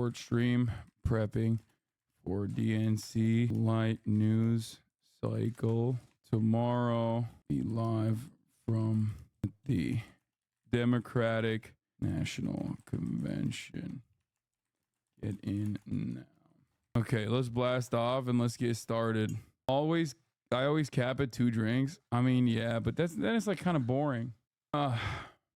short stream prepping for DNC light news cycle. Tomorrow, be live from the Democratic National Convention. Get in now. Okay, let's blast off and let's get started. I always cap at 2 drinks. I mean, yeah, but then it's like kind of boring.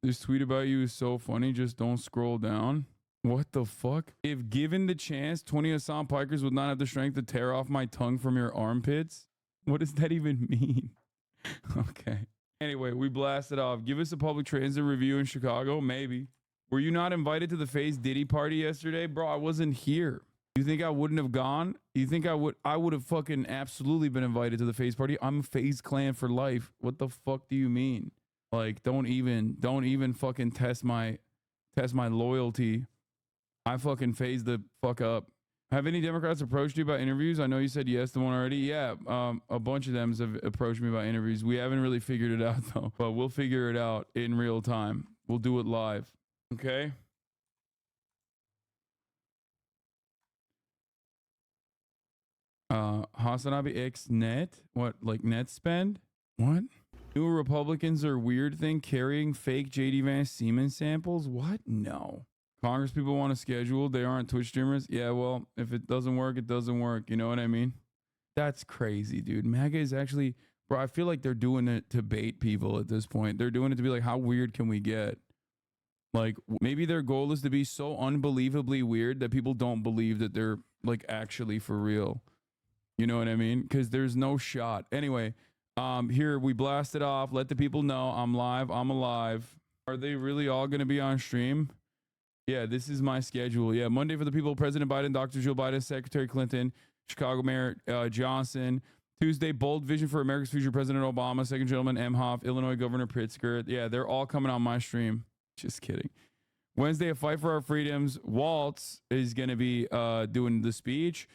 This tweet about you is so funny. Just don't scroll down. What the fuck? If given the chance, 20 Assam Pikers would not have the strength to tear off my tongue from your armpits. What does that even mean? Okay. Anyway, we blasted off. Give us a public transit review in Chicago. Maybe. Were you not invited to the FaZe Diddy party yesterday? Bro, I wasn't here. You think I wouldn't have gone? You think I would? I would have fucking absolutely been invited to the FaZe party. I'm FaZe Clan for life. What the fuck do you mean? Like, don't even fucking test my loyalty. I fucking FaZe the fuck up. Have any Democrats approached you about interviews? I know you said yes to one already. Yeah, a bunch of them have approached me about interviews. We haven't really figured it out though, but we'll figure it out in real time. We'll do it live. Okay. Hasanabi X net? What, like net spend? What? New Republicans are weird thing carrying fake JD Vance semen samples? What? No. Congress people want to schedule. They aren't Twitch streamers. Yeah, well, if it doesn't work, it doesn't work. You know what I mean? That's crazy, dude. MAGA is actually, bro, I feel like they're doing it to bait people at this point. They're doing it to be like, how weird can we get? Like, maybe their goal is to be so unbelievably weird that people don't believe that they're like actually for real. You know what I mean? Because there's no shot. Anyway, here we blast it off. Let the people know I'm live. I'm alive. Are they really all going to be on stream? Yeah, this is my schedule. Yeah, Monday for the people, President Biden, Dr. Jill Biden, Secretary Clinton, Chicago Mayor Johnson. Tuesday, bold vision for America's future, President Obama, Second Gentleman Emhoff, Illinois Governor Pritzker. Yeah, they're all coming on my stream. Just kidding. Wednesday, a fight for our freedoms. Walz is going to be doing the speech.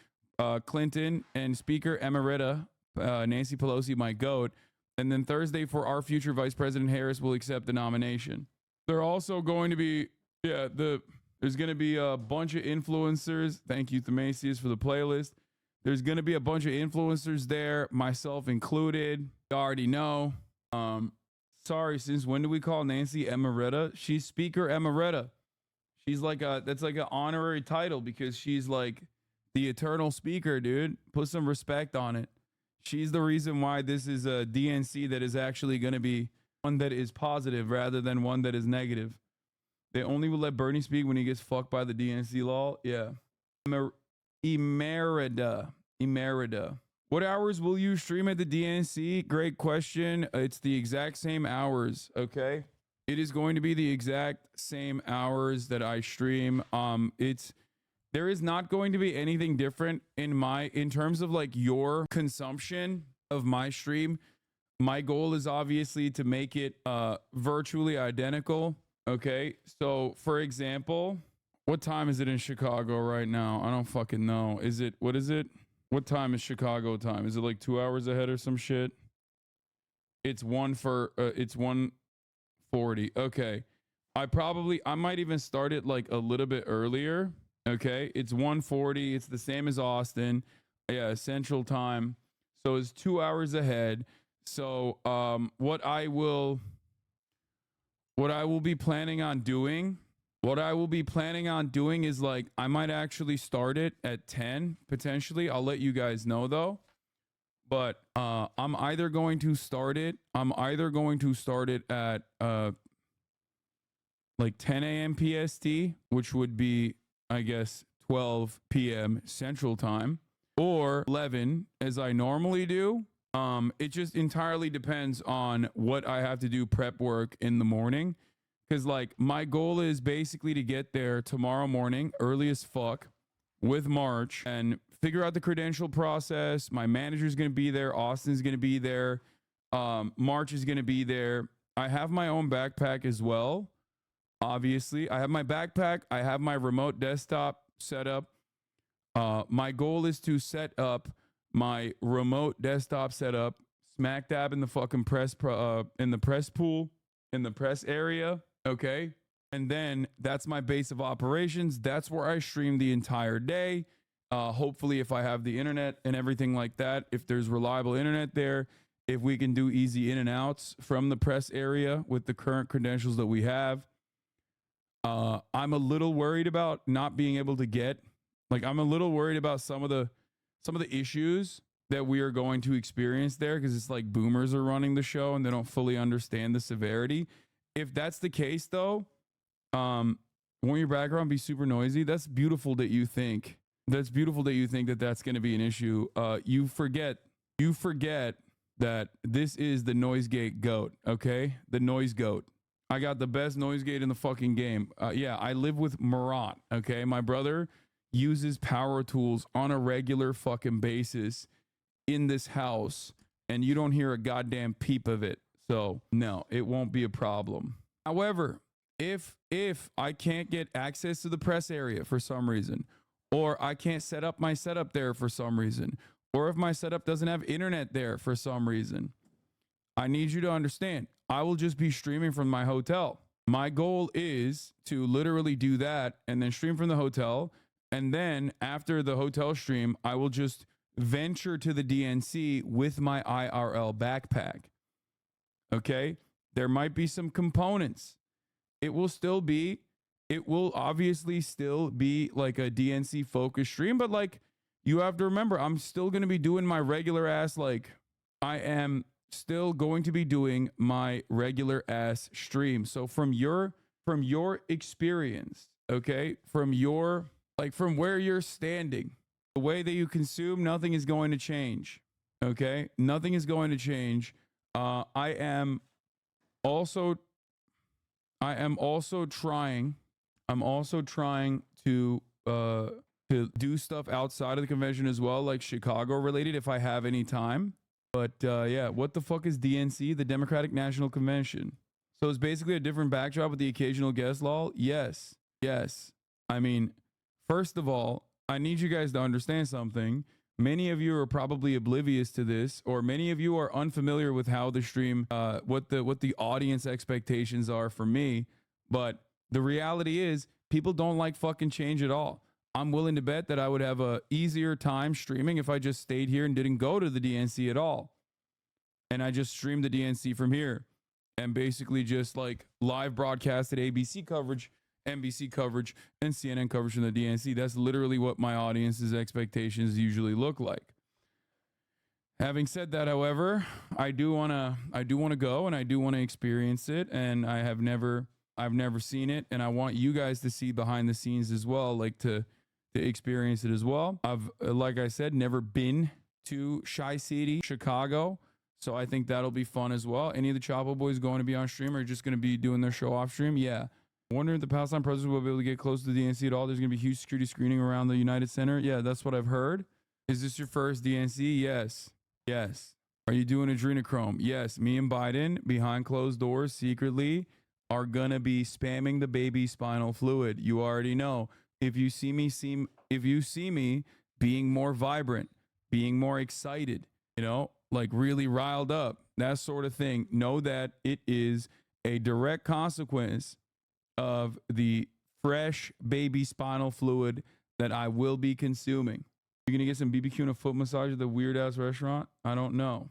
Clinton and Speaker Emerita, Nancy Pelosi, my goat. And then Thursday, for our future, Vice President Harris will accept the nomination. They're also going to be... Yeah, there's going to be a bunch of influencers. Thank you, Themasius, for the playlist. There's going to be a bunch of influencers there, myself included. You already know. Sorry, since when do we call Nancy Emerita? She's Speaker Emerita. She's like that's like an honorary title because she's like the eternal speaker, dude. Put some respect on it. She's the reason why this is a DNC that is actually going to be one that is positive rather than one that is negative. They only will let Bernie speak when he gets fucked by the DNC law. Yeah. Emerita. What hours will you stream at the DNC? Great question. It's the exact same hours. Okay. It is going to be the exact same hours that I stream. There is not going to be anything different in terms of like your consumption of my stream. My goal is obviously to make it virtually identical. Okay, so for example, what time is it in Chicago right now? I don't fucking know. What is it? What time is Chicago time? Is it like 2 hours ahead or some shit? It's 1:40. Okay. I might even start it like a little bit earlier. Okay, it's 1:40. It's the same as Austin. Yeah, Central time. So it's 2 hours ahead. So what I will be planning on doing is like I might actually start it at 10 potentially. I'll let you guys know though. But I'm either going to start it at like 10 a.m. PST, which would be I guess 12 p.m. Central time, or 11 as I normally do. It just entirely depends on what I have to do prep work in the morning. Cause like my goal is basically to get there tomorrow morning, early as fuck, with March and figure out the credential process. My manager's going to be there. Austin's going to be there. March is going to be there. I have my own backpack as well. Obviously I have my backpack. I have my remote desktop set up. My goal is to set up my remote desktop setup smack dab in the fucking press, in the press pool, in the press area. Okay. And then that's my base of operations. That's where I stream the entire day. Hopefully, if I have the internet and everything like that, if there's reliable internet there, if we can do easy in and outs from the press area with the current credentials that we have. I'm a little worried about not being able to get, like, I'm a little worried about some of the issues that we are going to experience there, because it's like boomers are running the show and they don't fully understand the severity. If that's the case, though, won't your background be super noisy? That's beautiful that you think. That's beautiful that you think that that's going to be an issue. You forget that this is the noise gate goat, okay? The noise goat. I got the best noise gate in the fucking game. Yeah, I live with Marat, okay? My brother uses power tools on a regular fucking basis in this house, and you don't hear a goddamn peep of it. So, no, it won't be a problem. However, if I can't get access to the press area for some reason, or I can't set up my setup there for some reason, or if my setup doesn't have internet there for some reason, I need you to understand, I will just be streaming from my hotel. My goal is to literally do that and then stream from the hotel. And then after the hotel stream, I will just venture to the DNC with my IRL backpack. Okay? There might be some components. It will obviously still be like a DNC focused stream, but like, you have to remember, I'm still going to be doing my regular ass, like, I am still going to be doing my regular ass stream. So from your experience, okay, from where you're standing, the way that you consume, nothing is going to change. Okay, nothing is going to change. I am also trying to do stuff outside of the convention as well, like Chicago related, if I have any time. But yeah, what the fuck is DNC? The Democratic National Convention. So it's basically a different backdrop with the occasional guest law. Yes. I mean, first of all, I need you guys to understand something. Many of you are probably oblivious to this, or many of you are unfamiliar with how the stream, what the audience expectations are for me. But the reality is, people don't like fucking change at all. I'm willing to bet that I would have a easier time streaming if I just stayed here and didn't go to the DNC at all. And I just streamed the DNC from here and basically just like live broadcasted ABC coverage, NBC coverage, and CNN coverage from the DNC. That's literally what my audience's expectations usually look like. Having said that, however, I do want to go and I do want to experience it, and I've never seen it, and I want you guys to see behind the scenes as well, like to experience it as well. I've, like I said, never been to Chi-City, Chicago, so I think that'll be fun as well. Any of the Chapo boys going to be on stream or just going to be doing their show off stream? Yeah. Wondering if the Palestine president will be able to get close to the DNC at all. There's going to be huge security screening around the United Center. Yeah, that's what I've heard. Is this your first DNC? Yes. Are you doing adrenochrome? Yes. Me and Biden, behind closed doors, secretly, are going to be spamming the baby spinal fluid. You already know. If you see me being more vibrant, being more excited, like really riled up, that sort of thing, know that it is a direct consequence of the fresh baby spinal fluid that I will be consuming. You're gonna get some BBQ and a foot massage at the weird ass restaurant? I don't know.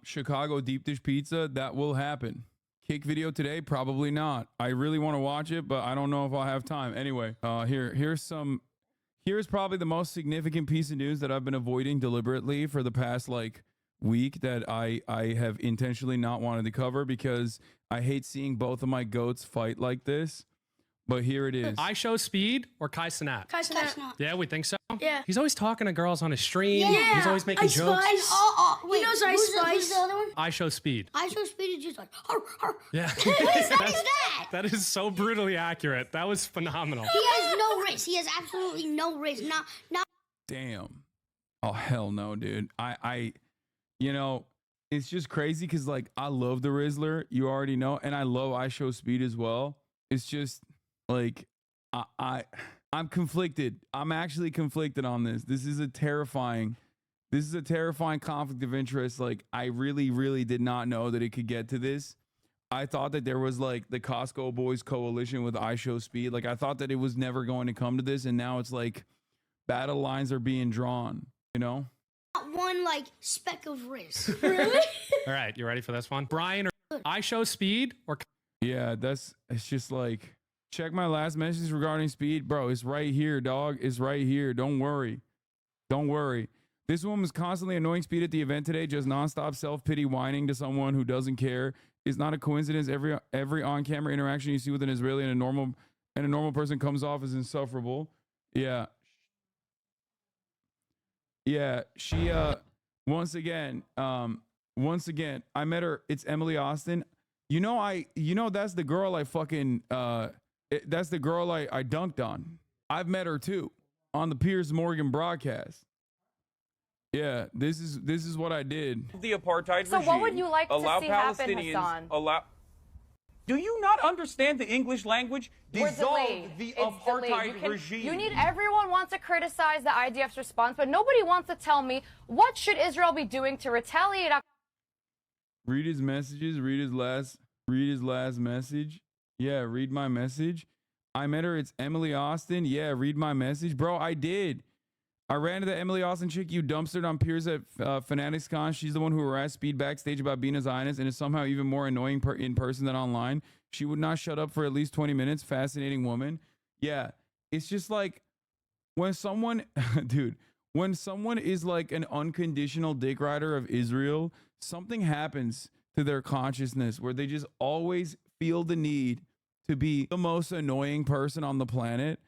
Chicago deep dish pizza, that will happen. Kick video today? Probably not. I really want to watch it, but I don't know if I'll have time. Anyway, here's probably the most significant piece of news that I've been avoiding deliberately for the past like week that I have intentionally not wanted to cover because I hate seeing both of my goats fight like this. But here it is. I Show Speed or Kai Cenat? Kai Cenat. Yeah, we think so. Yeah. He's always talking to girls on his stream. Yeah. He's always making jokes. Wait, he knows Ice Spice. Who's the other one? I Show Speed. I Show Speed is just like, arr, arr. Yeah. What is that? That is so brutally accurate. That was phenomenal. He has no wrist. He has absolutely no wrist. Not. Damn. Oh, hell no, dude. I it's just crazy because like I love the Rizzler, you already know, and I love I Show Speed as well. It's just like I'm conflicted. I'm actually conflicted on this. This is a terrifying conflict of interest. Like I really, really did not know that it could get to this. I thought that there was like the Costco Boys coalition with I Show Speed. Like I thought that it was never going to come to this, and now it's like battle lines are being drawn, you know? Not one like speck of risk. Really? All right, you ready for this one? Brian, or I show speed or Yeah, it's just like, check my last message regarding speed. Bro, it's right here, dog. It's right here. Don't worry. Don't worry. This woman was constantly annoying Speed at the event today, just nonstop self-pity whining to someone who doesn't care. It's not a coincidence. Every on-camera interaction you see with an Israeli and a normal person comes off as insufferable. Yeah. Yeah, she once again, I met her. It's Emily Austin. That's the girl I fucking that's the girl I dunked on. I've met her too on the Piers Morgan broadcast. Yeah, this is what I did. The apartheid regime. So what would you like to allow see happen, Palestinians Hassan? Do you not understand the English language? We're Dissolve delayed. the It's apartheid delayed. regime. Everyone wants to criticize the IDF's response, but nobody wants to tell me what should Israel be doing to retaliate. Read his messages. Read his last message. Yeah, read my message. I met her. It's Emily Austin. Yeah, read my message, bro. I did. I ran to the Emily Austin chick you dumpstered on Piers at Fanatics Con. She's the one who harassed Speed backstage about being a Zionist and is somehow even more annoying in person than online. She would not shut up for at least 20 minutes. Fascinating woman. Yeah, it's just like when someone, dude, when someone is like an unconditional dick rider of Israel, something happens to their consciousness where they just always feel the need to be the most annoying person on the planet.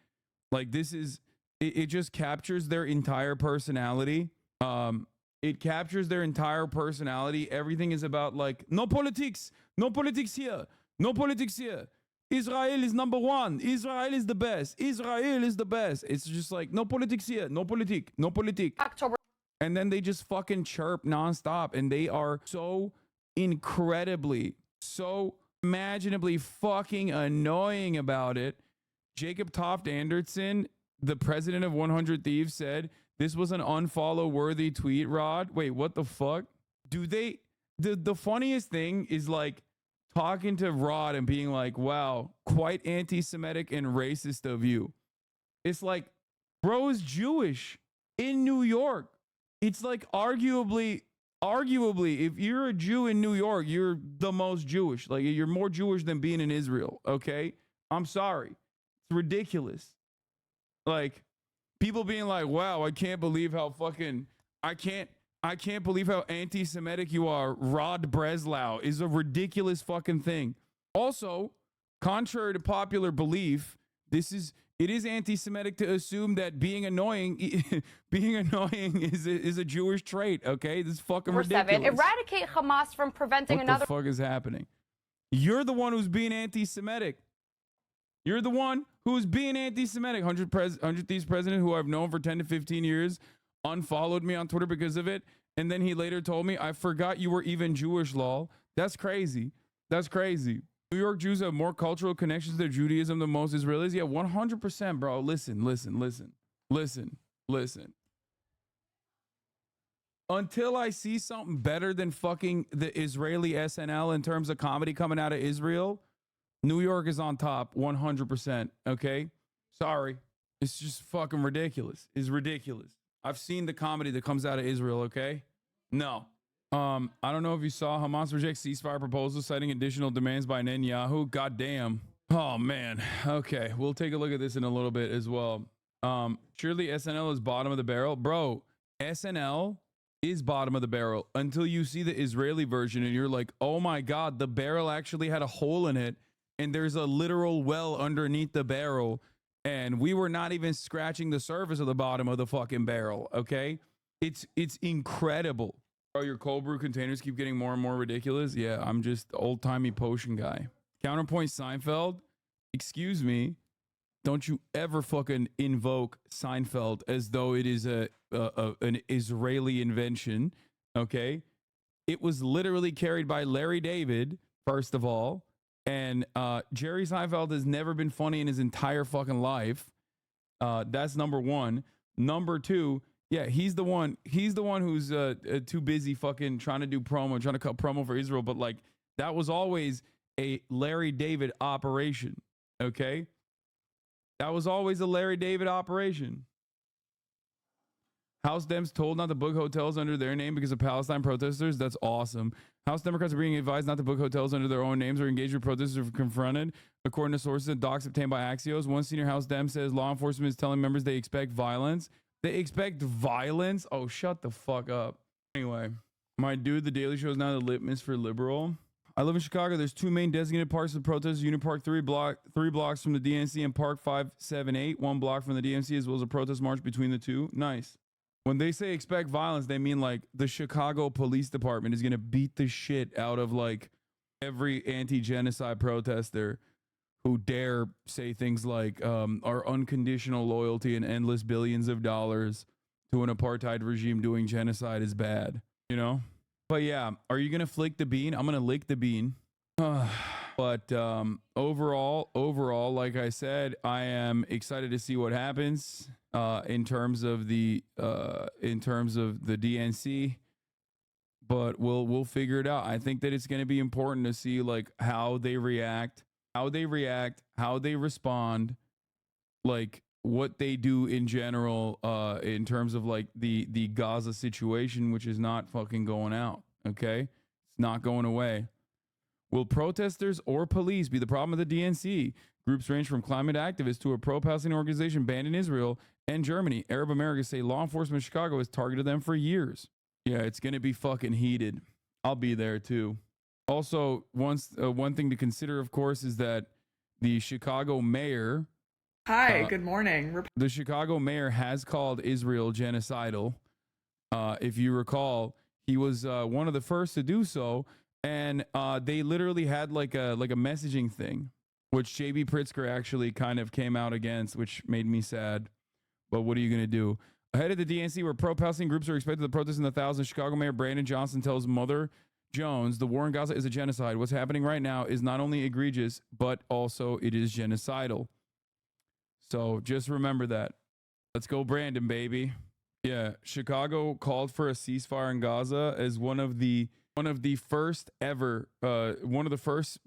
Like this is... It just captures their entire personality. It captures their entire personality. Everything is about like, no politics here. No politics here. Israel is number one. Israel is the best. Israel is the best. It's just like, no politics here. No politic. October. And then they just fucking chirp nonstop. And they are so incredibly, so imaginably fucking annoying about it. Jacob Toft Anderson, the president of 100 Thieves, said this was an unfollow worthy tweet, Rod. Wait, what the fuck? The funniest thing is like talking to Rod and being like, wow, quite anti-Semitic and racist of you. It's like, bro is Jewish in New York. It's like arguably, if you're a Jew in New York, you're the most Jewish. Like you're more Jewish than being in Israel. Okay. I'm sorry. It's ridiculous. Like people being like, wow, I can't believe how fucking, I can't believe how anti-Semitic you are. Rod Breslau is a ridiculous fucking thing. Also, contrary to popular belief, it is anti-Semitic to assume that being annoying is a Jewish trait. Okay, this is fucking ridiculous. 7. Eradicate Hamas from preventing what another. the fuck is happening? You're the one who's being anti-Semitic. You're the one who's being anti-Semitic. 100 Thieves president, who I've known for 10 to 15 years, unfollowed me on Twitter because of it. And then he later told me, I forgot you were even Jewish, lol. That's crazy. That's crazy. New York Jews have more cultural connections to Judaism than most Israelis. Yeah, 100%, bro. Listen. Until I see something better than fucking the Israeli SNL in terms of comedy coming out of Israel, New York is on top 100%. Okay. Sorry. It's just fucking ridiculous. It's ridiculous. I've seen the comedy that comes out of Israel. Okay. No. I don't know if you saw Hamas rejects ceasefire proposal, citing additional demands by Netanyahu. God damn. Oh man. Okay. We'll take a look at this in a little bit as well. Surely SNL is bottom of the barrel. Bro, SNL is bottom of the barrel until you see the Israeli version and you're like, oh my God, the barrel actually had a hole in it. And there's a literal well underneath the barrel. And we were not even scratching the surface of the bottom of the fucking barrel. Okay. It's incredible. Oh, your cold brew containers keep getting more and more ridiculous. Yeah. I'm just old timey potion guy. Counterpoint Seinfeld. Excuse me. Don't you ever fucking invoke Seinfeld as though it is an Israeli invention. Okay. It was literally carried by Larry David, first of all. And Jerry Seinfeld has never been funny in his entire fucking life. That's number one. Number two, yeah, he's the one who's too busy fucking trying to cut promo for Israel. But like that was always a Larry David operation. Okay? That was always a Larry David operation. House Dems told not to book hotels under their name because of Palestine protesters. That's awesome. House Democrats are being advised not to book hotels under their own names or engage with protesters if confronted. According to sources and docs obtained by Axios, one senior House Dem says law enforcement is telling members they expect violence. They expect violence? Oh, shut the fuck up. Anyway, my dude, The Daily Show is now the litmus for liberal. I live in Chicago. There's two main designated parks of protest. Unit Park 3 blocks from the DNC and Park 578, 1 block from the DNC, as well as a protest march between the two. Nice. When they say expect violence, they mean like the Chicago Police Department is going to beat the shit out of like every anti-genocide protester who dare say things like our unconditional loyalty and endless billions of dollars to an apartheid regime doing genocide is bad, you know? But yeah, are you going to flick the bean? I'm going to lick the bean. But overall, like I said, I am excited to see what happens in terms of the DNC. But we'll figure it out. I think that it's going to be important to see like how they react, how they respond, like what they do in general in terms of like the Gaza situation, which is not fucking going out. Okay, it's not going away. Will protesters or police be the problem of the DNC? Groups range from climate activists to a pro-Palestinian organization banned in Israel and Germany. Arab Americans say law enforcement in Chicago has targeted them for years. Yeah, it's going to be fucking heated. I'll be there too. Also, one thing to consider, of course, is that the Chicago mayor... Hi, good morning. The Chicago mayor has called Israel genocidal. If you recall, he was one of the first to do so. And they literally had like a messaging thing, which JB Pritzker actually kind of came out against, which made me sad. But what are you going to do? Ahead of the DNC, where pro-Palestinian groups are expected to protest in the thousands, Chicago Mayor Brandon Johnson tells Mother Jones the war in Gaza is a genocide. What's happening right now is not only egregious, but also it is genocidal. So just remember that. Let's go, Brandon, baby. Yeah, Chicago called for a ceasefire in Gaza as one of the first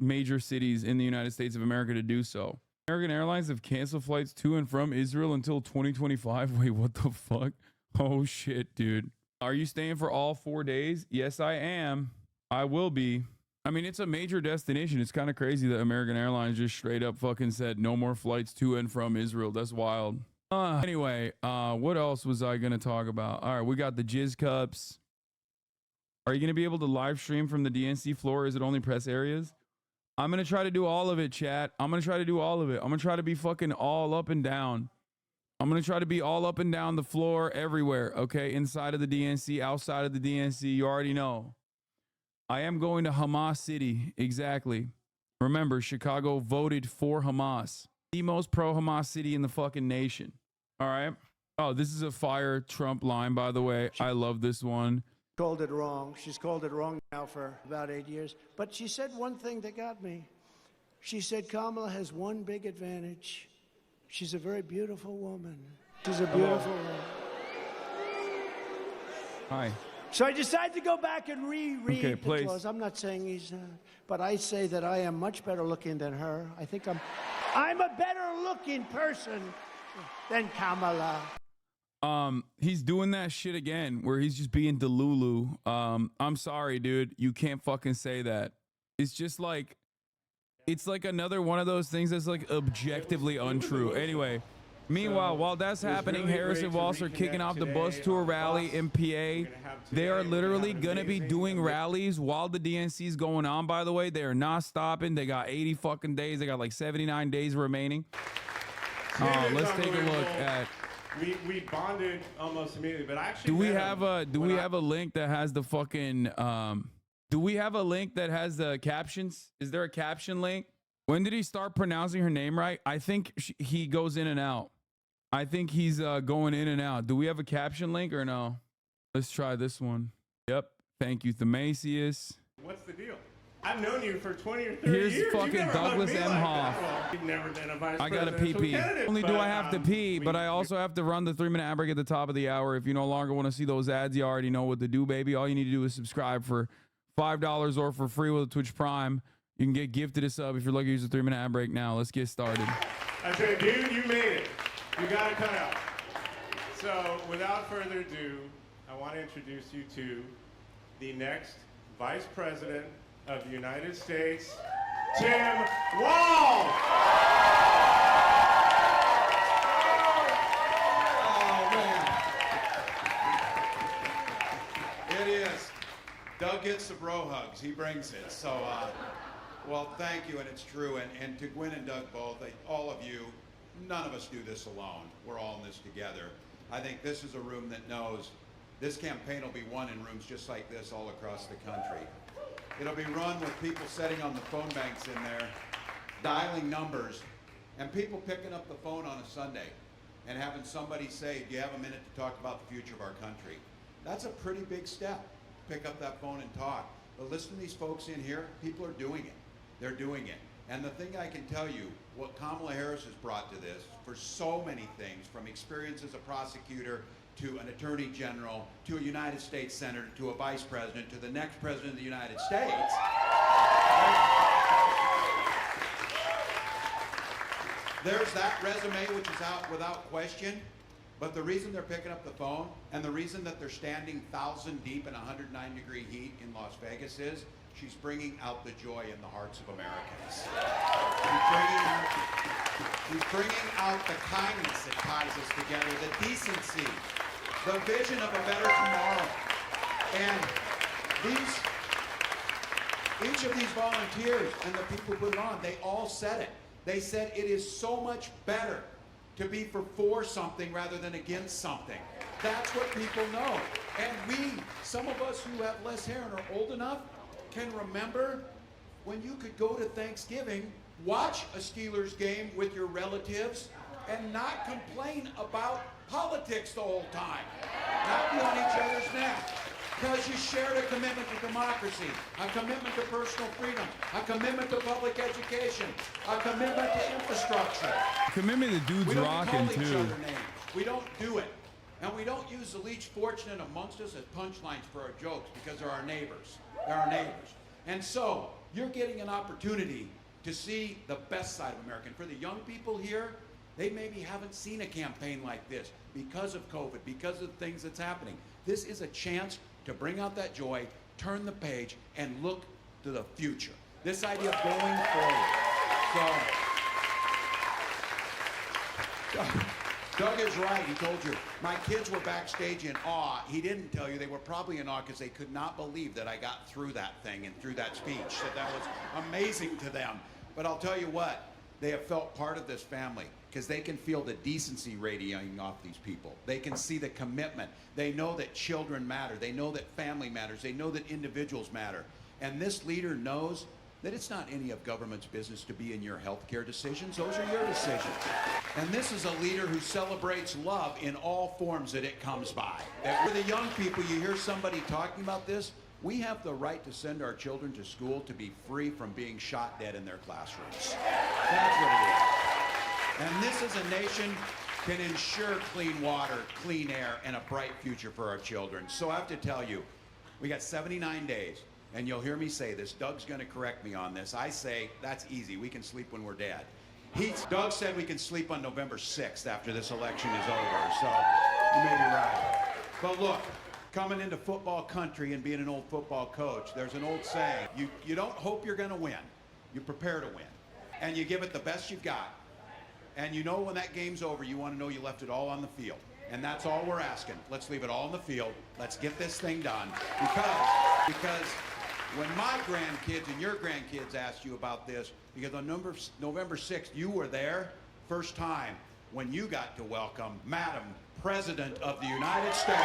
major cities in the United States of America to do so. American Airlines have canceled flights to and from Israel until 2025. Wait, what the fuck? Oh shit, dude. Are you staying for all 4 days? Yes, I am. I will be. I mean, it's a major destination. It's kind of crazy that American Airlines just straight up fucking said no more flights to and from Israel. That's wild. Anyway, what else was I going to talk about? All right, we got the Jizz Cups. Are you going to be able to live stream from the DNC floor? Or is it only press areas? I'm going to try to do all of it, chat. I'm going to try to do all of it. I'm going to try to be fucking all up and down. I'm going to try to be all up and down the floor everywhere, okay? Inside of the DNC, outside of the DNC, you already know. I am going to Hamas City, exactly. Remember, Chicago voted for Hamas. The most pro-Hamas city in the fucking nation. All right? Oh, this is a fire Trump line, by the way. I love this one. Called it wrong. She's called it wrong now for about 8 years. But she said one thing that got me. She said Kamala has one big advantage. She's a very beautiful woman. She's a beautiful woman. Hi. So I decided to go back and reread the please. clause. I'm not saying he's, but I say that I am much better looking than her. I think I'm a better looking person than Kamala. He's doing that shit again where he's just being Delulu. I'm sorry, dude. You can't fucking say that. It's just like, it's like another one of those things that's like objectively untrue. Anyway, meanwhile, while that's happening, Harris and Walz are kicking off the bus tour rally in PA. They are literally going to be doing rallies while the DNC is going on, by the way. They are not stopping. They got 80 fucking days. They got like 79 days remaining. Let's take a look at... We bonded almost immediately, but actually do we have a link that has the fucking do we have a link that has the captions? Is there a caption link? When did he start pronouncing her name right? I think he goes in and out. I think he's going in and out. Do we have a caption link or no? Let's try this one. Yep. Thank you, Themasius. What's the deal? I've known you for 20 or 30 Here's years. fucking Douglas M. Hoff. You've never been a vice I got to presidential pee. candidate, Only do I have to pee, but I also have to run the 3-minute ad break at the top of the hour. If you no longer want to see those ads, you already know what to do, baby. All you need to do is subscribe for $5 or for free with a Twitch Prime. You can get gifted a sub if you're lucky. Use a 3-minute ad break now. Let's get started. I said, dude, you made it. You got it cut out. So, without further ado, I want to introduce you to the next Vice President of the United States, Tim Walz. Oh, man. It is. Doug gets the bro hugs. He brings it. So, well, thank you, and it's true. And to Gwen and Doug both, all of you, none of us do this alone. We're all in this together. I think this is a room that knows this campaign will be won in rooms just like this all across the country. It'll be run with people sitting on the phone banks in there, dialing numbers, and people picking up the phone on a Sunday and having somebody say, do you have a minute to talk about the future of our country? That's a pretty big step. Pick up that phone and talk. But listen to these folks in here, people are doing it. They're doing it. And the thing I can tell you, what Kamala Harris has brought to this, for so many things, from experience as a prosecutor, to an attorney general, to a United States senator, to a vice president, to the next president of the United States. There's that resume, which is out without question. But the reason they're picking up the phone and the reason that they're standing 1,000 deep in 109-degree heat in Las Vegas is she's bringing out the joy in the hearts of Americans. She's bringing out the kindness that ties us together, the decency, the vision of a better tomorrow. And each of these volunteers and the people who put it on, they all said it. They said it is so much better to be for something rather than against something. That's what people know. And some of us who have less hair and are old enough, can remember when you could go to Thanksgiving, watch a Steelers game with your relatives, and not complain about politics the whole time. Not be on each other's neck. Because you shared a commitment to democracy, a commitment to personal freedom, a commitment to public education, a commitment to infrastructure. Commitment to dudes rocking too. We don't call each other names. We don't do it. And we don't use the least fortunate amongst us as punchlines for our jokes because they're our neighbors. They're our neighbors. And so you're getting an opportunity to see the best side of America. And for the young people here, they maybe haven't seen a campaign like this because of COVID, because of things that's happening. This is a chance to bring out that joy, turn the page, and look to the future. This idea of going forward. So, Doug is right, he told you. My kids were backstage in awe. He didn't tell you they were probably in awe because they could not believe that I got through that thing and through that speech. That was amazing to them. But I'll tell you what, they have felt part of this family because they can feel the decency radiating off these people. They can see the commitment. They know that children matter. They know that family matters. They know that individuals matter. And this leader knows that it's not any of government's business to be in your healthcare decisions. Those are your decisions. And this is a leader who celebrates love in all forms that it comes by. That for the young people, you hear somebody talking about this, we have the right to send our children to school to be free from being shot dead in their classrooms. That's what it is. And this as a nation can ensure clean water, clean air, and a bright future for our children. So I have to tell you, we got 79 days, and you'll hear me say this. Doug's going to correct me on this. I say, that's easy. We can sleep when we're dead. Doug said we can sleep on November 6th after this election is over, so you may be right. But look, coming into football country and being an old football coach, there's an old saying, you don't hope you're going to win. You prepare to win. And you give it the best you've got. And you know when that game's over, you want to know you left it all on the field. And that's all we're asking. Let's leave it all on the field. Let's get this thing done. Because when my grandkids and your grandkids asked you about this, because on November 6th, you were there, first time, when you got to welcome Madam President of the United States.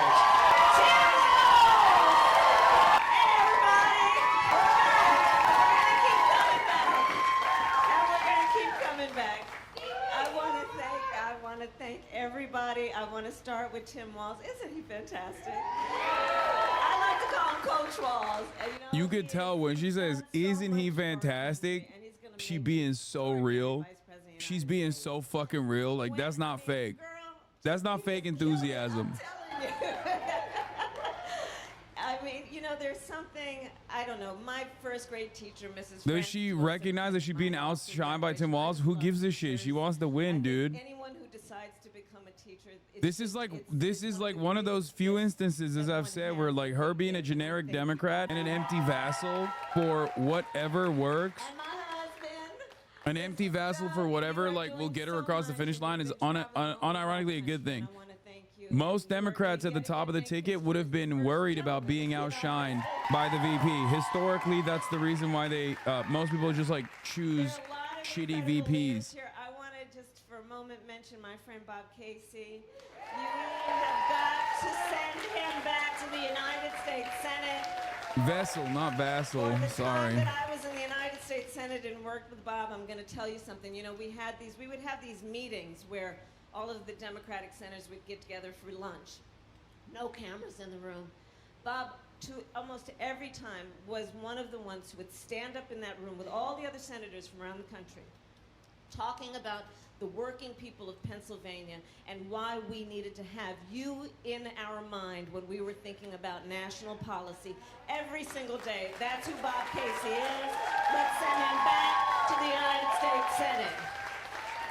I want to thank everybody. I want to start with Tim Walz. Isn't he fantastic? I like to call him Coach Walz. And, you could tell when she says, "Isn't he fantastic?" She being so real. She's being so fucking real. Like, that's not fake. That's not fake enthusiasm. I mean, you know, there's something, I don't know, my first grade teacher, Mrs. Does she recognize that she's being outshined by Tim Walz? Who gives a shit? She wants to win, dude. Anyone who decides to become a teacher, This is like one of those few instances, as I've said, where like her being a generic Democrat and an empty vassal for whatever works. An empty vassal for whatever like will get her across the finish line is unironically a good thing. Most Democrats at the top of the ticket would have been worried about being outshined by the VP. Historically, that's the reason why they most people just like choose shitty VPs. I want to just for a moment mention my friend Bob Casey. You have got to send him back to the United States Senate. Vessel, not vassal. Sorry. That I was in the United States Senate and worked with Bob, I'm going to tell you something. You know, we would have these meetings where all of the Democratic senators would get together for lunch. No cameras in the room. Bob, almost every time, was one of the ones who would stand up in that room with all the other senators from around the country, talking about the working people of Pennsylvania and why we needed to have you in our mind when we were thinking about national policy every single day. That's who Bob Casey is. Let's send him back to the United States Senate.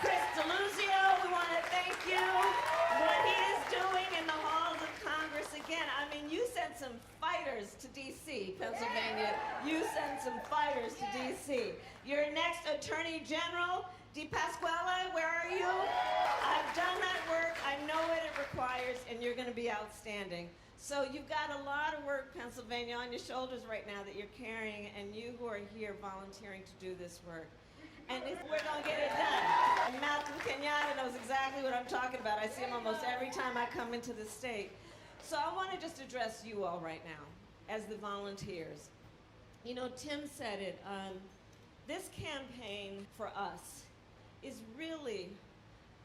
Chris DeLuzio, we want to thank you. What he is doing in the halls of Congress again. I mean, you sent some fighters to D.C., Pennsylvania. You sent some fighters to D.C. Your next Attorney General, DePasquale, where are you? I've done that work. I know what it requires, and you're going to be outstanding. So you've got a lot of work, Pennsylvania, on your shoulders right now that you're carrying, and you who are here volunteering to do this work. And we're going to get it done. And Malcolm Kenyatta knows exactly what I'm talking about. I see him almost every time I come into the state. So I want to just address you all right now as the volunteers. You know, Tim said it. This campaign for us is really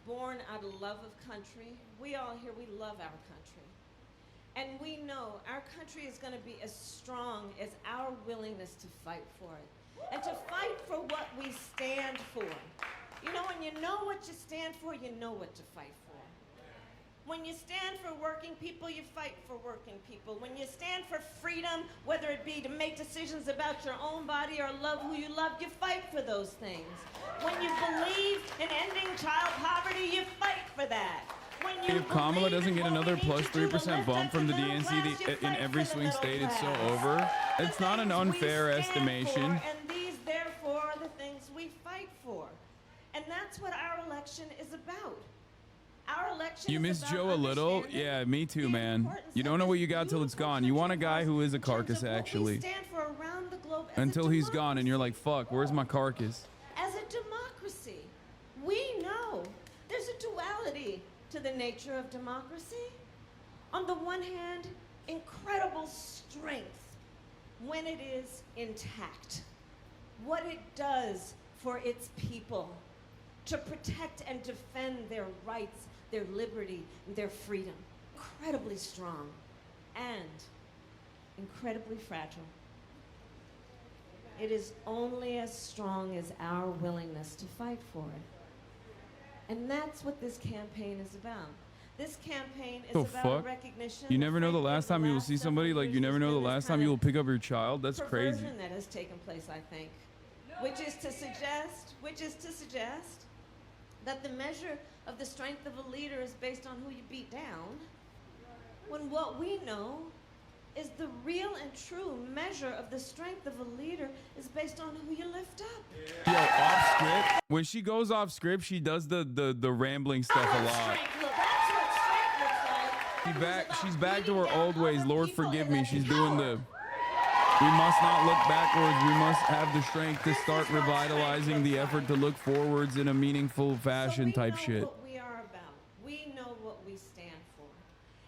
born out of love of country. We all here, we love our country. And we know our country is going to be as strong as our willingness to fight for it. And to fight for what we stand for. You know, when you know what you stand for, you know what to fight for. When you stand for working people, you fight for working people. When you stand for freedom, whether it be to make decisions about your own body or love who you love, you fight for those things. When you believe in ending child poverty, you fight for that. If Kamala doesn't get another plus 3% bump from the DNC in every swing state, it's so over. It's not an unfair estimation. And these, therefore, are the things we fight for. And that's what our election is about. Our election You miss Joe a little? Yeah, me too, man. You don't know what you got till it's gone. You want a guy who is a carcass, actually. Until he's gone and you're like, fuck, where's my carcass? As a democracy, we know there's a duality to the nature of democracy. On the one hand, incredible strength when it is intact. What it does for its people to protect and defend their rights, their liberty, and their freedom. Incredibly strong and incredibly fragile. It is only as strong as our willingness to fight for it. And that's what this campaign is about. This campaign is about recognition. You never know the last time you will see somebody, like you never know the last time you will pick up your child. That's crazy. That has taken place, I think, which is to suggest that the measure of the strength of a leader is based on who you beat down, when what we know is the real and true measure of the strength of a leader is based on who you lift up. Yo, off script. When she goes off script, she does the rambling stuff a lot. She's back to her old ways. Lord forgive me. She's doing the we must not look backwards. We must have the strength to start revitalizing the effort to look forwards in a meaningful fashion type shit. What we are about. We know what we stand for.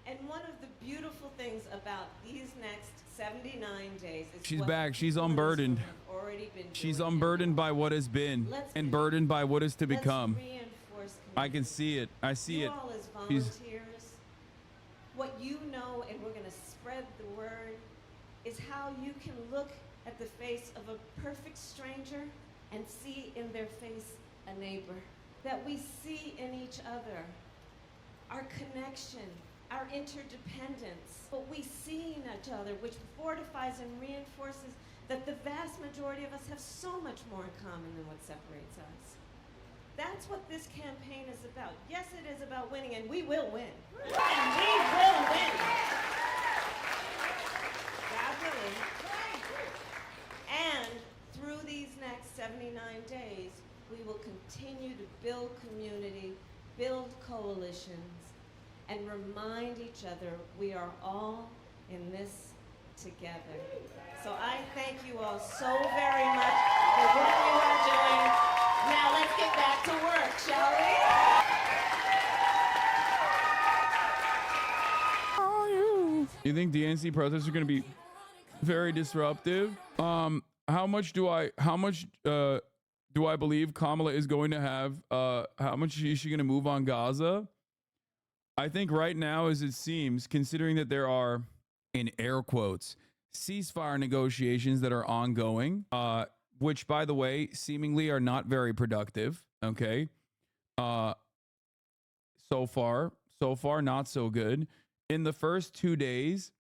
And one of the beautiful things about these next 79 days is she's back. She's unburdened. She's unburdened by what has been and burdened by what is to become. I can see it. I see it. All as volunteers, what you know, and we're going to spread the word, is how you can look at the face of a perfect stranger and see in their face a neighbor. That we see in each other our connection our interdependence, what we see in each other, which fortifies and reinforces that the vast majority of us have so much more in common than what separates us. That's what this campaign is about. Yes, it is about winning, and we will win. And we will win. God willing. And through these next 79 days, we will continue to build community, build coalitions, and remind each other we are all in this together. So I thank you all so very much for what you are doing. Now let's get back to work, shall we? You think DNC protests are going to be very disruptive? How much do I believe Kamala is going to have? How much is she going to move on Gaza? I think right now, as it seems, considering that there are, in air quotes, ceasefire negotiations that are ongoing, which, by the way, seemingly are not very productive. Okay. So far, not so good. In the first 2 days,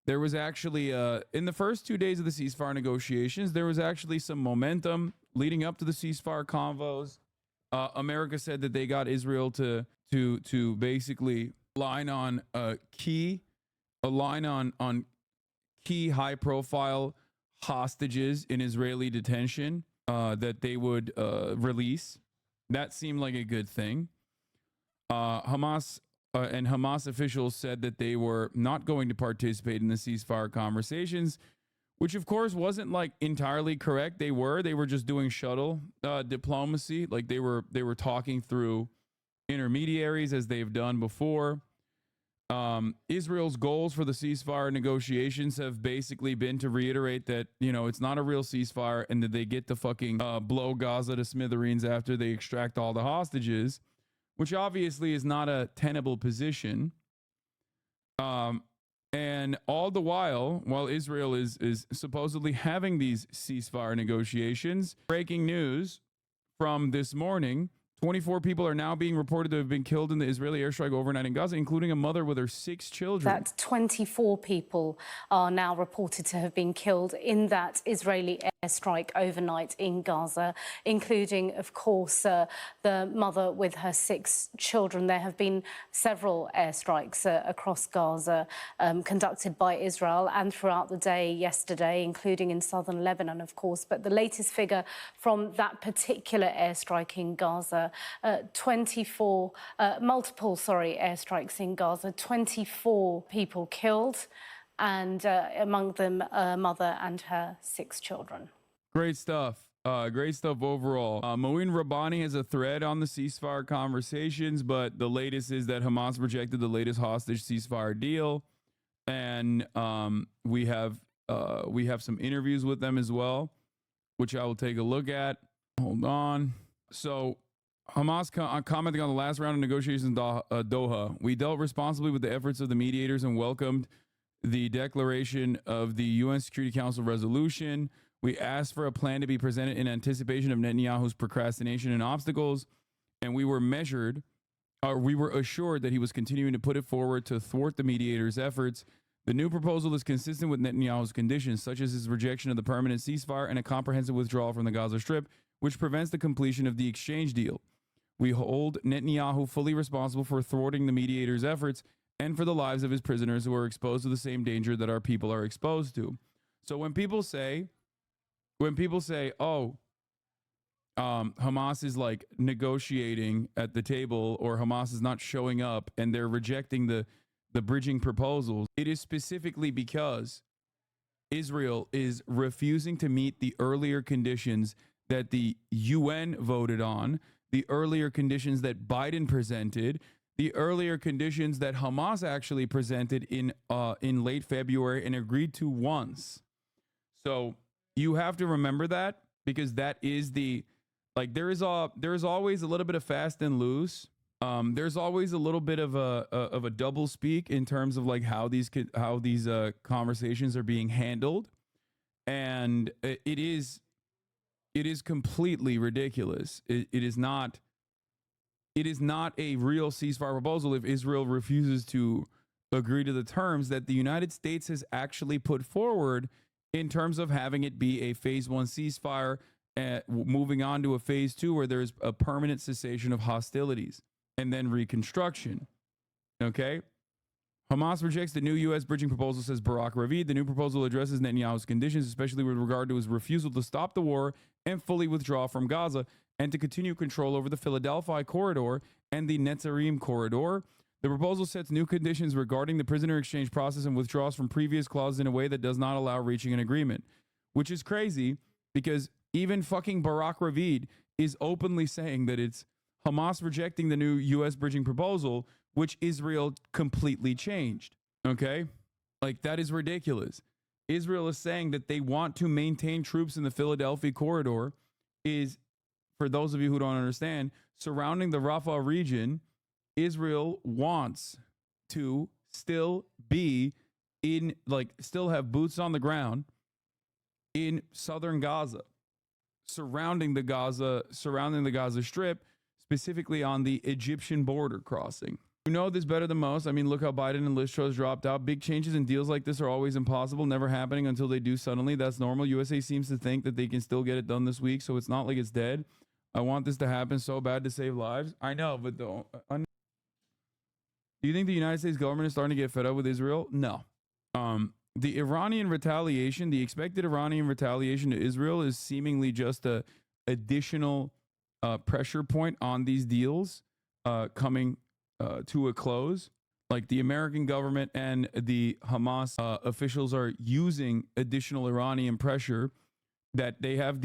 there was actually, in the first 2 days of the ceasefire negotiations, there was actually some momentum leading up to the ceasefire convos. America said that they got Israel to basically align on key high profile hostages in Israeli detention that they would release. That seemed like a good thing. Hamas and Hamas officials said that they were not going to participate in the ceasefire conversations, which of course wasn't like entirely correct. They were just doing shuttle diplomacy. Like they were talking through intermediaries as they've done before. Israel's goals for the ceasefire negotiations have basically been to reiterate that, you know, it's not a real ceasefire and that they get to fucking blow Gaza to smithereens after they extract all the hostages, which obviously is not a tenable position. And all the while Israel is supposedly having these ceasefire negotiations, breaking news from this morning, 24 people are now being reported to have been killed in the Israeli airstrike overnight in Gaza, including a mother with her 6 children. That 24 people are now reported to have been killed in that Israeli airstrike overnight in Gaza, including, of course, the mother with her 6 children. There have been several airstrikes across Gaza conducted by Israel and throughout the day yesterday, including in southern Lebanon, of course. But the latest figure from that particular airstrike in Gaza, multiple airstrikes in Gaza, 24 people killed, and among them a mother and her 6 children. Great stuff. Great stuff overall. Moeen Rabbani has a thread on the ceasefire conversations, but the latest is that Hamas rejected the latest hostage ceasefire deal, and we have some interviews with them as well, which I will take a look at. Hold on. So Hamas commenting on the last round of negotiations in Doha. We dealt responsibly with the efforts of the mediators and welcomed the declaration of the UN Security Council resolution. We asked for a plan to be presented in anticipation of Netanyahu's procrastination and obstacles, and we were assured that he was continuing to put it forward to thwart the mediators' efforts. The new proposal is consistent with Netanyahu's conditions, such as his rejection of the permanent ceasefire and a comprehensive withdrawal from the Gaza Strip, which prevents the completion of the exchange deal. We hold Netanyahu fully responsible for thwarting the mediators' efforts and for the lives of his prisoners who are exposed to the same danger that our people are exposed to. So when people say, oh, Hamas is like negotiating at the table, or Hamas is not showing up and they're rejecting the bridging proposals, it is specifically because Israel is refusing to meet the earlier conditions that the UN voted on, the earlier conditions that Biden presented, the earlier conditions that Hamas actually presented in late February and agreed to once. So you have to remember that, because that is the, like, there is always a little bit of fast and loose. There's always a little bit of a double speak in terms of like how these conversations are being handled, and it is completely ridiculous. It is not a real ceasefire proposal if Israel refuses to agree to the terms that the United States has actually put forward in terms of having it be a phase 1 ceasefire, moving on to a phase 2 where there's a permanent cessation of hostilities and then reconstruction. Okay? Hamas rejects the new U.S. bridging proposal, says Barak Ravid. The new proposal addresses Netanyahu's conditions, especially with regard to his refusal to stop the war and fully withdraw from Gaza and to continue control over the Philadelphia corridor and the Netzarim corridor. The proposal sets new conditions regarding the prisoner exchange process and withdraws from previous clauses in a way that does not allow reaching an agreement, which is crazy because even fucking Barak Ravid is openly saying that it's Hamas rejecting the new U.S. bridging proposal, which Israel completely changed. Okay? Like, that is ridiculous. Israel is saying that they want to maintain troops in the Philadelphia corridor, is, for those of you who don't understand, surrounding the Rafah region. Israel wants to still be in, like, still have boots on the ground in southern Gaza, surrounding the Gaza Strip, specifically on the Egyptian border crossing. You know this better than most. I mean, look how Biden and Liz Truss dropped out. Big changes and deals like this are always impossible, never happening until they do suddenly. That's normal. USA seems to think that they can still get it done this week, so it's not like it's dead. I want this to happen so bad to save lives. I know, but do you think the United States government is starting to get fed up with Israel? No. The Iranian retaliation, the expected Iranian retaliation to Israel is seemingly just a additional pressure point on these deals coming to a close. Like, the American government and the Hamas officials are using additional Iranian pressure that they have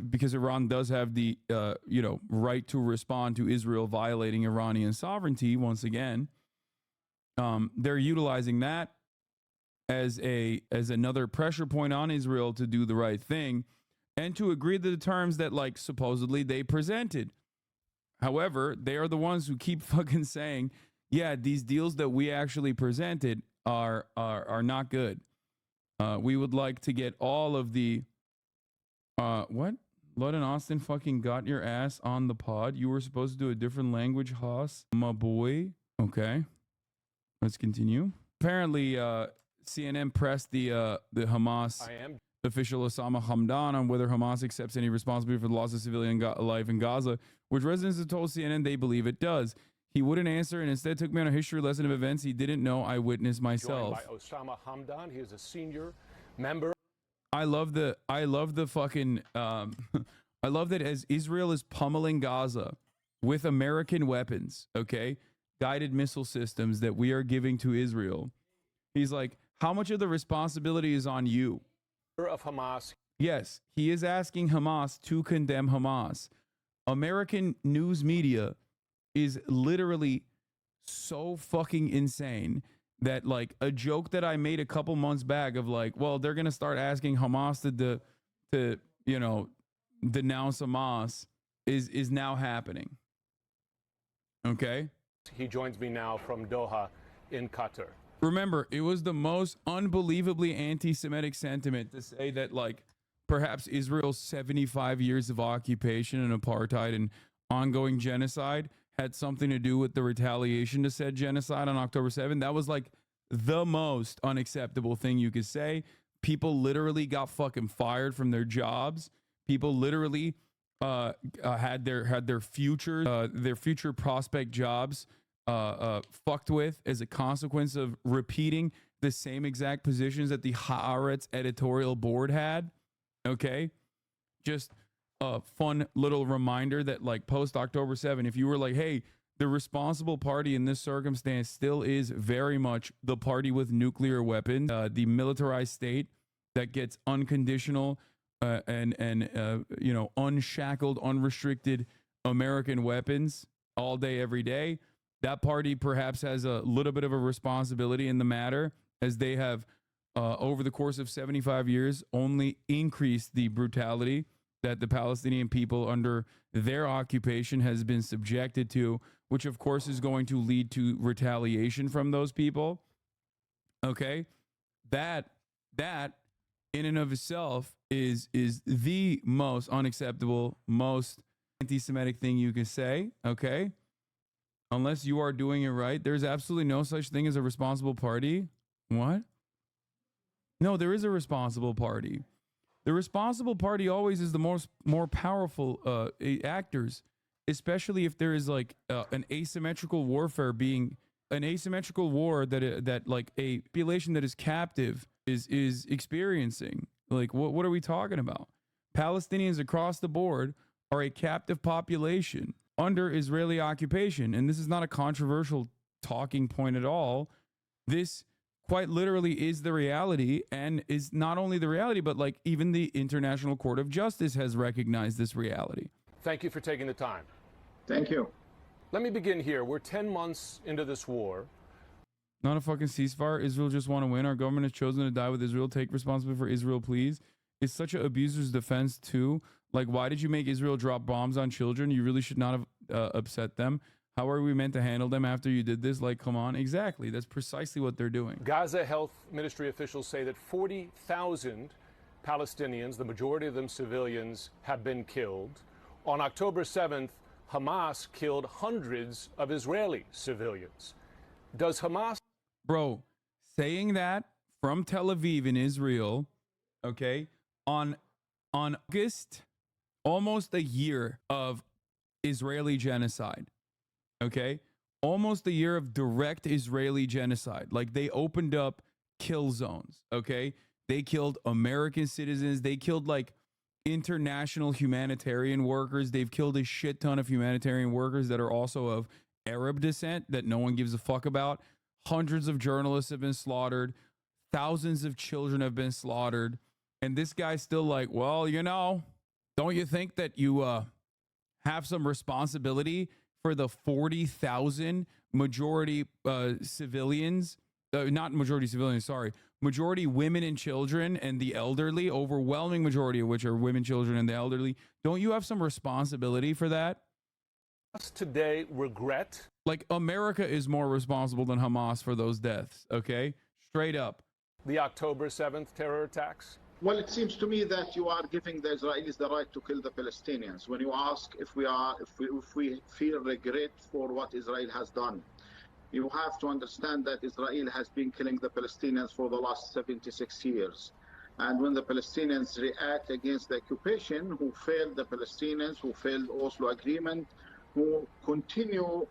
because Iran does have the right to respond to Israel violating Iranian sovereignty once again. They're utilizing that as another pressure point on Israel to do the right thing and to agree to the terms that, like, supposedly they presented. However, they are the ones who keep fucking saying, yeah, these deals that we actually presented are not good. We would like to get all of the what? Lud and Austin fucking got your ass on the pod. You were supposed to do a different language, Haas, my boy. Okay, let's continue. Apparently, CNN pressed the Hamas official Osama Hamdan on whether Hamas accepts any responsibility for the loss of civilian life in Gaza, which residents have told CNN they believe it does. He wouldn't answer and instead took me on a history lesson of events he didn't know I witnessed myself. Joined by Osama Hamdan. He is a senior member. I love the fucking I love that as Israel is pummeling Gaza with American weapons, okay, guided missile systems that we are giving to Israel. He's like, how much of the responsibility is on you? Of Hamas. Yes, he is asking Hamas to condemn Hamas. American news media is literally so fucking insane that, like, a joke that I made a couple months back of, like, well, they're going to start asking Hamas to denounce Hamas is now happening. Okay? He joins me now from Doha in Qatar. Remember, it was the most unbelievably anti-Semitic sentiment to say that, like, perhaps Israel's 75 years of occupation and apartheid and ongoing genocide had something to do with the retaliation to said genocide on October 7th. That was, like, the most unacceptable thing you could say. People literally got fucking fired from their jobs. People literally had their future prospect jobs fucked with as a consequence of repeating the same exact positions that the Haaretz editorial board had. Okay, just a fun little reminder that, like, post October 7, if you were like, hey, the responsible party in this circumstance still is very much the party with nuclear weapons, the militarized state that gets unconditional and unshackled, unrestricted American weapons all day, every day. That party perhaps has a little bit of a responsibility in the matter, as they have, over the course of 75 years, only increased the brutality that the Palestinian people under their occupation has been subjected to, which of course is going to lead to retaliation from those people. Okay? That in and of itself is the most unacceptable, most anti-Semitic thing you can say. Okay? unless you are doing it right, there's absolutely no such thing as a responsible party. What? No, there is a responsible party. The responsible party always is the more powerful actors, especially if there is like an asymmetrical warfare being an asymmetrical war that like a population that is captive is experiencing. Like what are we talking about? Palestinians across the board are a captive population under Israeli occupation, and this is not a controversial talking point at all. This quite literally is the reality, and is not only the reality, but like even the International Court of Justice has recognized this reality. Thank you for taking the time. Thank you. Let me begin here. We're 10 months into this war. Not a fucking ceasefire. Israel just want to win. Our government has chosen to die with Israel. Take responsibility for Israel, please. It's such an abuser's defense too. Like, why did you make Israel drop bombs on children? You really should not have upset them. How are we meant to handle them after you did this? Like, come on. Exactly. That's precisely what they're doing. Gaza Health Ministry officials say that 40,000 Palestinians, the majority of them civilians, have been killed. On October 7th, Hamas killed hundreds of Israeli civilians. Does Hamas... Bro, saying that from Tel Aviv in Israel, okay, on August, almost a year of Israeli genocide, okay? Almost a year of direct Israeli genocide. Like, they opened up kill zones, okay? They killed American citizens. They killed, like, international humanitarian workers. They've killed a shit ton of humanitarian workers that are also of Arab descent that no one gives a fuck about. Hundreds of journalists have been slaughtered. Thousands of children have been slaughtered. And this guy's still like, well, you know, don't you think that you have some responsibility for the 40,000 majority civilians, not majority civilians, sorry, majority women and children and the elderly, overwhelming majority of which are women, children, and the elderly. Don't you have some responsibility for that? Today regret? Like, America is more responsible than Hamas for those deaths, okay? Straight up. The October 7th terror attacks? Well, it seems to me that you are giving the Israelis the right to kill the Palestinians. When you ask if we feel regret for what Israel has done, you have to understand that Israel has been killing the Palestinians for the last 76 years. And when the Palestinians react against the occupation, who failed the Palestinians, who failed Oslo Agreement, who continue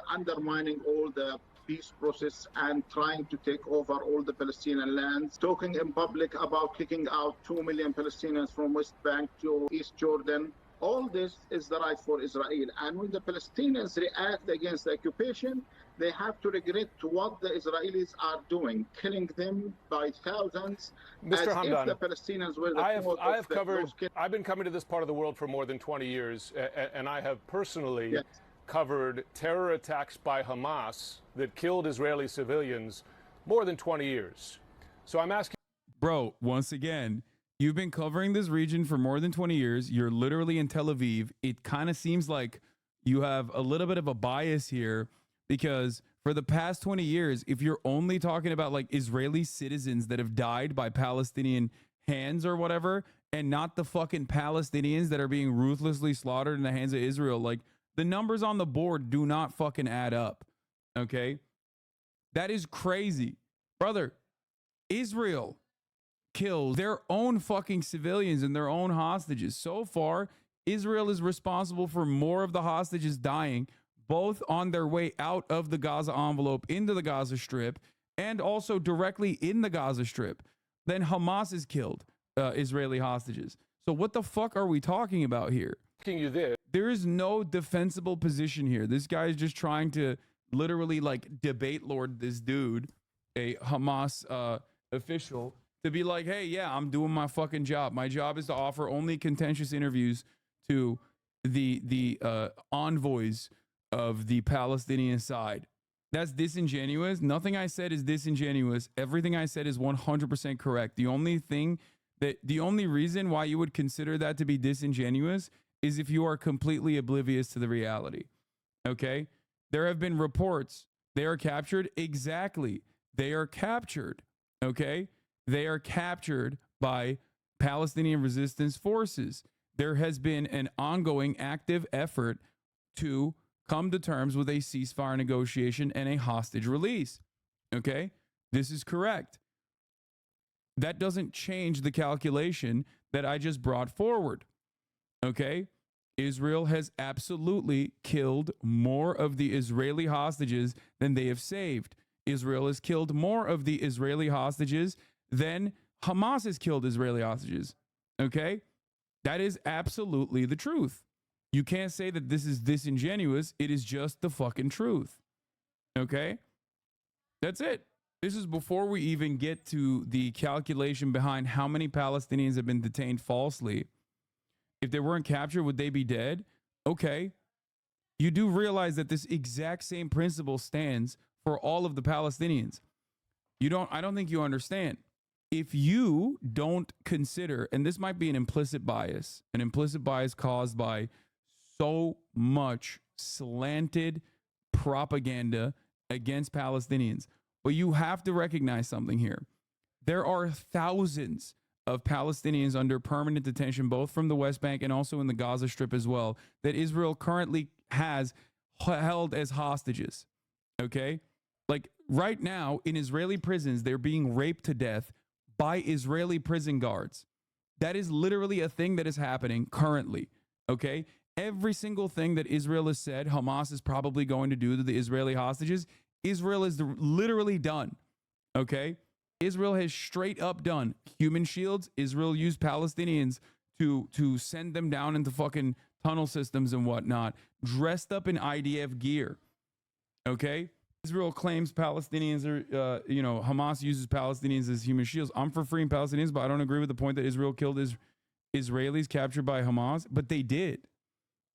undermining all the peace process and trying to take over all the Palestinian lands, talking in public about kicking out 2 million Palestinians from West Bank to East Jordan. All this is the right for Israel. And when the Palestinians react against the occupation, they have to regret what the Israelis are doing, killing them by thousands. Mr. Hamdan, if the Palestinians were the I've been coming to this part of the world for more than 20 years, and I have personally covered terror attacks by Hamas that killed Israeli civilians more than 20 years. So I'm asking... Bro, once again, you've been covering this region for more than 20 years. You're literally in Tel Aviv. It kind of seems like you have a little bit of a bias here, because for the past 20 years, if you're only talking about like Israeli citizens that have died by Palestinian hands or whatever, and not the fucking Palestinians that are being ruthlessly slaughtered in the hands of Israel, like, the numbers on the board do not fucking add up. Okay? That is crazy. Brother, Israel kills their own fucking civilians and their own hostages. So far, Israel is responsible for more of the hostages dying, both on their way out of the Gaza envelope into the Gaza Strip and also directly in the Gaza Strip, than Hamas has killed Israeli hostages. So what the fuck are we talking about here? You this. There is no defensible position here. This guy is just trying to literally like debate lord this dude, a Hamas official, to be like, hey, yeah, I'm doing my fucking job. My job is to offer only contentious interviews to the envoys of the Palestinian side. That's disingenuous. Nothing I said is disingenuous. Everything I said is 100% correct. The only reason why you would consider that to be disingenuous is if you are completely oblivious to the reality. Okay? There have been reports. They are captured. Exactly. They are captured. Okay? They are captured by Palestinian resistance forces. There has been an ongoing active effort to come to terms with a ceasefire negotiation and a hostage release. Okay? This is correct. That doesn't change the calculation that I just brought forward. Okay? Israel has absolutely killed more of the Israeli hostages than they have saved. Israel has killed more of the Israeli hostages than Hamas has killed Israeli hostages. Okay? That is absolutely the truth. You can't say that this is disingenuous. It is just the fucking truth. Okay? That's it. This is before we even get to the calculation behind how many Palestinians have been detained falsely. If they weren't captured, would they be dead? Okay. You do realize that this exact same principle stands for all of the Palestinians. I don't think you understand. If you don't consider, and this might be an implicit bias caused by so much slanted propaganda against Palestinians, but you have to recognize something here. There are thousands of Palestinians under permanent detention, both from the West Bank and also in the Gaza Strip as well, that Israel currently has held as hostages. Okay? Like right now in Israeli prisons, they're being raped to death by Israeli prison guards. That is literally a thing that is happening currently. Okay? Every single thing that Israel has said Hamas is probably going to do to the Israeli hostages, Israel is literally done. Okay? Israel has straight up done. Human shields, Israel used Palestinians to send them down into fucking tunnel systems and whatnot, dressed up in IDF gear. Okay? Israel claims Palestinians are, Hamas uses Palestinians as human shields. I'm for freeing Palestinians, but I don't agree with the point that Israel killed Israelis captured by Hamas, but they did.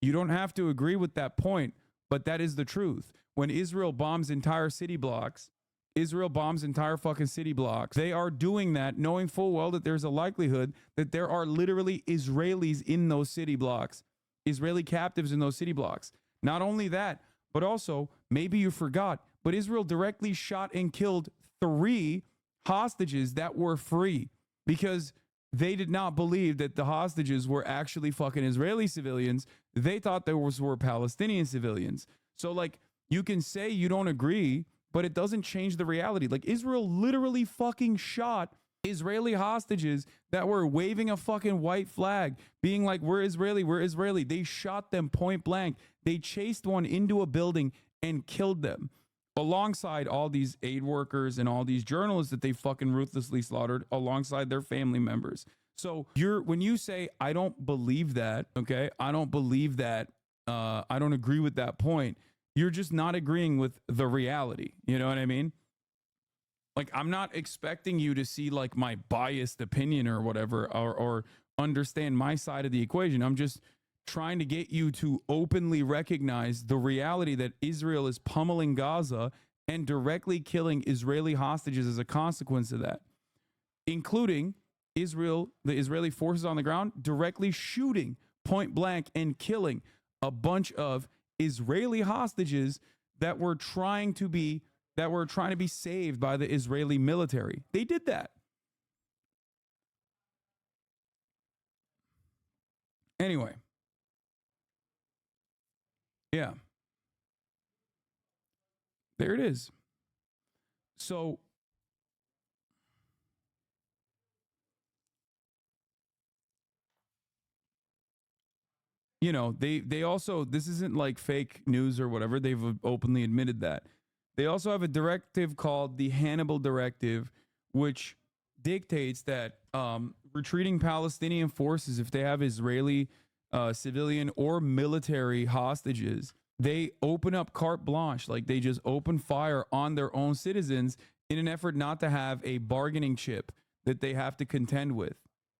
You don't have to agree with that point, but that is the truth. When Israel bombs entire city blocks, they are doing that knowing full well that there's a likelihood that there are literally Israelis in those city blocks, Israeli captives in those city blocks. Not only that, but also, maybe you forgot, but Israel directly shot and killed 3 hostages that were free because they did not believe that the hostages were actually fucking Israeli civilians. They thought those were Palestinian civilians. So like, you can say you don't agree, but it doesn't change the reality. Like Israel literally fucking shot Israeli hostages that were waving a fucking white flag, being like, we're Israeli, we're Israeli. They shot them point blank. They chased one into a building and killed them alongside all these aid workers and all these journalists that they fucking ruthlessly slaughtered alongside their family members. So when you say, I don't believe that, okay, I don't believe that, I don't agree with that point, you're just not agreeing with the reality. You know what I mean? Like, I'm not expecting you to see like my biased opinion or whatever, or understand my side of the equation. I'm just trying to get you to openly recognize the reality that Israel is pummeling Gaza and directly killing Israeli hostages as a consequence of that, including the Israeli forces on the ground directly shooting point blank and killing a bunch of Israeli hostages that were trying to be saved by the Israeli military. They did that. Anyway. Yeah. There it is. So they also, this isn't like fake news or whatever. They've openly admitted that. They also have a directive called the Hannibal Directive, which dictates that retreating Palestinian forces, if they have Israeli civilian or military hostages, they open up carte blanche, like they just open fire on their own citizens in an effort not to have a bargaining chip that they have to contend with.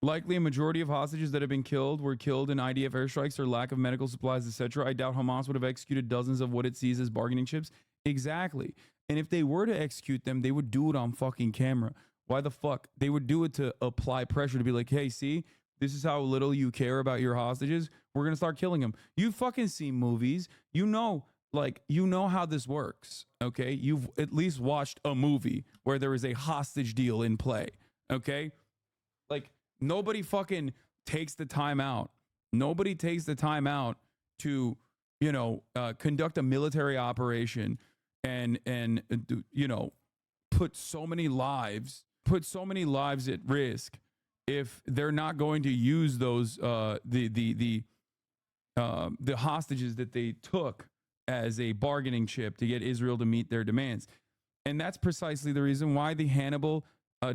Likely a majority of hostages that have been killed were killed in IDF airstrikes or lack of medical supplies, etc. I doubt Hamas would have executed dozens of what it sees as bargaining chips. Exactly. And if they were to execute them, they would do it on fucking camera. Why the fuck? They would do it to apply pressure, to be like, hey, see, this is how little you care about your hostages. We're going to start killing them. You fucking seen movies. You know how this works. Okay. You've at least watched a movie where there is a hostage deal in play. Okay. Like, nobody fucking takes the time out. Nobody takes the time out to, conduct a military operation and put so many lives at risk if they're not going to use those the hostages that they took as a bargaining chip to get Israel to meet their demands. And that's precisely the reason why the Hannibal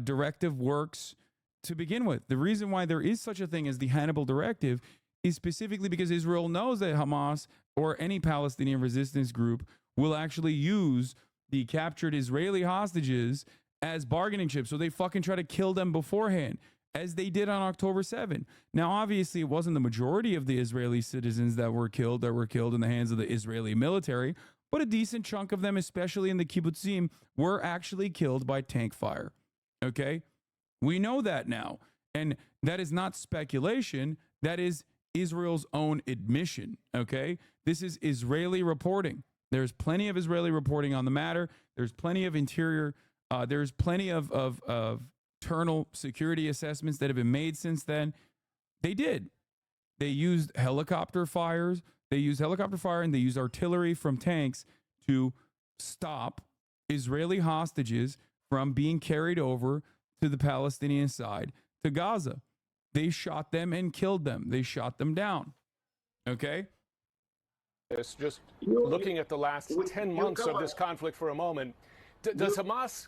Directive works to begin with. The reason why there is such a thing as the Hannibal Directive is specifically because Israel knows that Hamas or any Palestinian resistance group will actually use the captured Israeli hostages as bargaining chips. So they fucking try to kill them beforehand, as they did on October 7. Now, obviously, it wasn't the majority of the Israeli citizens that were killed in the hands of the Israeli military, but a decent chunk of them, especially in the kibbutzim, were actually killed by tank fire. Okay? We know that now. And that is not speculation. That is Israel's own admission. Okay? This is Israeli reporting. There's plenty of Israeli reporting on the matter. There's plenty of there's plenty of internal security assessments that have been made since then. They used helicopter fires. They used helicopter fire and they used artillery from tanks to stop Israeli hostages from being carried over to the Palestinian side to Gaza. They shot them and killed them. They shot them down. Okay? It's just looking at the last 10 months of this conflict for a moment. Does Hamas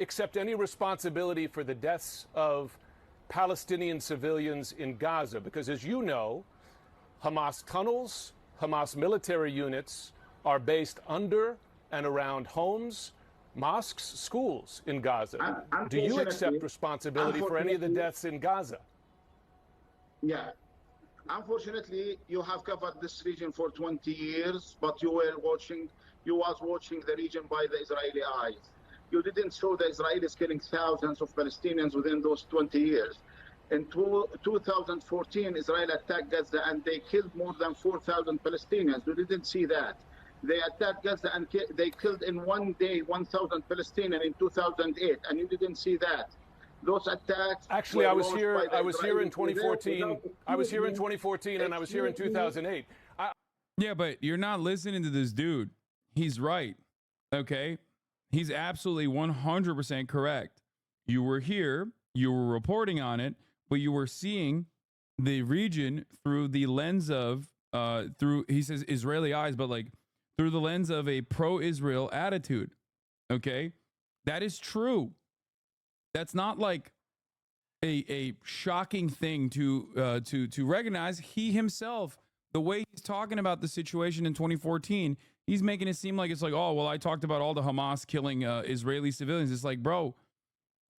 accept any responsibility for the deaths of Palestinian civilians in Gaza? Because as you know, Hamas tunnels, Hamas military units are based under and around homes, mosques, schools in Gaza. Do you accept responsibility for any of the deaths in Gaza? Yeah. Unfortunately, you have covered this region for 20 years, but you was watching the region by the Israeli eyes. You didn't show the Israelis killing thousands of Palestinians within those 20 years. In 2014, Israel attacked Gaza and they killed more than 4,000 Palestinians. You didn't see that. They attacked Gaza and they killed in one day 1,000 Palestinians in 2008, and you didn't see that. Those attacks. Actually, I was here in 2014. I was here in 2014 and I was here in 2008. Yeah, but you're not listening to this dude. He's right. Okay? He's absolutely 100% correct. You were here, you were reporting on it, but you were seeing the region through the lens of he says Israeli eyes, but like through the lens of a pro-Israel attitude. Okay? That is true. That's not like a shocking thing to recognize. He himself, the way he's talking about the situation in 2014, he's making it seem like it's like, oh, well, I talked about all the Hamas killing Israeli civilians. It's like, bro,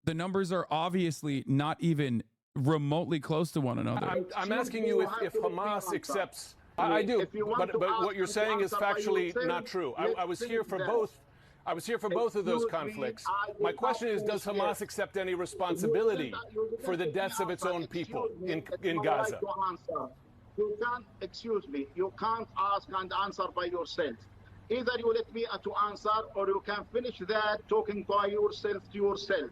the numbers are obviously not even remotely close to one another. I'm asking you if Hamas accepts. I do, but what you're saying is factually not true. I was here for both. I was here for both of those conflicts. My question is, does Hamas accept any responsibility for the deaths of its own people in Gaza? You can't, excuse me, you can't ask and answer by yourself. Either you let me to answer or you can finish that talking by yourself to yourself.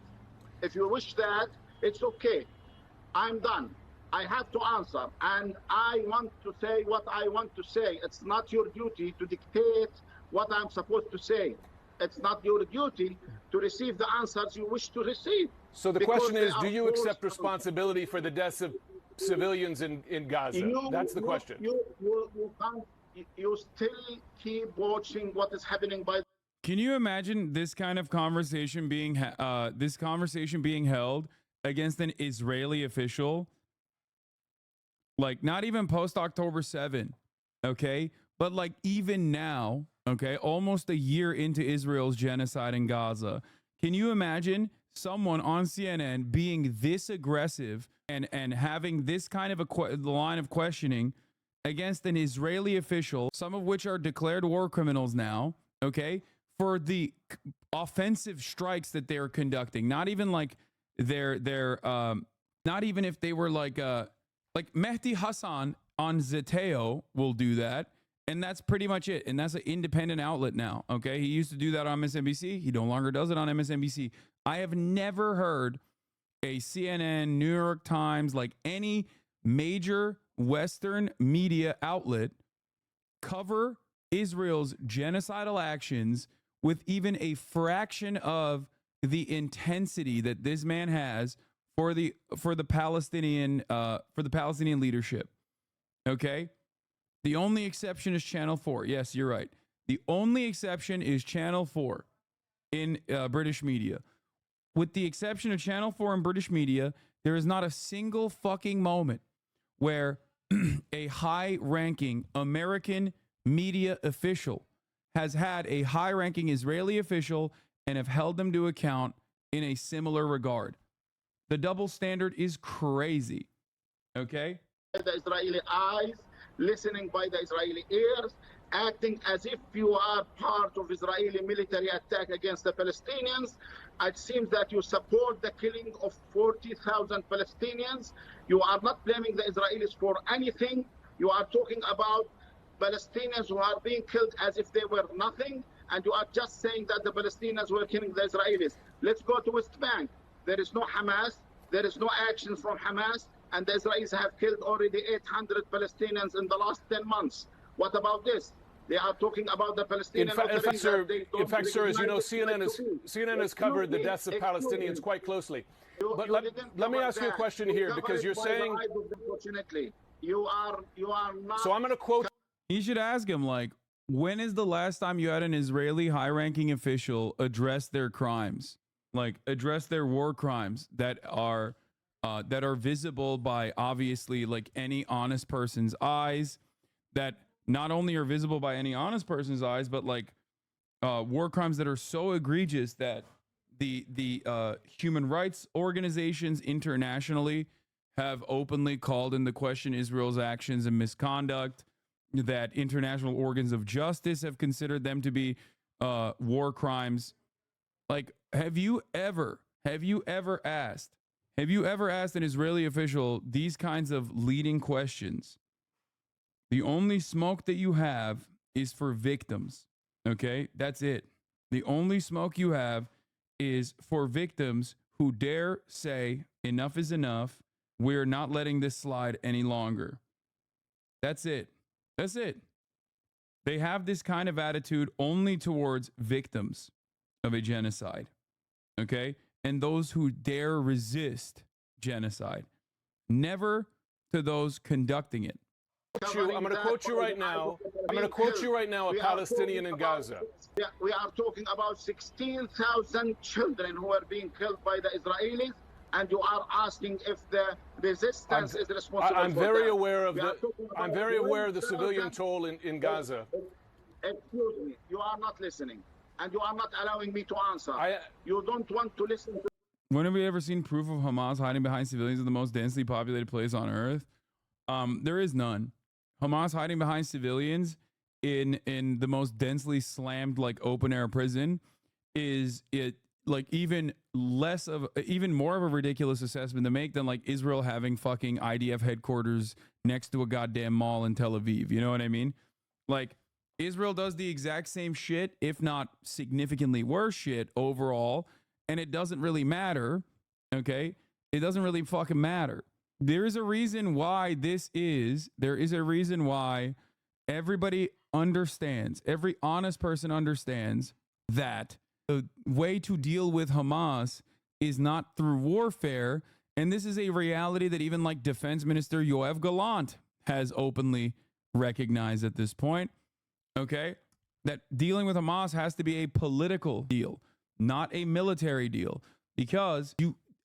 If you wish that, it's okay. I'm done. I have to answer and I want to say what I want to say. It's not your duty to dictate what I'm supposed to say. It's not your duty to receive the answers you wish to receive. So the question is, do you accept responsibility for the deaths of civilians in Gaza? That's the question. You still keep watching what is happening by. Can you imagine this kind of conversation being held against an Israeli official? Like not even post October 7, okay? But like even now, okay, almost a year into Israel's genocide in Gaza, can you imagine someone on CNN being this aggressive and having this kind of the line of questioning against an Israeli official, some of which are declared war criminals now, okay, for the offensive strikes that they're conducting? Not even like not even if they were like Mehdi Hassan on Zeteo will do that. And that's pretty much it. And that's an independent outlet now. Okay. He used to do that on MSNBC. He no longer does it on MSNBC. I have never heard a CNN, New York Times, like any major Western media outlet cover Israel's genocidal actions with even a fraction of the intensity that this man has for the Palestinian leadership. Okay? The only exception is Channel 4. Yes, you're right. The only exception is Channel 4 in British media. With the exception of Channel 4 in British media, there is not a single fucking moment where a high-ranking American media official has had a high-ranking Israeli official and have held them to account in a similar regard. The double standard is crazy. Okay? The Israeli eyes, listening by the Israeli ears, acting as if you are part of Israeli military attack against the Palestinians. It seems that you support the killing of 40,000 Palestinians. You are not blaming the Israelis for anything. You are talking about Palestinians who are being killed as if they were nothing, and you are just saying that the Palestinians were killing the Israelis. Let's go to West Bank. There is no Hamas. There is no action from Hamas, and the Israelis have killed already 800 Palestinians in the last 10 months. What about this? They are talking about the Palestinian. In fact, sir, as you know, CNN has covered the deaths of Palestinians quite closely. But let me ask you a question here, because you're saying, unfortunately, you are not. So I'm going to quote. You should ask him, like, when is the last time you had an Israeli high-ranking official address their crimes, like address their war crimes that are visible by obviously like any honest person's eyes, that not only are visible by any honest person's eyes, but like war crimes that are so egregious that the human rights organizations internationally have openly called into question Israel's actions and misconduct, that international organs of justice have considered them to be war crimes. Like, have you ever asked an Israeli official these kinds of leading questions? The only smoke that you have is for victims. Okay, that's it. The only smoke you have is for victims who dare say enough is enough. We're not letting this slide any longer. That's it. That's it. They have this kind of attitude only towards victims of a genocide. Okay? And those who dare resist genocide. Never to those conducting it. I'm going to quote you right now. I'm going to quote you right now, a Palestinian in Gaza. We are talking about 16,000 children who are being killed by the Israelis, and you are asking if the resistance is responsible. I'm very aware of the civilian toll in Gaza. Excuse me, you are not listening, and you are not allowing me to answer. You don't want to listen to. When have we ever seen proof of Hamas hiding behind civilians in the most densely populated place on earth? There is none. Hamas hiding behind civilians in the most densely slammed, like, open air prison is like even more of a ridiculous assessment to make than like Israel having fucking IDF headquarters next to a goddamn mall in Tel Aviv. You know what I mean? Like, Israel does the exact same shit, if not significantly worse shit overall, and it doesn't really matter. Okay? It doesn't really fucking matter. There is a reason why there is a reason why everybody understands, every honest person understands that the way to deal with Hamas is not through warfare. And this is a reality that even like Defense Minister Yoav Gallant has openly recognized at this point. Okay? That dealing with Hamas has to be a political deal, not a military deal, because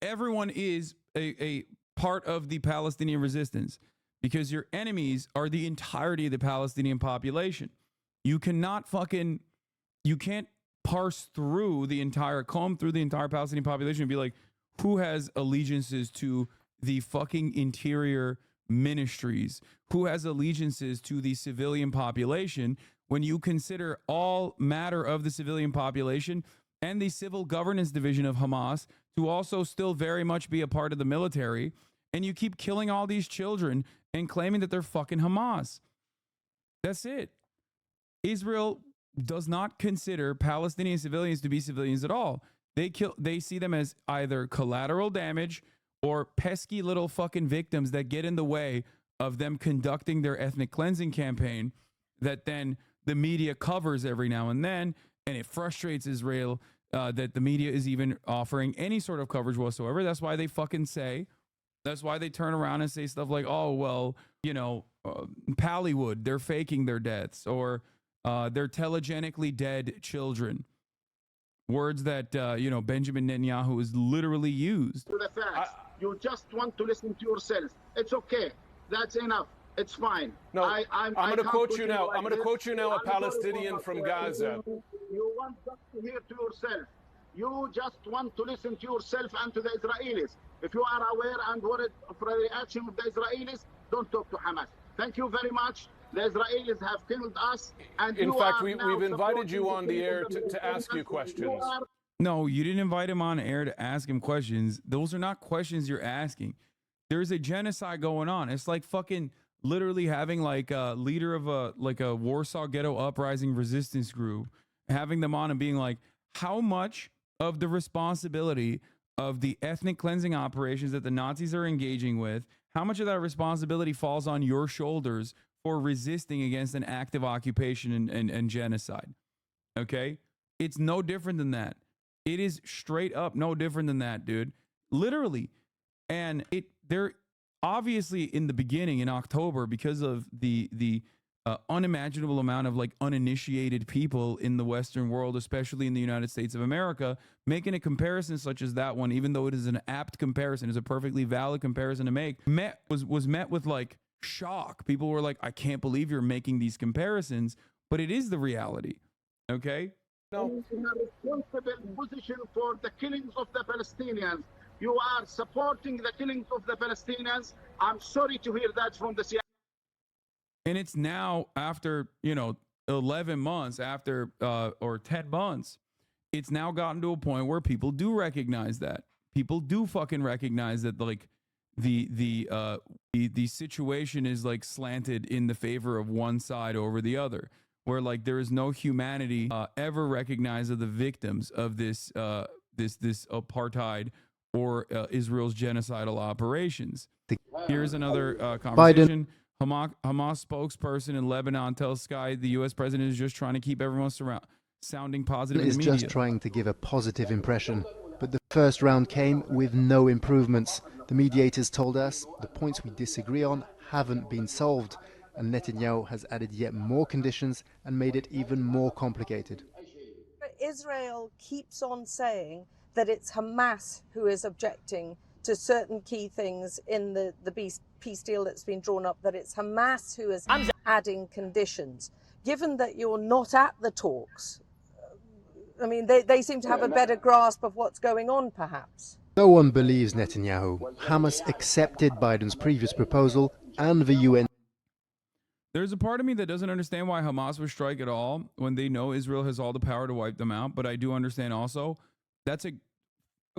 everyone is a part of the Palestinian resistance, because your enemies are the entirety of the Palestinian population. You can't parse through comb through the entire Palestinian population and be like, who has allegiances to the fucking interior ministries? Who has allegiances to the civilian population? When you consider all matter of the civilian population and the civil governance division of Hamas to also still very much be a part of the military, and you keep killing all these children and claiming that they're fucking Hamas. That's it. Israel does not consider Palestinian civilians to be civilians at all. They see them as either collateral damage or pesky little fucking victims that get in the way of them conducting their ethnic cleansing campaign that then the media covers every now and then, and it frustrates Israel that the media is even offering any sort of coverage whatsoever. That's why they fucking say, that's why they turn around and say stuff like, oh, well, you know, Pallywood, they're faking their deaths, or they're telegenically dead children. Words that, you know, Benjamin Netanyahu has literally used. To the facts. You just want to listen to yourself. It's okay. That's enough. It's fine. No, I'm going to quote you now. I'm going to quote you now, a Palestinian from Gaza. You want just to hear to yourself. You just want to listen to yourself and to the Israelis. If you are aware and worried for the reaction of the Israelis, don't talk to Hamas. Thank you very much. The Israelis have killed us. And in fact, we've invited you on the air to ask you questions. No, you didn't invite him on air to ask him questions. Those are not questions you're asking. There's a genocide going on. It's like fucking literally having like a leader of a Warsaw Ghetto Uprising resistance group, having them on and being like, how much of the responsibility of the ethnic cleansing operations that the Nazis are engaging with, how much of that responsibility falls on your shoulders for resisting against an active occupation and genocide? Okay? It's no different than that. It is straight up no different than that, dude. Literally. And they're obviously in the beginning, in October, because of the unimaginable amount of like uninitiated people in the Western world, especially in the United States of America, making a comparison such as that one, even though it is an apt comparison, is a perfectly valid comparison to make, was met with like shock. People were like, I can't believe you're making these comparisons, but it is the reality. Okay? No. In a responsible position for the killings of the Palestinians. You are supporting the killings of the Palestinians. I'm sorry to hear that from the CIA. And it's now after, 11 months after, or 10 months, it's now gotten to a point where people do recognize that. People do fucking recognize that, like, the situation is like slanted in the favor of one side over the other, where like there is no humanity ever recognized of the victims of this apartheid or Israel's genocidal operations. Here's another conversation. Hamas spokesperson in Lebanon tells Sky the U.S. president is just trying to keep everyone sounding positive in the media. Is just trying to give a positive impression. But the first round came with no improvements. The mediators told us the points we disagree on haven't been solved, and Netanyahu has added yet more conditions and made it even more complicated. Israel keeps on saying that it's Hamas who is objecting to certain key things in the peace deal that's been drawn up, that it's Hamas who is adding conditions. Given that you're not at the talks, I mean, they seem to have a better grasp of what's going on, perhaps. No one believes Netanyahu. Hamas accepted Biden's previous proposal and the UN. There's a part of me that doesn't understand why Hamas would strike at all when they know Israel has all the power to wipe them out. But I do understand also that's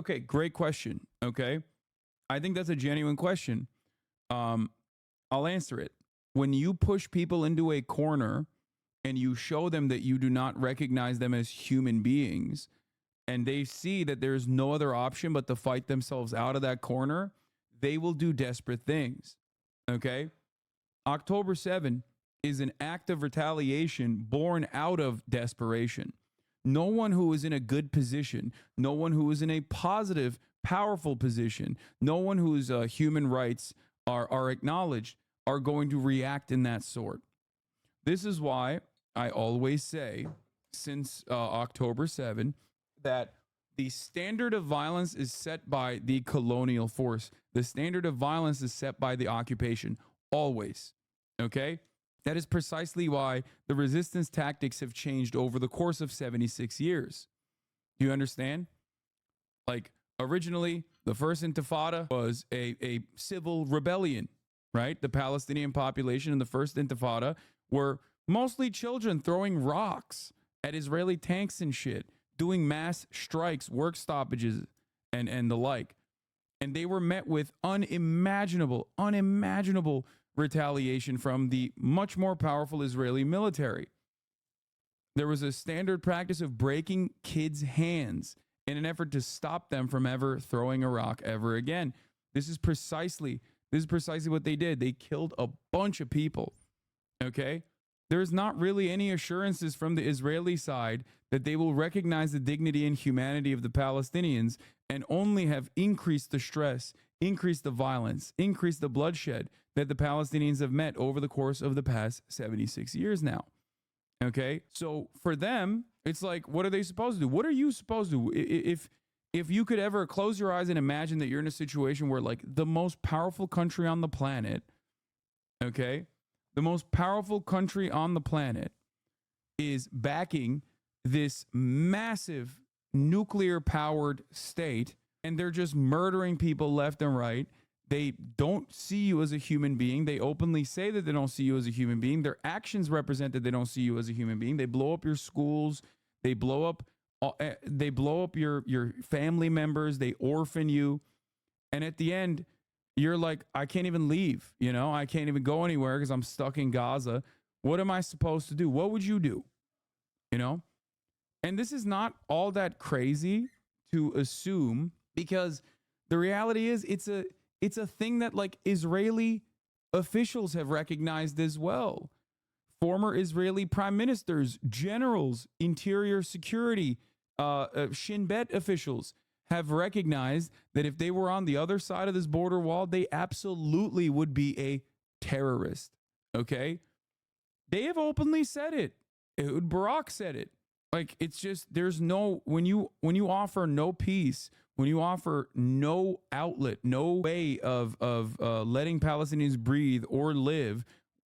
okay, great question. Okay. I think that's a genuine question. I'll answer it. When you push people into a corner and you show them that you do not recognize them as human beings, and they see that there's no other option but to fight themselves out of that corner, they will do desperate things. Okay? October 7 is an act of retaliation born out of desperation. No one who is in a good position, no one who is in a positive, powerful position, no one whose human rights are acknowledged are going to react in that sort. This is why I always say, since October 7, that the standard of violence is set by the colonial force. The standard of violence is set by the occupation, always. Okay? That is precisely why the resistance tactics have changed over the course of 76 years. Do you understand? Like, originally, the first Intifada was a civil rebellion, right? The Palestinian population in the first Intifada were mostly children throwing rocks at Israeli tanks and shit, doing mass strikes, work stoppages, and the like. And they were met with unimaginable retaliation from the much more powerful Israeli military. There was a standard practice of breaking kids' hands in an effort to stop them from ever throwing a rock ever again. This is precisely what they did. They killed a bunch of people. Okay? there's not really any assurances from the Israeli side that they will recognize the dignity and humanity of the Palestinians and only have increased the stress, increased the violence, increased the bloodshed that the Palestinians have met over the course of the past 76 years now. Okay? So for them, it's like, what are they supposed to do? What are you supposed to do? If you could ever close your eyes and imagine that you're in a situation where, like, the most powerful country on the planet, okay, the most powerful country on the planet is backing this massive nuclear-powered state, and they're just murdering people left and right. They don't see you as a human being. They openly say that they don't see you as a human being. Their actions represent that they don't see you as a human being. They blow up your schools. They blow up your family members. They orphan you. And at the end, you're like, I can't even leave. You know, I can't even go anywhere because I'm stuck in Gaza. What am I supposed to do? What would you do? You know? And this is not all that crazy to assume, because the reality is it's a thing that, like, Israeli officials have recognized as well. Former Israeli prime ministers, generals, interior security, Shin Bet officials have recognized that if they were on the other side of this border wall, they absolutely would be a terrorist. Okay? They have openly said it. Barack said it. Like, it's just, there's no, when you offer no peace, when you offer no outlet, no way of letting Palestinians breathe or live,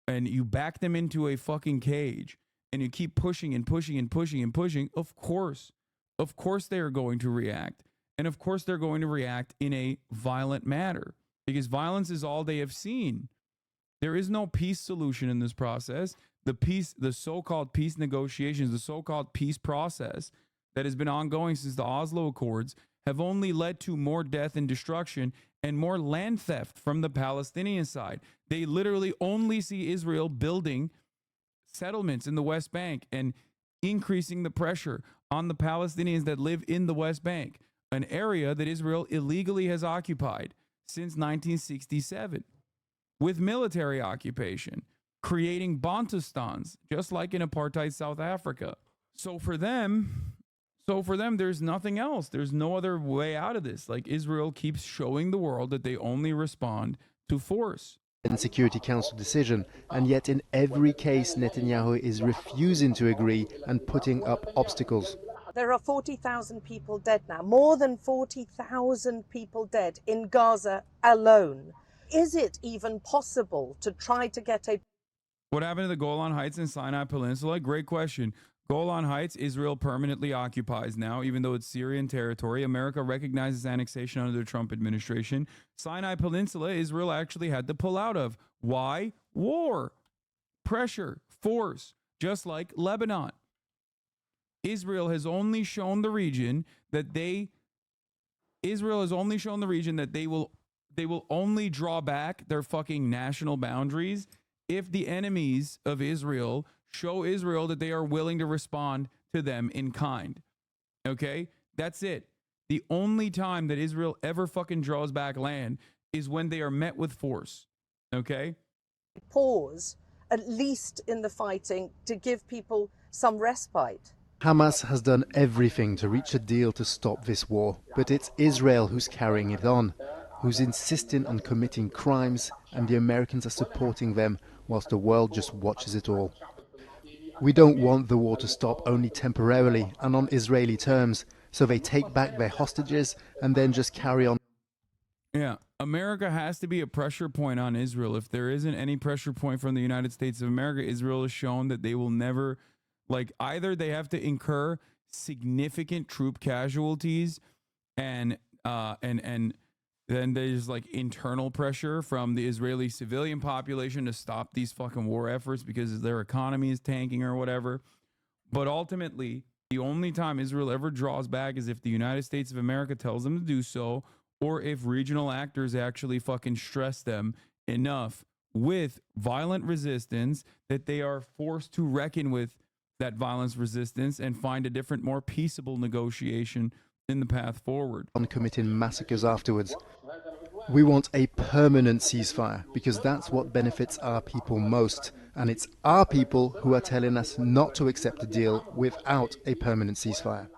and you back them into a fucking cage, and you keep pushing and pushing and pushing and pushing, of course they are going to react. And of course they're going to react in a violent manner, because violence is all they have seen. There is no peace solution in this process. The so-called peace negotiations, the so-called peace process that has been ongoing since the Oslo Accords have only led to more death and destruction and more land theft from the Palestinian side. They literally only see Israel building settlements in the West Bank and increasing the pressure on the Palestinians that live in the West Bank, an area that Israel illegally has occupied since 1967 with military occupation, creating Bantustans, just like in apartheid South Africa. So for them, there's nothing else. There's no other way out of this. Like, Israel keeps showing the world that they only respond to force. And Security Council decision, and yet in every case Netanyahu is refusing to agree and putting up obstacles. There are 40,000 people dead now, more than 40,000 people dead in Gaza alone. Is it even possible to try to get a... What happened to the Golan Heights and Sinai Peninsula? Great question. Golan Heights, Israel permanently occupies now, even though it's Syrian territory. America recognizes annexation under the Trump administration. Sinai Peninsula, Israel actually had to pull out of. Why? War, pressure, force, just like Lebanon. Israel has only shown the region that they will only draw back their fucking national boundaries if the enemies of Israel show Israel that they are willing to respond to them in kind. Okay? That's it. The only time that Israel ever fucking draws back land is when they are met with force. Okay? Pause, at least in the fighting, to give people some respite. Hamas has done everything to reach a deal to stop this war, but it's Israel who's carrying it on, who's insisting on committing crimes, and the Americans are supporting them whilst the world just watches it all. We don't want the war to stop only temporarily and on Israeli terms, so they take back their hostages and then just carry on. Yeah, America has to be a pressure point on Israel. If there isn't any pressure point from the United States of America, Israel has shown that they will never, like, either they have to incur significant troop casualties and then there's like internal pressure from the Israeli civilian population to stop these fucking war efforts because their economy is tanking or whatever. But ultimately, the only time Israel ever draws back is if the United States of America tells them to do so, or if regional actors actually fucking stress them enough with violent resistance that they are forced to reckon with that violence resistance and find a different, more peaceable negotiation in the path forward. On committing massacres afterwards. We want a permanent ceasefire because that's what benefits our people most, And it's our people who are telling us not to accept a deal without a permanent ceasefire.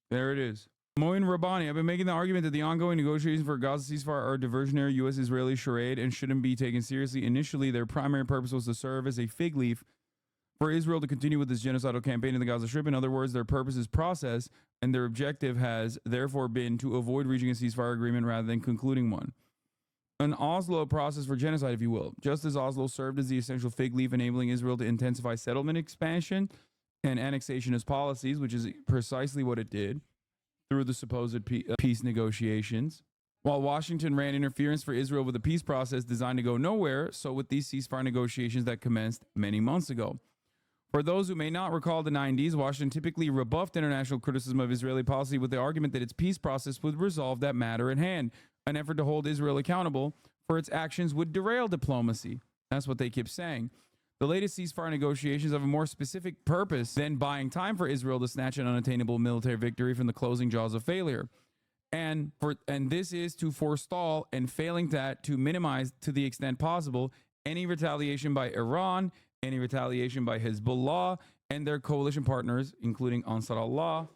There it is. Moin Rabbani, I've been making the argument that the ongoing negotiations for a Gaza ceasefire are a diversionary U.S.-Israeli charade and shouldn't be taken seriously. Initially, their primary purpose was to serve as a fig leaf for Israel to continue with this genocidal campaign in the Gaza Strip. In other words, their purpose is process, and their objective has therefore been to avoid reaching a ceasefire agreement rather than concluding one. An Oslo process for genocide, if you will. Just as Oslo served as the essential fig leaf enabling Israel to intensify settlement expansion and annexationist policies, which is precisely what it did through the supposed peace negotiations. While Washington ran interference for Israel with a peace process designed to go nowhere, so with these ceasefire negotiations that commenced many months ago. For those who may not recall the 90s, Washington typically rebuffed international criticism of Israeli policy with the argument that its peace process would resolve that matter at hand. An effort to hold Israel accountable for its actions would derail diplomacy. That's what they keep saying. The latest ceasefire negotiations have a more specific purpose than buying time for Israel to snatch an unattainable military victory from the closing jaws of failure. And this is to forestall and failing that to minimize to the extent possible any retaliation by Iran, any retaliation by Hezbollah and their coalition partners, including Ansar Allah,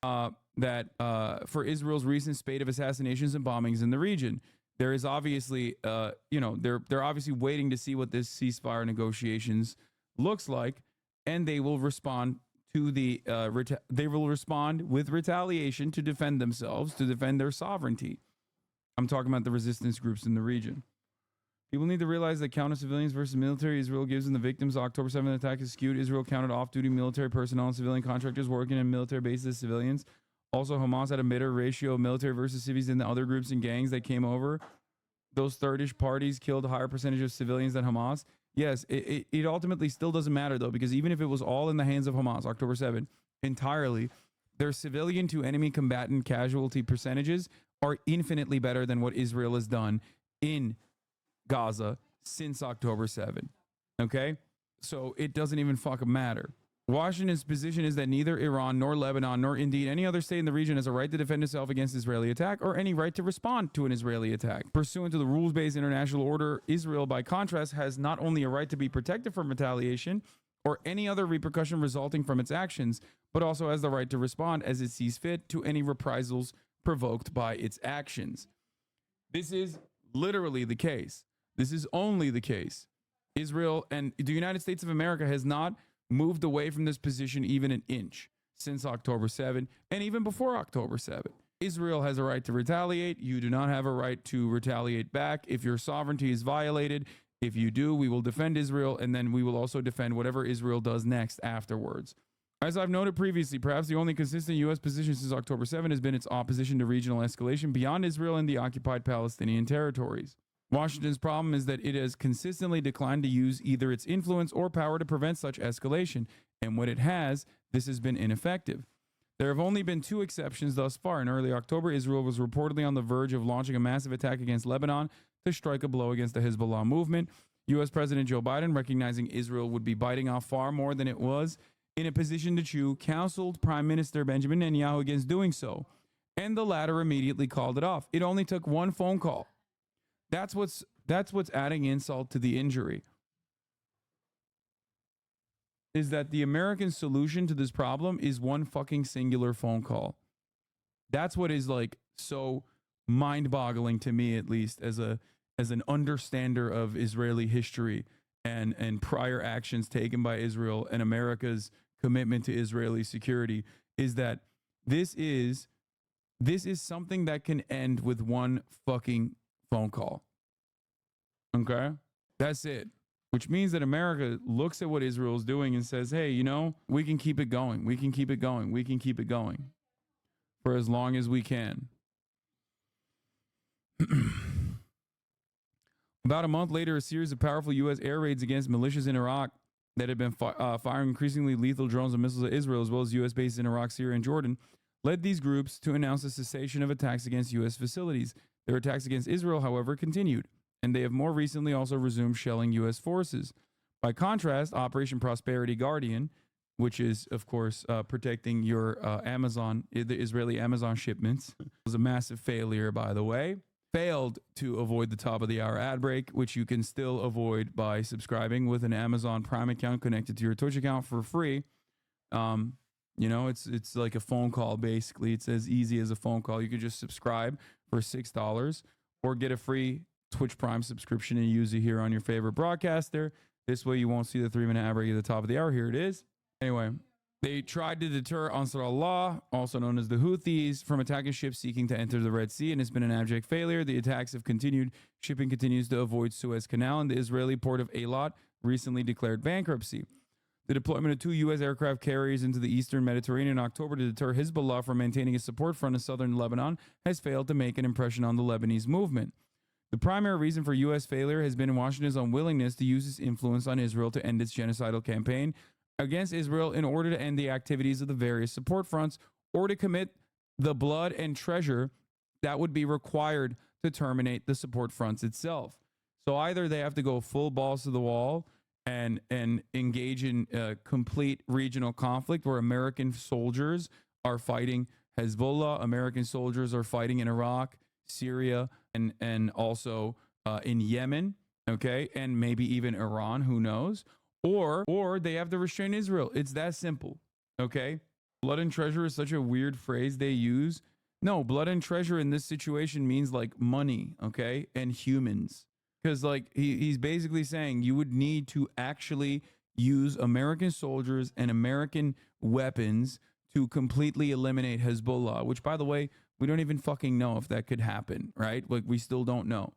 for Israel's recent spate of assassinations and bombings in the region. There is obviously, they're obviously waiting to see what this ceasefire negotiations looks like, and they will respond to they will respond with retaliation to defend themselves, to defend their sovereignty. I'm talking about the resistance groups in the region. People need to realize that count of civilians versus military Israel gives in the victims. The October 7th attack is skewed. Israel counted off-duty military personnel and civilian contractors working in military bases as civilians. Also, Hamas had a better ratio of military versus civvies than the other groups and gangs that came over. Those third-ish parties killed a higher percentage of civilians than Hamas. Yes, it ultimately still doesn't matter, though, because even if it was all in the hands of Hamas, October 7th, entirely, their civilian to enemy combatant casualty percentages are infinitely better than what Israel has done in Gaza since October 7th. Okay? So it doesn't even fucking matter. Washington's position is that neither Iran nor Lebanon nor indeed any other state in the region has a right to defend itself against Israeli attack or any right to respond to an Israeli attack. Pursuant to the rules-based international order, Israel, by contrast, has not only a right to be protected from retaliation or any other repercussion resulting from its actions, but also has the right to respond as it sees fit to any reprisals provoked by its actions. This is literally the case. This is only the case. Israel and the United States of America has not moved away from this position even an inch since October 7th and even before October 7th. Israel has a right to retaliate. You do not have a right to retaliate back if your sovereignty is violated. If you do, we will defend Israel, and then we will also defend whatever Israel does next afterwards. As I've noted previously, perhaps the only consistent U.S. position since October 7th has been its opposition to regional escalation beyond Israel and the occupied Palestinian territories. Washington's problem is that it has consistently declined to use either its influence or power to prevent such escalation, and when it has, this has been ineffective. There have only been two exceptions thus far. In early October, Israel was reportedly on the verge of launching a massive attack against Lebanon to strike a blow against the Hezbollah movement. U.S. President Joe Biden, recognizing Israel would be biting off far more than it was in a position to chew, counseled Prime Minister Benjamin Netanyahu against doing so, and the latter immediately called it off. It only took one phone call. That's what's adding insult to the injury. Is that the American solution to this problem is one fucking singular phone call. That's what is like so mind-boggling to me, at least as an understander of Israeli history and prior actions taken by Israel and America's commitment to Israeli security, is that this is something that can end with one fucking phone call. Okay? That's it. Which means that America looks at what Israel is doing and says, hey, you know, we can keep it going. We can keep it going. We can keep it going for as long as we can. About a month later, a series of powerful U.S. air raids against militias in Iraq that had been firing increasingly lethal drones and missiles at Israel, as well as U.S. bases in Iraq, Syria, and Jordan, led these groups to announce a cessation of attacks against U.S. facilities. Their attacks against Israel, however, continued, and they have more recently also resumed shelling U.S. forces. By contrast, Operation Prosperity Guardian, which is, of course, protecting your the Israeli Amazon shipments, was a massive failure, by the way. failed to avoid the top of the hour ad break, which you can still avoid by subscribing with an Amazon Prime account connected to your Twitch account for free. You know, it's like a phone call, basically. It's as easy as a phone call. You could just subscribe for $6 or get a free Twitch Prime subscription and use it here on your favorite broadcaster. This way you won't see the 3-minute ad break at the top of the hour. Here it is. Anyway, they tried to deter Ansar Allah, also known as the Houthis, from attacking ships seeking to enter the Red Sea, and it's been an abject failure. The attacks have continued. Shipping continues to avoid Suez Canal, and the Israeli port of Eilat recently declared bankruptcy. The deployment of 2 U.S. aircraft carriers into the eastern Mediterranean in October to deter Hezbollah from maintaining a support front in southern Lebanon has failed to make an impression on the Lebanese movement. The primary reason for U.S. failure has been Washington's unwillingness to use its influence on Israel to end its genocidal campaign against Israel in order to end the activities of the various support fronts or to commit the blood and treasure that would be required to terminate the support fronts itself. So either they have to go full balls to the wall and engage in complete regional conflict where American soldiers are fighting Hezbollah, American soldiers are fighting in Iraq, Syria, and also in Yemen, okay, and maybe even Iran, who knows, or they have to restrain Israel. It's that simple, okay? Blood and treasure is such a weird phrase they use. No, blood and treasure in this situation means like money, okay, and humans. Because like he's basically saying you would need to actually use American soldiers and American weapons to completely eliminate Hezbollah, which, by the way, we don't even fucking know if that could happen, right? Like, we still don't know.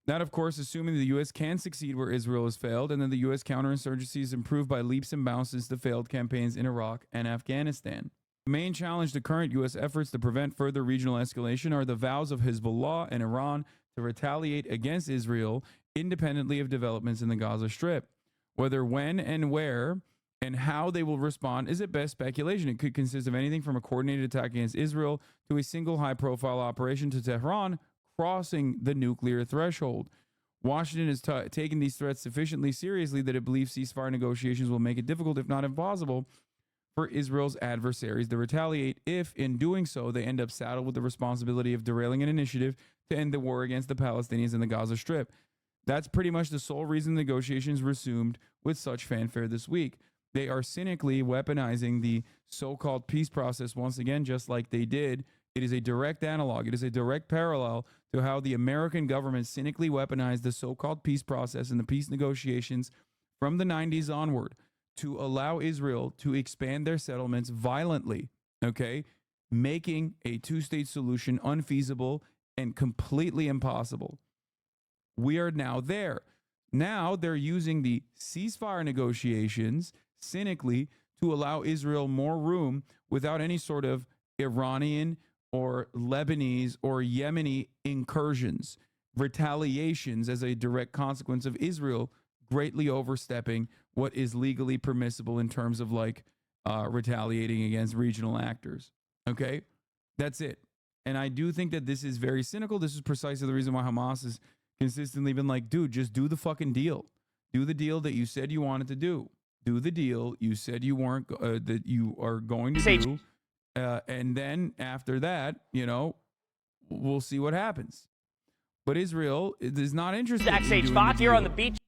That, of course, assuming the U.S. can succeed where Israel has failed, and then the U.S. counterinsurgency is improved by leaps and bounds since the failed campaigns in Iraq and Afghanistan. The main challenge to current U.S. efforts to prevent further regional escalation are the vows of Hezbollah and Iran to retaliate against Israel independently of developments in the Gaza Strip. Whether, when, and where, and how they will respond is at best speculation. It could consist of anything from a coordinated attack against Israel to a single high-profile operation to Tehran crossing the nuclear threshold. Washington has taken these threats sufficiently seriously that it believes ceasefire negotiations will make it difficult, if not impossible, for Israel's adversaries to retaliate if, in doing so, they end up saddled with the responsibility of derailing an initiative to end the war against the Palestinians in the Gaza Strip. That's pretty much the sole reason negotiations resumed with such fanfare this week. They are cynically weaponizing the so-called peace process once again, just like they did. It is a direct analog. It is a direct parallel to how the American government cynically weaponized the so-called peace process and the peace negotiations from the 90s onward to allow Israel to expand their settlements violently, okay, making a two-state solution unfeasible and completely impossible. We are now there. Now they're using the ceasefire negotiations cynically to allow Israel more room without any sort of Iranian or Lebanese or Yemeni incursions, retaliations as a direct consequence of Israel greatly overstepping what is legally permissible in terms of like retaliating against regional actors. Okay, that's it. And I do think that this is very cynical. This is precisely the reason why Hamas has consistently been like, dude, just do the fucking deal. Do the deal that you said you wanted to do. Do the deal you said you weren't, that you are going to do. And then after that, you know, we'll see what happens. But Israel is not interested in doing the deal. On the beach.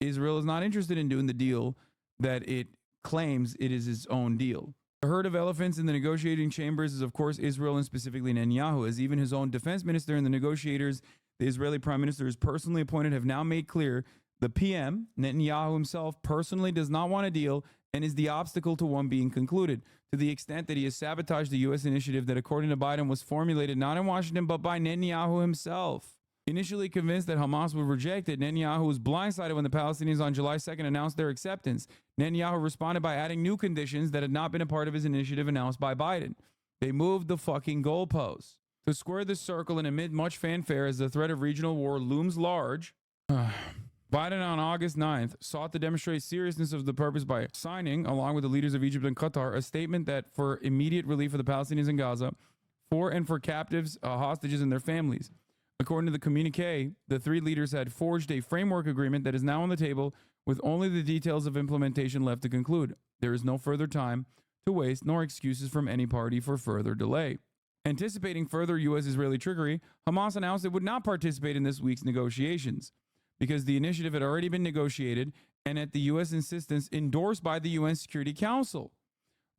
Israel is not interested in doing the deal that it claims it is its own deal. The herd of elephants in the negotiating chambers is, of course, Israel and specifically Netanyahu, as even his own defense minister and the negotiators the Israeli prime minister is personally appointed have now made clear the PM, Netanyahu himself, personally does not want a deal and is the obstacle to one being concluded, to the extent that he has sabotaged the U.S. initiative that, according to Biden, was formulated not in Washington but by Netanyahu himself. Initially convinced that Hamas would reject it, Netanyahu was blindsided when the Palestinians on July 2nd announced their acceptance. Netanyahu responded by adding new conditions that had not been a part of his initiative announced by Biden. They moved the fucking goalposts. To square this circle and amid much fanfare as the threat of regional war looms large, Biden on August 9th sought to demonstrate seriousness of the purpose by signing, along with the leaders of Egypt and Qatar, a statement that for immediate relief for the Palestinians in Gaza, for captives, hostages, and their families. According to the communique, the three leaders had forged a framework agreement that is now on the table with only the details of implementation left to conclude. There is no further time to waste nor excuses from any party for further delay. Anticipating further U.S.-Israeli trickery, Hamas announced it would not participate in this week's negotiations because the initiative had already been negotiated and at the U.S. insistence endorsed by the UN Security Council.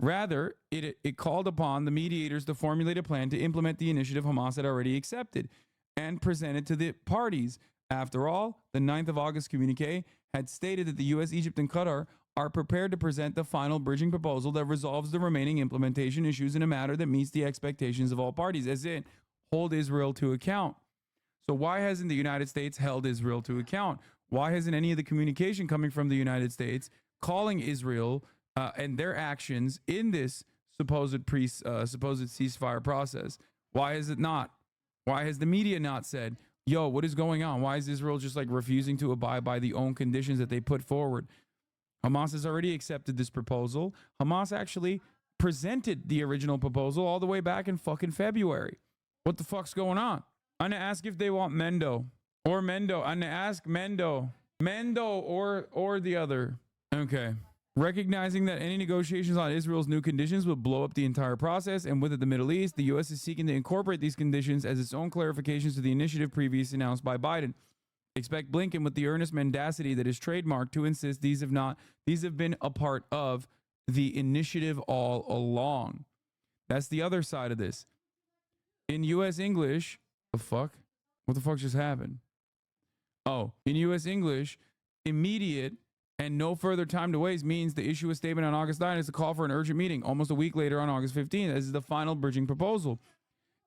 Rather, it called upon the mediators to formulate a plan to implement the initiative Hamas had already accepted and presented to the parties. After all, the 9th of August communique had stated that the U.S., Egypt, and Qatar are prepared to present the final bridging proposal that resolves the remaining implementation issues in a manner that meets the expectations of all parties, as in hold Israel to account. So why hasn't the United States held Israel to account? Why hasn't any of the communication coming from the United States calling Israel and their actions in this supposed ceasefire process? Why is it not? Why has the media not said, yo, what is going on? Why is Israel just like refusing to abide by the own conditions that they put forward? Hamas has already accepted this proposal. Hamas actually presented the original proposal all the way back in fucking February. What the fuck's going on? I'm gonna ask if they want Mendo or Mendo. I'm gonna ask Mendo or the other. Okay. Recognizing that any negotiations on Israel's new conditions would blow up the entire process, and with it the Middle East, the U.S. is seeking to incorporate these conditions as its own clarifications to the initiative previously announced by Biden. Expect Blinken with the earnest mendacity that is trademarked to insist these have been a part of the initiative all along. That's the other side of this. In U.S. English, what the fuck just happened? Oh, in U.S. English, immediate and no further time to waste means to issue a statement on August 9th is a call for an urgent meeting almost a week later on August 15th. This is the final bridging proposal.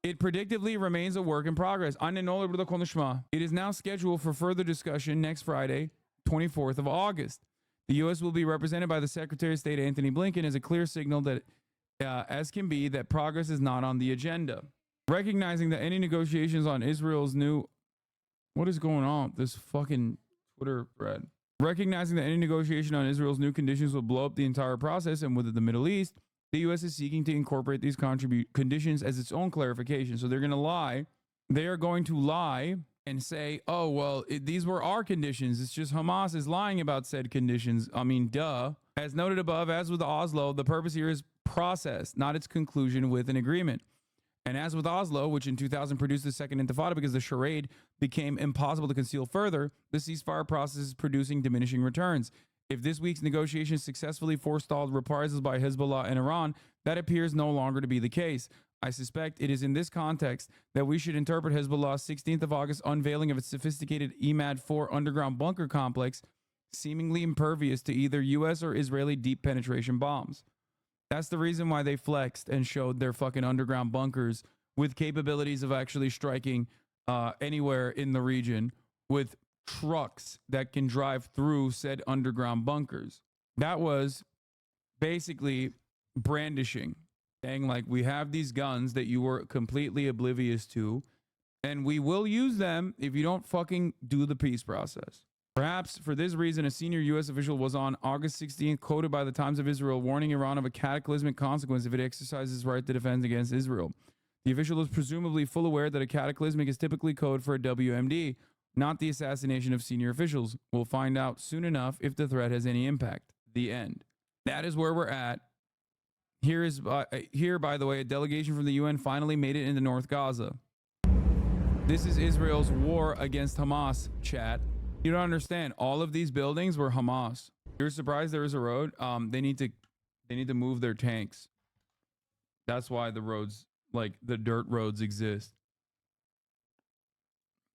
It predictably remains a work in progress. It is now scheduled for further discussion next Friday, 24th of August. The U.S. will be represented by the Secretary of State Antony Blinken as a clear signal that, as can be, that progress is not on the agenda. Recognizing that any negotiations on Israel's new... What is going on? This fucking Twitter thread. Recognizing that any negotiation on Israel's new conditions will blow up the entire process, and with the Middle East, the U.S. is seeking to incorporate these conditions as its own clarification. So they're going to lie. They are going to lie and say, oh, well, these were our conditions. It's just Hamas is lying about said conditions. I mean, duh. As noted above, as with Oslo, the purpose here is process, not its conclusion with an agreement. And as with Oslo, which in 2000 produced the second intifada because the charade became impossible to conceal further, the ceasefire process is producing diminishing returns. If this week's negotiations successfully forestalled reprisals by Hezbollah and Iran, that appears no longer to be the case. I suspect it is in this context that we should interpret Hezbollah's 16th of August unveiling of its sophisticated Emad-4 underground bunker complex, seemingly impervious to either U.S. or Israeli deep penetration bombs. That's the reason why they flexed and showed their fucking underground bunkers with capabilities of actually striking anywhere in the region with trucks that can drive through said underground bunkers. That was basically brandishing, saying like, we have these guns that you were completely oblivious to, and we will use them if you don't fucking do the peace process. Perhaps for this reason, a senior U.S. official was on August 16th quoted by the Times of Israel warning Iran of a cataclysmic consequence if it exercises its right to defend against Israel. The official is presumably full aware that a cataclysmic is typically code for a WMD, not the assassination of senior officials. We'll find out soon enough if the threat has any impact. The end. That is where we're at. Here, by the way, a delegation from the UN finally made it into North Gaza. This is Israel's war against Hamas, chat. You don't understand. All of these buildings were Hamas. You're surprised there is a road? They need to move their tanks. That's why the roads, like the dirt roads, exist.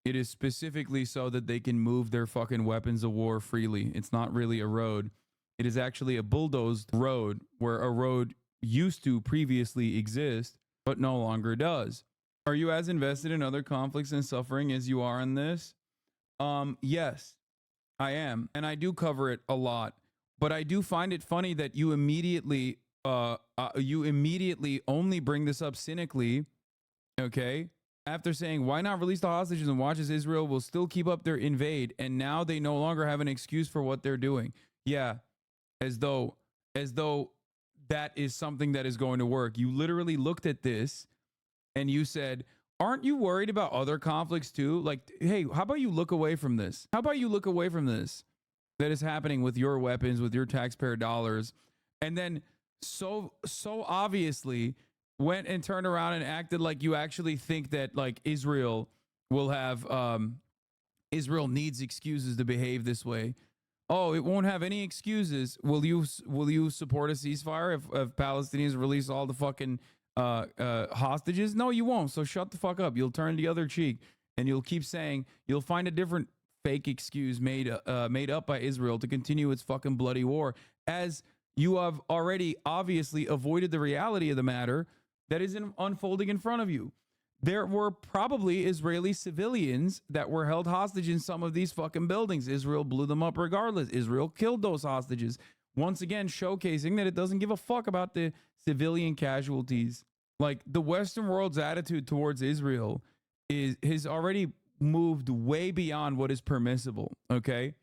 It is specifically so that they can move their fucking weapons of war freely. It's not really a road. It is actually a bulldozed road where a road used to previously exist, but no longer does. Are you as invested in other conflicts and suffering as you are in this? Yes, I am. And I do cover it a lot, but I do find it funny that you immediately only bring this up cynically. Okay. After saying, why not release the hostages and watch as Israel will still keep up their invade? And now they no longer have an excuse for what they're doing. Yeah. As though that is something that is going to work. You literally looked at this and you said, aren't you worried about other conflicts too? Like, hey, how about you look away from this? How about you look away from this that is happening with your weapons, with your taxpayer dollars? And then so obviously went and turned around and acted like you actually think that like Israel will have Israel needs excuses to behave this way. Oh, it won't have any excuses. Will you support a ceasefire if Palestinians release all the fucking hostages? No, you won't. So shut the fuck up. You'll turn the other cheek and you'll keep saying you'll find a different fake excuse made up by Israel to continue its fucking bloody war, as you have already obviously avoided the reality of the matter that is unfolding in front of you. There were probably Israeli civilians that were held hostage in some of these fucking buildings. Israel blew them up regardless. Israel killed those hostages. Once again, showcasing that it doesn't give a fuck about the civilian casualties. Like, the Western world's attitude towards Israel has already moved way beyond what is permissible, okay?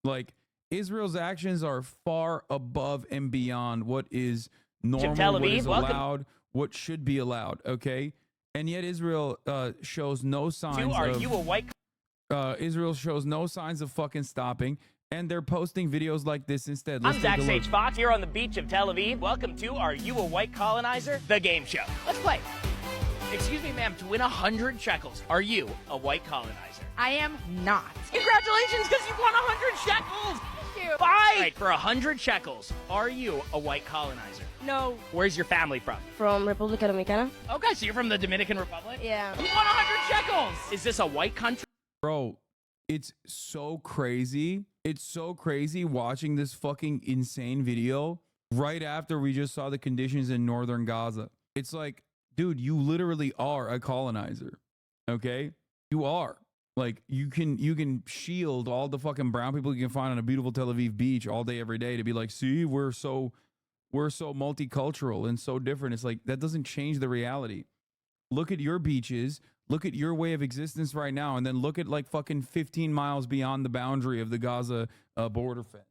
Like, Israel's actions are far above and beyond what is normal, what is allowed, what should be allowed, okay? And yet Israel shows no signs Israel shows no signs of fucking stopping, and they're posting videos like this instead. I'm Zach Sage Fox here on the beach of Tel Aviv. Welcome to Are You a White Colonizer? The game show. Let's play. Excuse me, ma'am, to win 100 shekels, are you a white colonizer? I am not. Congratulations, because you've won 100 shekels! Thank you. Bye! All right, for 100 shekels, are you a white colonizer? No. Where's your family from? From República Dominicana. Okay, so you're from the Dominican Republic? Yeah. You won 100 shekels! Is this a white country? Bro, it's so crazy. It's so crazy watching this fucking insane video right after we just saw the conditions in northern Gaza. It's like, dude, you literally are a colonizer, okay? You are. Like, you can shield all the fucking brown people you can find on a beautiful Tel Aviv beach all day, every day to be like, see, we're so multicultural and so different. It's like, that doesn't change the reality. Look at your beaches, look at your way of existence right now, and then look at like fucking 15 miles beyond the boundary of the Gaza border fence.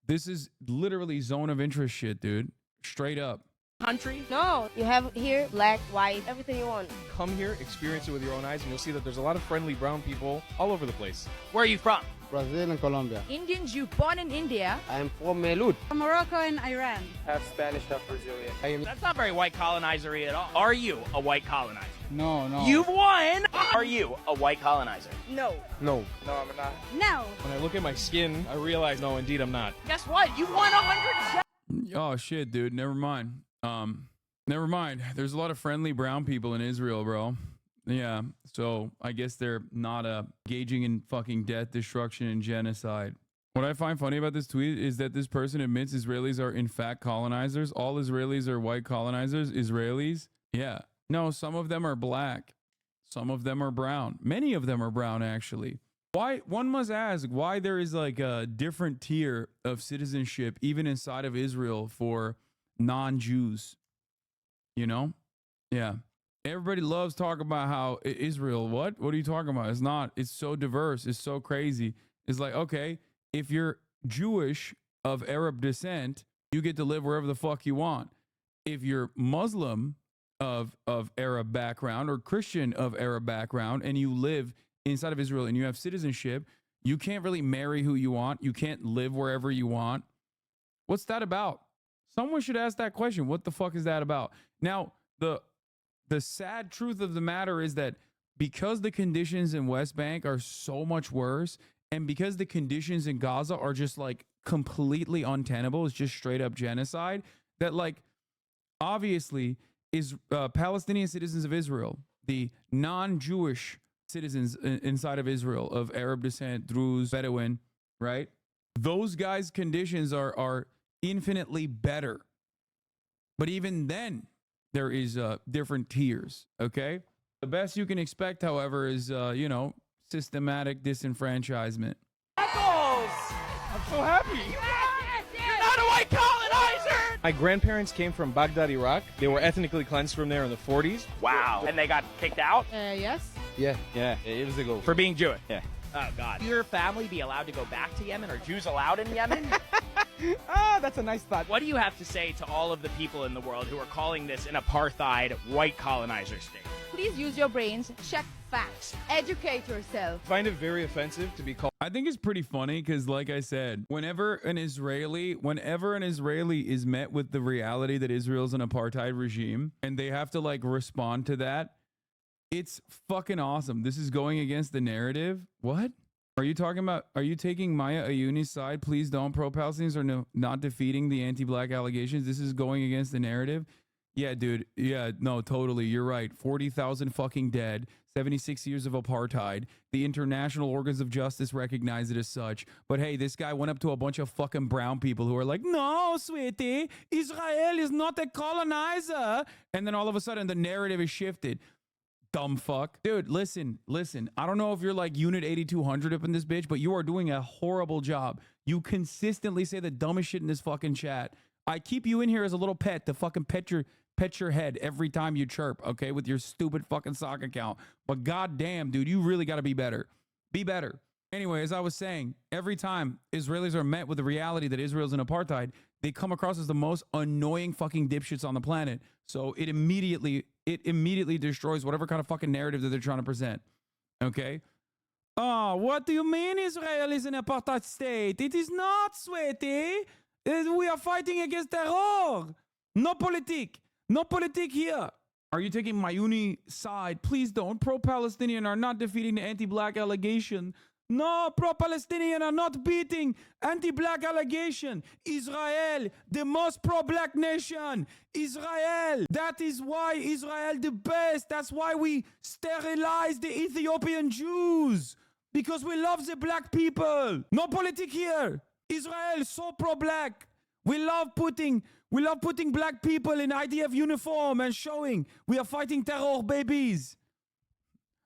This is literally zone of interest shit, dude. Straight up. Country? No. You have here black, white, everything you want. Come here, experience it with your own eyes, and you'll see that there's a lot of friendly brown people all over the place. Where are you from? Brazil and Colombia. Indians, you born in India. I am from Melud. Morocco and Iran. Half Spanish, half Brazilian. That's not very white colonizer-y at all. Are you a white colonizer? No. You've won! Are you a white colonizer? No. No, I'm not. No. When I look at my skin, I realize, no, indeed, I'm not. Guess what? You won 100 shekels! Oh, shit, dude. Never mind. Never mind. There's a lot of friendly brown people in Israel, bro. Yeah, so I guess they're not engaging in fucking death, destruction, and genocide. What I find funny about this tweet is that this person admits Israelis are in fact colonizers. All Israelis are white colonizers. Israelis? Yeah. No, some of them are black. Some of them are brown. Many of them are brown, actually. Why? One must ask why there is like a different tier of citizenship even inside of Israel for non-Jews. You know? Yeah. Everybody loves talking about how Israel, what are you talking about? It's not. It's so diverse. It's so crazy. It's like, okay, if you're Jewish of Arab descent, you get to live wherever the fuck you want. If you're Muslim of Arab background or Christian of Arab background and you live inside of Israel and you have citizenship, you can't really marry who you want. You can't live wherever you want. What's that about? Someone should ask that question. What the fuck is that about? Now, the sad truth of the matter is that because the conditions in West Bank are so much worse, and because the conditions in Gaza are just like completely untenable, it's just straight up genocide, that like obviously is Palestinian citizens of Israel, the non-Jewish citizens inside of Israel of Arab descent, Druze, Bedouin, right? Those guys' conditions are infinitely better. But even then, there is different tiers, okay? The best you can expect, however, is, systematic disenfranchisement. I'm so happy. You're not a white colonizer! My grandparents came from Baghdad, Iraq. They were ethnically cleansed from there in the 40s. Wow. And they got kicked out? Yes. Yeah, years ago. For being Jewish? Yeah. Oh, God. Will your family be allowed to go back to Yemen? Are Jews allowed in Yemen? That's a nice thought. What do you have to say to all of the people in the world who are calling this an apartheid white colonizer state? Please use your brains. Check facts. Educate yourself. I find it very offensive to be called. I think it's pretty funny because, like I said, whenever an Israeli is met with the reality that Israel's an apartheid regime and they have to like respond to that, it's fucking awesome. This is going against the narrative. What? Are you talking about? Are you taking Maya Ayuni's side? Please don't. Pro-Palestinians are not defeating the anti-black allegations. This is going against the narrative. Yeah, dude. Yeah, no, totally. You're right. 40,000 fucking dead. 76 years of apartheid. The international organs of justice recognize it as such. But hey, this guy went up to a bunch of fucking brown people who are like, no, sweetie, Israel is not a colonizer. And then all of a sudden the narrative is shifted. Dumb fuck. Dude, listen. I don't know if you're like Unit 8200 up in this bitch, but you are doing a horrible job. You consistently say the dumbest shit in this fucking chat. I keep you in here as a little pet to fucking pet your head every time you chirp, okay, with your stupid fucking sock account. But goddamn, dude, you really got to be better. Be better. Anyway, as I was saying, every time Israelis are met with the reality that Israel's an apartheid, they come across as the most annoying fucking dipshits on the planet. So it immediately destroys whatever kind of fucking narrative that they're trying to present. Okay? Oh, what do you mean Israel is an apartheid state? It is not, sweetie. We are fighting against terror. No politique. No politique here. Are you taking Mayuni's side? Please don't. Pro-Palestinian are not defeating the anti-black allegation. No, pro-Palestinian are not beating anti-black allegation. Israel, the most pro-black nation. Israel. That is why Israel the best. That's why we sterilize the Ethiopian Jews. Because we love the black people. No politique here. Israel so pro-black. We love putting black people in IDF uniform and showing we are fighting terror, babies.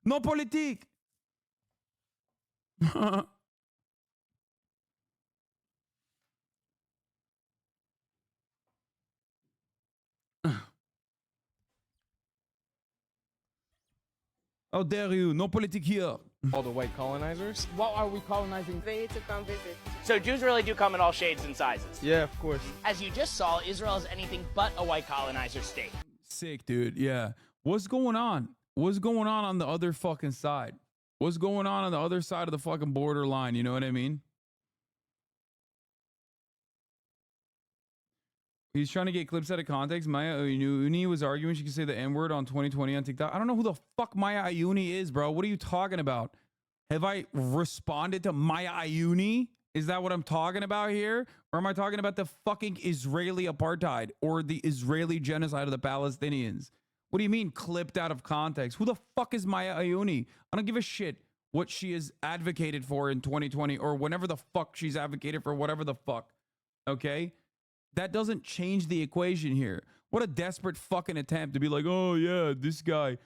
No politique. How dare you? No politique here. All the white colonizers. What are we colonizing? They need to come visit. So Jews really do come in all shades and sizes. Yeah, of course. As you just saw, Israel is anything but a white colonizer state. Sick, dude. Yeah. What's going on? What's going on the other fucking side? What's going on the other side of the fucking borderline? You know what I mean? He's trying to get clips out of context. Maya Ayuni was arguing she could say the N-word on 2020 on TikTok. I don't know who the fuck Maya Ayuni is, bro. What are you talking about? Have I responded to Maya Ayuni? Is that what I'm talking about here? Or am I talking about the fucking Israeli apartheid or the Israeli genocide of the Palestinians? What do you mean clipped out of context? Who the fuck is Maya Ayuni? I don't give a shit what she has advocated for in 2020 or whenever the fuck she's advocated for whatever the fuck. Okay? That doesn't change the equation here. What a desperate fucking attempt to be like, oh yeah, these guys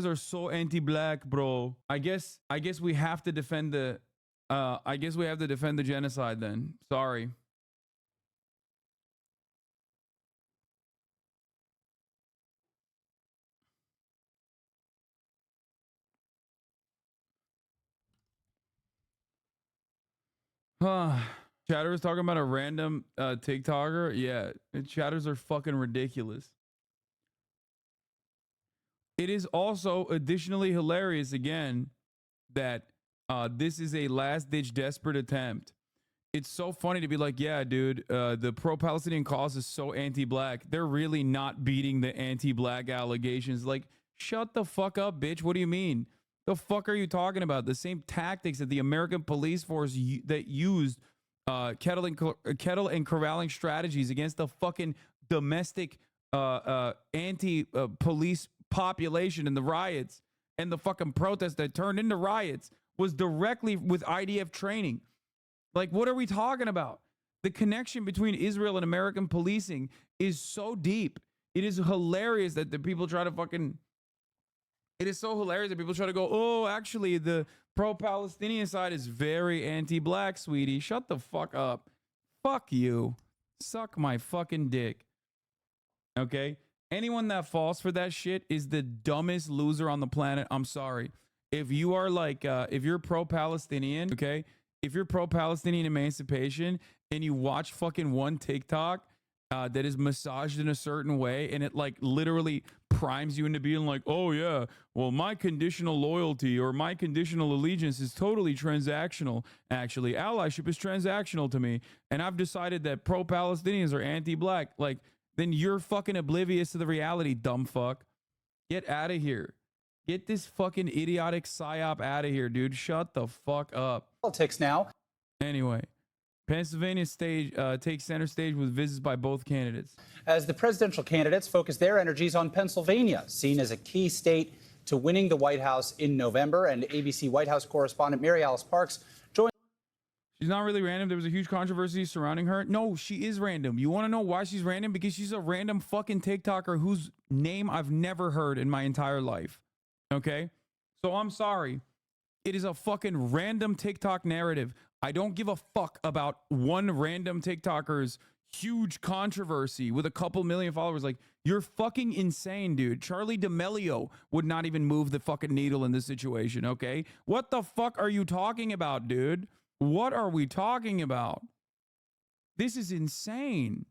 are so anti-black, bro. I guess we have to defend the genocide then. Sorry. Chatter was talking about a random TikToker. Yeah, chatters are fucking ridiculous. It is also additionally hilarious again that this is a last-ditch desperate attempt. It's so funny to be like, yeah, dude, the pro-Palestinian cause is so anti-black. They're really not beating the anti-black allegations. Like, shut the fuck up, bitch. What do you mean? The fuck are you talking about? The same tactics that the American police force that used kettle and corralling strategies against the fucking domestic anti-police population in the riots and the fucking protests that turned into riots was directly with IDF training. Like, what are we talking about? The connection between Israel and American policing is so deep. It is hilarious that the people try to fucking... It is so hilarious that people try to go, oh, actually, the pro-Palestinian side is very anti-black, sweetie. Shut the fuck up. Fuck you. Suck my fucking dick. Okay? Anyone that falls for that shit is the dumbest loser on the planet. I'm sorry. If you are like, if you're pro-Palestinian, okay? If you're pro-Palestinian emancipation and you watch fucking one TikTok that is massaged in a certain way, and it like literally primes you into being like, oh yeah, well, my conditional loyalty or my conditional allegiance is totally transactional. Actually, allyship is transactional to me, and I've decided that pro-Palestinians are anti-black. Like, then you're fucking oblivious to the reality, dumb fuck. Get out of here. Get this fucking idiotic psyop out of here, dude. Shut the fuck up. Politics now. Anyway, Pennsylvania takes center stage with visits by both candidates. As the presidential candidates focus their energies on Pennsylvania, seen as a key state to winning the White House in November. And ABC White House correspondent Mary Alice Parks joined. She's not really random. There was a huge controversy surrounding her. No, she is random. You want to know why she's random? Because she's a random fucking TikToker whose name I've never heard in my entire life. Okay? So I'm sorry. It is a fucking random TikTok narrative. I don't give a fuck about one random TikToker's huge controversy with a couple million followers. Like, you're fucking insane, dude. Charlie D'Amelio would not even move the fucking needle in this situation, okay? What the fuck are you talking about, dude? What are we talking about? This is insane.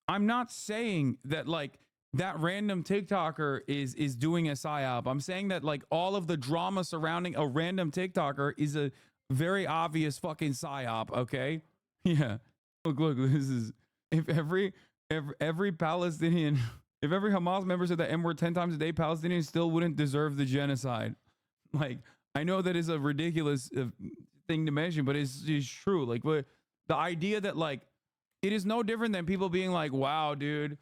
I'm not saying that, like, that random TikToker is doing a psyop. I'm saying that, like, all of the drama surrounding a random TikToker is a very obvious fucking psyop, okay? Yeah. Look, this is, if every Palestinian, if every Hamas member said the N-word 10 times a day, Palestinians still wouldn't deserve the genocide. Like, I know that is a ridiculous thing to mention, but it's true. Like, the idea that, like, it is no different than people being like, wow, dude,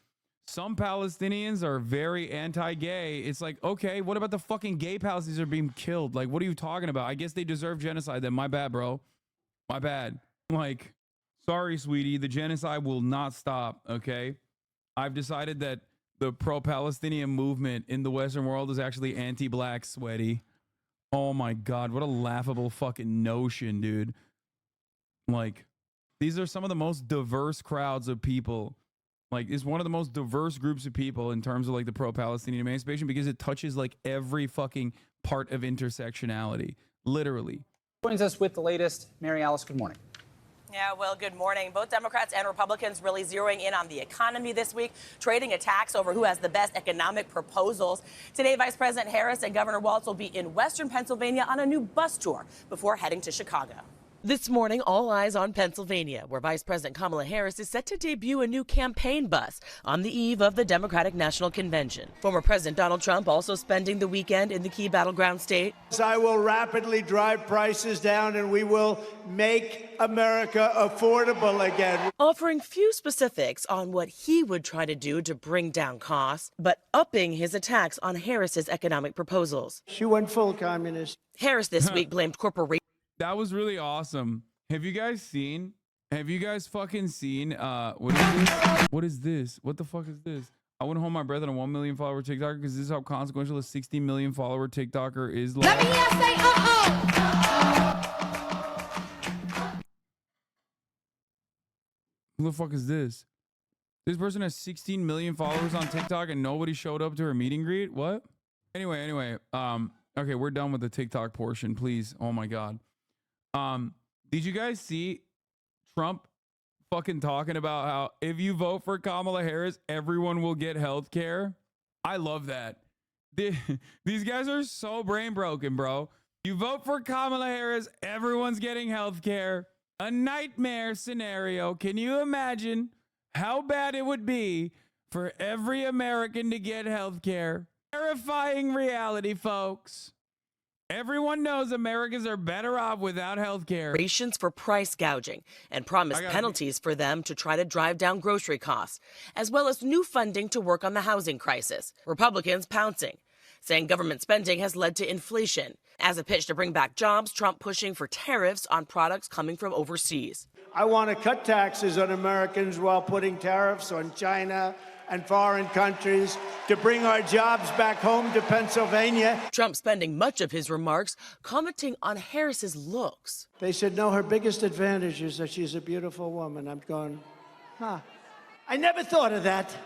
some Palestinians are very anti-gay. It's like, okay, what about the fucking gay Palestinians are being killed? Like, what are you talking about? I guess they deserve genocide then. My bad, bro. My bad. Like, sorry, sweetie. The genocide will not stop, okay? I've decided that the pro-Palestinian movement in the Western world is actually anti-black, sweaty. Oh my God, what a laughable fucking notion, dude. Like, these are some of the most diverse crowds of people. Like, it's one of the most diverse groups of people in terms of, like, the pro-Palestinian emancipation, because it touches, like, every fucking part of intersectionality. Literally. Joins us with the latest. Mary Alice, good morning. Yeah, well, good morning. Both Democrats and Republicans really zeroing in on the economy this week, trading attacks over who has the best economic proposals. Today, Vice President Harris and Governor Walz will be in Western Pennsylvania on a new bus tour before heading to Chicago. This morning, all eyes on Pennsylvania, where Vice President Kamala Harris is set to debut a new campaign bus on the eve of the Democratic National Convention. Former President Donald Trump also spending the weekend in the key battleground state. I will rapidly drive prices down, and we will make America affordable again. Offering few specifics on what he would try to do to bring down costs, but upping his attacks on Harris's economic proposals. She went full communist. Harris this week blamed corporations. That was really awesome. Have you guys fucking seen, what is this? What is this? What the fuck is this? I wouldn't hold my breath on a 1 million follower TikToker because this is how consequential a 60 million follower TikToker is. Like, Let me hear say, who the fuck is this? This person has 16 million followers on TikTok and nobody showed up to her meet and greet? What? Anyway, okay, we're done with the TikTok portion, please. Oh my God. Did you guys see Trump fucking talking about how if you vote for Kamala Harris, everyone will get health care? I love that. These guys are so brain broken, bro. You vote for Kamala Harris, everyone's getting health care. A nightmare scenario. Can you imagine how bad it would be for every American to get health care? Terrifying reality, folks. Everyone knows Americans are better off without health care. For price gouging and promised penalties for them to try to drive down grocery costs, as well as new funding to work on the housing crisis. Republicans pouncing, saying government spending has led to inflation. As a pitch to bring back jobs, Trump pushing for tariffs on products coming from overseas. I want to cut taxes on Americans while putting tariffs on China and foreign countries to bring our jobs back home to Pennsylvania. Trump spending much of his remarks commenting on Harris's looks. They said, no, her biggest advantage is that she's a beautiful woman. I'm going, huh. I never thought of that.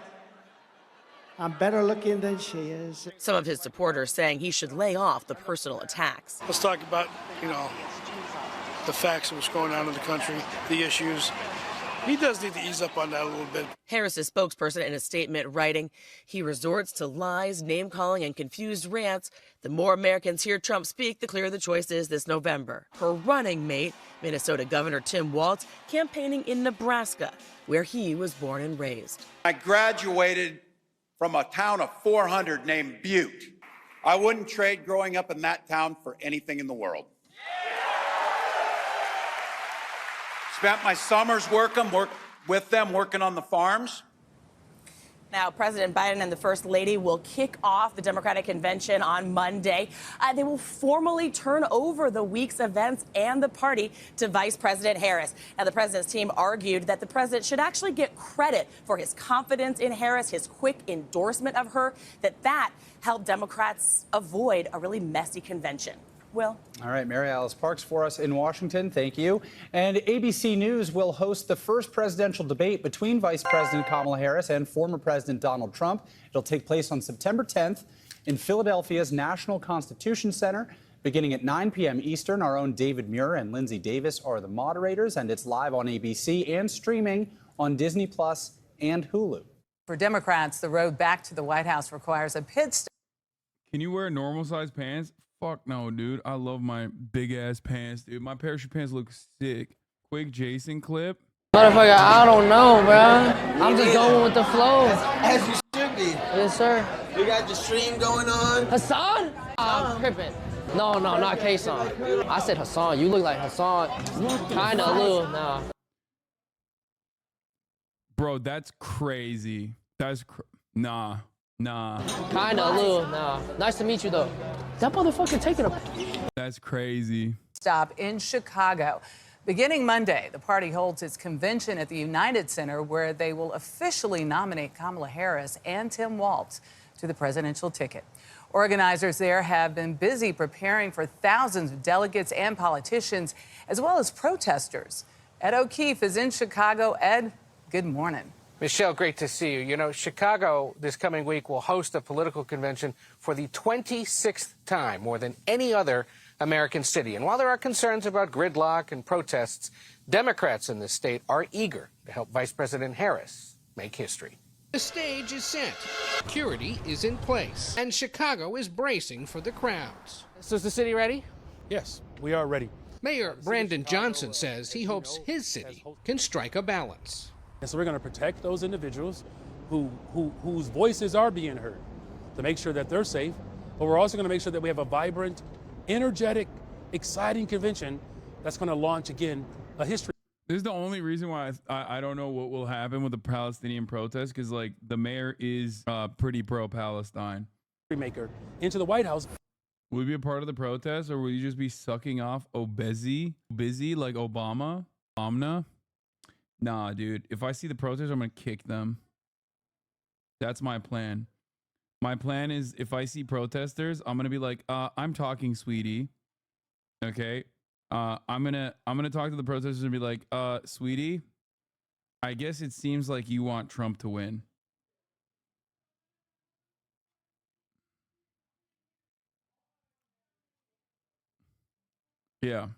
I'm better looking than she is. Some of his supporters saying he should lay off the personal attacks. Let's talk about, the facts of what's going on in the country, the issues. He does need to ease up on that a little bit. Harris's spokesperson in a statement writing, he resorts to lies, name-calling, and confused rants. The more Americans hear Trump speak, the clearer the choice is this November. Her running mate, Minnesota Governor Tim Walz, campaigning in Nebraska, where he was born and raised. I graduated from a town of 400 named Butte. I wouldn't trade growing up in that town for anything in the world. Spent my summers working on the farms. Now, President Biden and the First Lady will kick off the Democratic Convention on Monday. They will formally turn over the week's events and the party to Vice President Harris. Now, the president's team argued that the president should actually get credit for his confidence in Harris, his quick endorsement of her, that helped Democrats avoid a really messy convention. Will. All right, Mary Alice Parks for us in Washington. Thank you. And ABC News will host the first presidential debate between Vice President Kamala Harris and former President Donald Trump. It'll take place on September 10th in Philadelphia's National Constitution Center, beginning at 9 p.m. Eastern. Our own David Muir and Lindsay Davis are the moderators, and it's live on ABC and streaming on Disney Plus and Hulu. For Democrats, the road back to the White House requires a pit stop. Can you wear normal size pants? Fuck no, dude. I love my big ass pants, dude. My parachute pants look sick. Quick Jason clip. Motherfucker, I don't know, bro. I'm just going with the flow. As you should be. Yes, sir. You got your stream going on. Hassan? I'm tripping. No, not K-Son. I said Hassan. You look like Hassan. Kind of a little, nah. Bro, that's crazy. Nah. Kind of a little, nah. Nice to meet you, though. That motherfucker taking a... That's crazy. Stop in Chicago. Beginning Monday, the party holds its convention at the United Center, where they will officially nominate Kamala Harris and Tim Walz to the presidential ticket. Organizers there have been busy preparing for thousands of delegates and politicians, as well as protesters. Ed O'Keefe is in Chicago. Ed, good morning. Michelle, great to see you. You know, Chicago this coming week will host a political convention for the 26th time, more than any other American city. And while there are concerns about gridlock and protests, Democrats in this state are eager to help Vice President Harris make history. The stage is set, security is in place, and Chicago is bracing for the crowds. So is the city ready? Yes, we are ready. Mayor Brandon Johnson says he hopes his city can strike a balance. And so we're going to protect those individuals whose voices are being heard to make sure that they're safe. But we're also going to make sure that we have a vibrant, energetic, exciting convention that's going to launch, again, a history. This is the only reason why I don't know what will happen with the Palestinian protest, because, like, the mayor is pretty pro-Palestine. Maker into the White House. Will you be a part of the protest, or will you just be sucking off busy like Obama? Omna? Nah, dude. If I see the protesters, I'm going to kick them. That's my plan. My plan is, if I see protesters, I'm going to be like, I'm talking, sweetie. Okay? I'm going to talk to the protesters and be like, sweetie, I guess it seems like you want Trump to win. Yeah.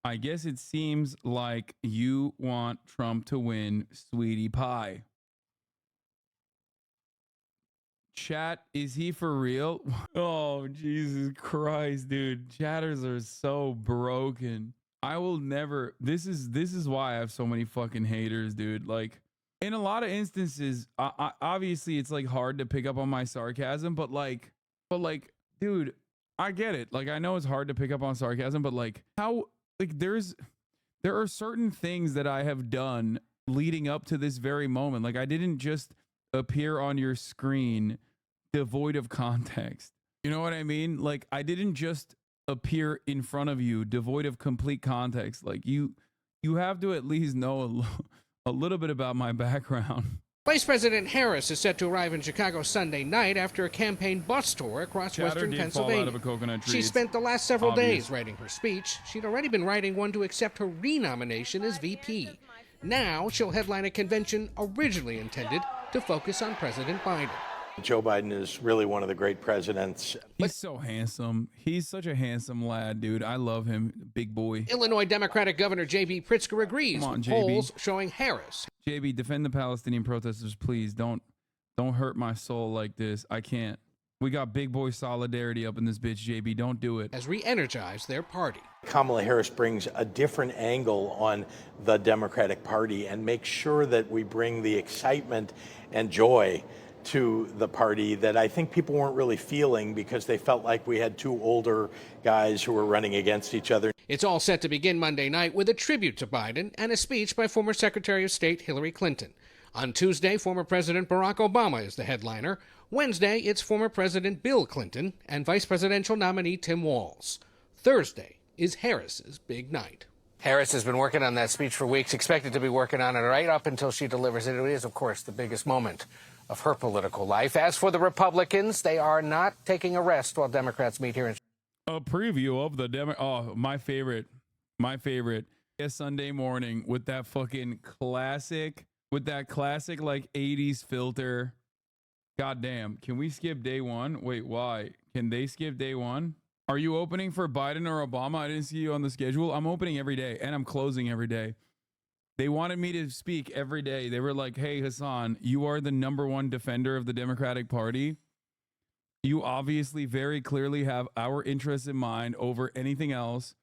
I guess it seems like you want Trump to win, sweetie pie. Chat, is he for real? Oh, Jesus Christ, dude. Chatters are so broken. I will never. This is why I have so many fucking haters, dude. Like, in a lot of instances, obviously it's like hard to pick up on my sarcasm, but like, dude, I get it. Like, I know it's hard to pick up on sarcasm, but like, how? Like, there are certain things that I have done leading up to this very moment. Like, I didn't just appear on your screen devoid of context. You know what I mean? Like, I didn't just appear in front of you devoid of complete context. Like, you have to at least know a little bit about my background. Vice President Harris is set to arrive in Chicago Sunday night after a campaign bus tour across western Pennsylvania. She spent the last several days writing her speech. She'd already been writing one to accept her renomination as VP. Now she'll headline a convention originally intended to focus on President Biden. Joe Biden is really one of the great presidents. He's so handsome. He's such a handsome lad, dude. I love him. Big boy. Illinois Democratic Governor J.B. Pritzker agrees Come on, with JB. polls showing Harris. JB, defend the Palestinian protesters, please. Don't hurt my soul like this. I can't. We got big boy solidarity up in this bitch, JB. Don't do it. Has re-energized their party. Kamala Harris brings a different angle on the Democratic Party and makes sure that we bring the excitement and joy to the party that I think people weren't really feeling because they felt like we had two older guys who were running against each other. It's all set to begin Monday night with a tribute to Biden and a speech by former Secretary of State Hillary Clinton. On Tuesday, former President Barack Obama is the headliner. Wednesday, it's former President Bill Clinton and vice presidential nominee Tim Walz. Thursday is Harris's big night. Harris has been working on that speech for weeks, expected to be working on it right up until she delivers it. It is, of course, the biggest moment of her political life. As for the Republicans, they are not taking a rest while Democrats meet here in A preview of the my favorite. Yes, Sunday morning with that fucking classic like 80s filter. Goddamn. Can we skip day one? Wait, why? Can they skip day one? Are you opening for Biden or Obama? I didn't see you on the schedule. I'm opening every day and I'm closing every day. They wanted me to speak every day. They were like, hey, Hassan, you are the #1 defender of the Democratic Party. You obviously very clearly have our interests in mind over anything else.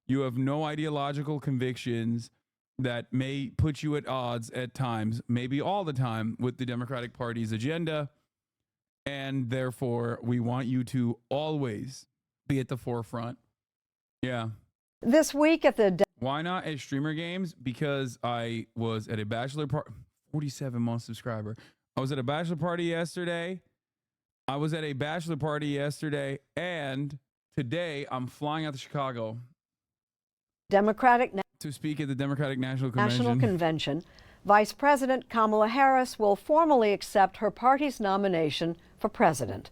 You have no ideological convictions that may put you at odds at times, maybe all the time, with the Democratic Party's agenda. And therefore, we want you to always be at the forefront. Yeah. This week at the... Why not at Streamer Games? Because I was at a bachelor party, 47-month subscriber. I was at a bachelor party yesterday. And today I'm flying out to Chicago. Democratic to speak at the Democratic National Convention. Vice President Kamala Harris will formally accept her party's nomination for president.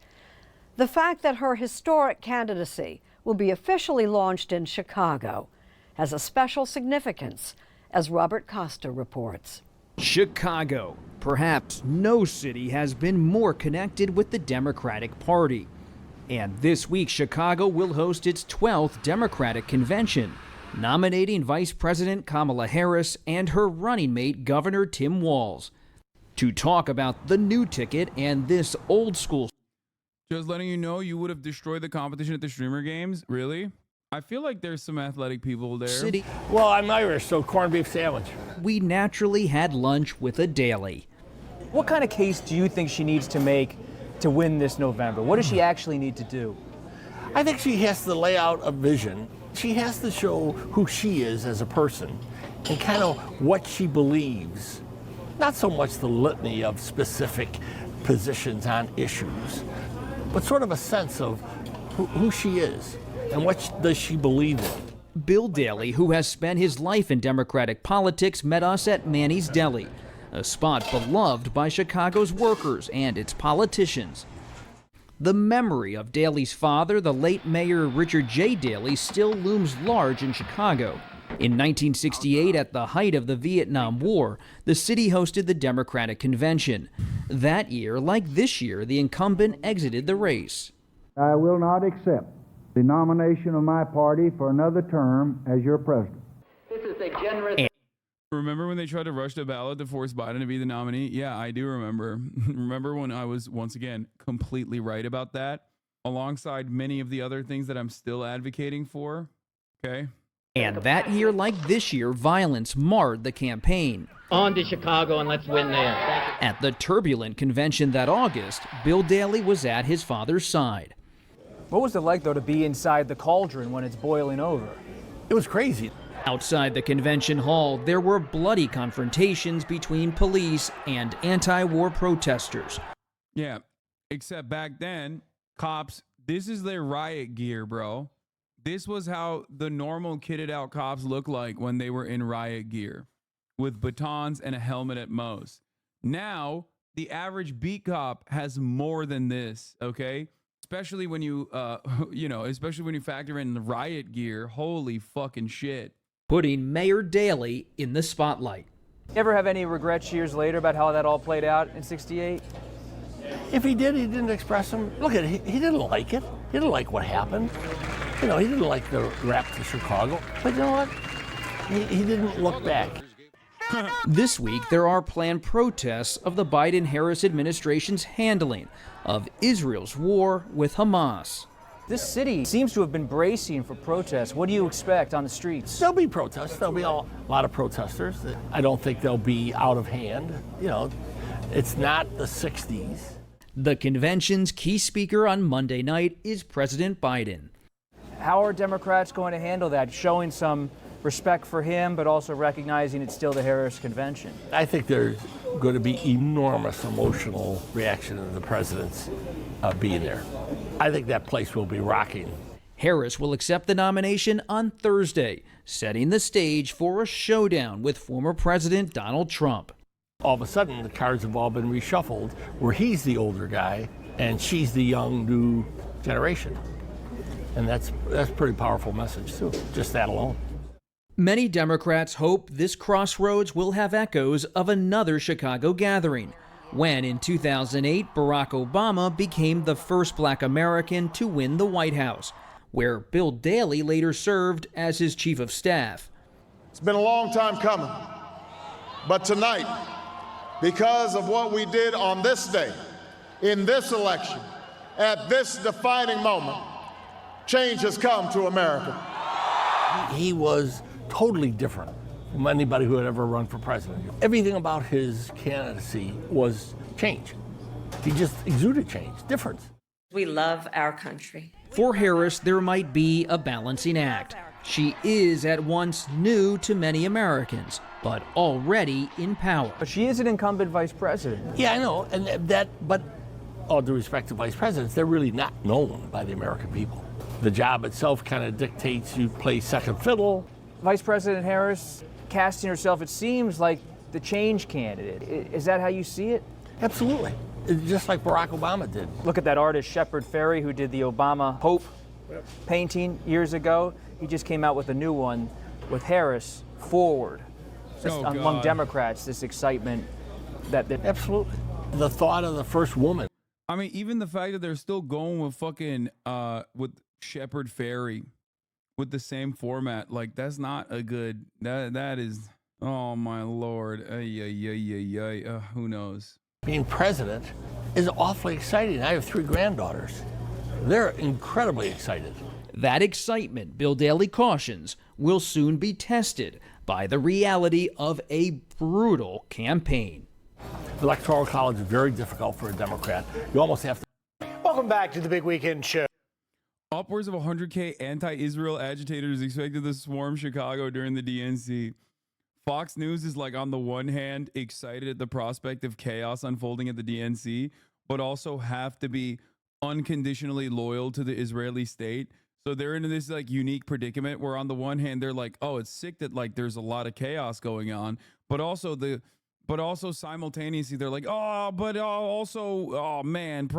The fact that her historic candidacy will be officially launched in Chicago has a special significance, as Robert Costa reports. Chicago. Perhaps no city has been more connected with the Democratic Party. And this week, Chicago will host its 12th Democratic Convention, nominating Vice President Kamala Harris and her running mate, Governor Tim Walz, to talk about the new ticket and this old school. Just letting you know, you would have destroyed the competition at the Streamer Games. Really? I feel like there's some athletic people there. City. Well, I'm Irish, so corned beef sandwich. We naturally had lunch with a Daly. What kind of case do you think she needs to make to win this November? What does she actually need to do? I think she has to lay out a vision. She has to show who she is as a person and kind of what she believes. Not so much the litany of specific positions on issues, but sort of a sense of who she is and what does she believe in. Bill Daley, who has spent his life in Democratic politics, met us at Manny's Deli, a spot beloved by Chicago's workers and its politicians. The memory of Daley's father, the late Mayor Richard J. Daley, still looms large in Chicago. In 1968, at the height of the Vietnam War, the city hosted the Democratic Convention. That year, like this year, the incumbent exited the race. I will not accept the nomination of my party for another term as your president. This is a generous... Remember when they tried to rush the ballot to force Biden to be the nominee? Yeah, I do remember. Remember when I was, once again, completely right about that, alongside many of the other things that I'm still advocating for? Okay. And that year, like this year, violence marred the campaign. On to Chicago and let's win there. At the turbulent convention that August, Bill Daley was at his father's side. What was it like, though, to be inside the cauldron when it's boiling over? It was crazy. Outside the convention hall, there were bloody confrontations between police and anti-war protesters. Yeah, except back then, cops, this is their riot gear, bro. This was how the normal kitted out cops looked like when they were in riot gear, with batons and a helmet at most. Now, the average beat cop has more than this, okay? Especially when you, especially when you factor in the riot gear. Holy fucking shit. Putting Mayor Daley in the spotlight. You ever have any regrets years later about how that all played out in '68? If he did, he didn't express them. Look at it, he didn't like it. He didn't like what happened. You know, he didn't like the rap to Chicago. But you know what? He didn't look back. This week, there are planned protests of the Biden-Harris administration's handling of Israel's war with Hamas. This city seems to have been bracing for protests. What do you expect on the streets? There'll be protests. There'll be a lot of protesters. I don't think they'll be out of hand. You know, it's not the 60s. The convention's key speaker on Monday night is President Biden. How are Democrats going to handle that? Showing some respect for him, but also recognizing it's still the Harris convention. I think there's going to be enormous emotional reaction to the president's being there. I think that place will be rocking. Harris will accept the nomination on Thursday, setting the stage for a showdown with former President Donald Trump. All of a sudden, the cards have all been reshuffled, where he's the older guy and she's the young, new generation. And that's a pretty powerful message, too, just that alone. Many Democrats hope this crossroads will have echoes of another Chicago gathering, when in 2008 Barack Obama became the first Black American to win the White House, where Bill Daley later served as his chief of staff. It's been a long time coming, but tonight, because of what we did on this day, in this election, at this defining moment, change has come to America. He was totally different from anybody who had ever run for president. Everything about his candidacy was change. He just exuded change, difference. We love our country. For Harris, there might be a balancing act. She is at once new to many Americans, but already in power. But she is an incumbent vice president. Yeah, I know, but all due respect to vice presidents, they're really not known by the American people. The job itself kind of dictates you play second fiddle. Vice President Harris casting herself, it seems like the change candidate. Is that how you see it? Absolutely. Just like Barack Obama did. Look at that artist, Shepard Fairey, who did the Obama Hope painting years ago. He just came out with a new one with Harris forward. Just among Democrats, this excitement that absolutely. The thought of the first woman. I mean, even the fact that they're still going with fucking with Shepard Fairey with the same format, like that's not a good. That is. Oh my lord. Who knows? Being president is awfully exciting. I have 3 granddaughters. They're incredibly excited. That excitement, Bill Daley cautions, will soon be tested by the reality of a brutal campaign. The Electoral College is very difficult for a Democrat. You almost have to. Welcome back to the Big Weekend Show. Upwards of 100K anti-Israel agitators expected to swarm Chicago during the DNC. Fox News is like, on the one hand, excited at the prospect of chaos unfolding at the DNC, but also have to be unconditionally loyal to the Israeli state. So they're in this like unique predicament where on the one hand, they're like, oh, it's sick that like there's a lot of chaos going on, but also simultaneously they're like, oh man,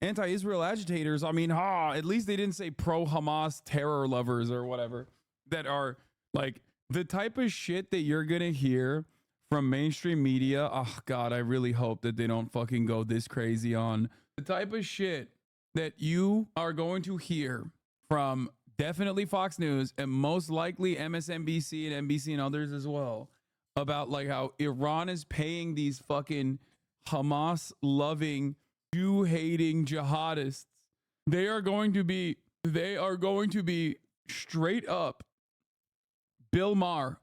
anti-Israel agitators. I mean, at least they didn't say pro-Hamas terror lovers or whatever that are like the type of shit that you're going to hear from mainstream media. Oh God, I really hope that they don't fucking go this crazy on the type of shit that you are going to hear from definitely Fox News and most likely MSNBC and NBC and others as well about like how Iran is paying these fucking Hamas loving, Jew hating jihadists. They are going to be straight up Bill Maher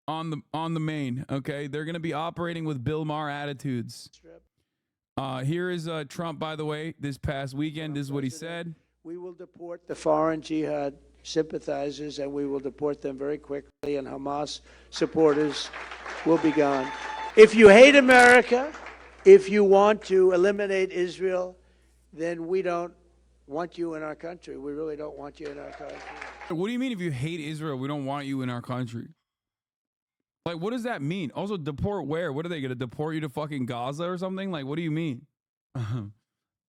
on the main. Okay, they're going to be operating with Bill Maher attitudes. Here is Trump, by the way, this past weekend. This is what he said. We will deport the foreign jihad sympathizers, and we will deport them very quickly, and Hamas supporters will be gone. If you hate America, if you want to eliminate Israel, then we don't want you in our country. We really don't want you in our country. What do you mean if you hate Israel, we don't want you in our country? Like, what does that mean? Also, deport where? What are they going to deport you to fucking Gaza or something? Like, what do you mean?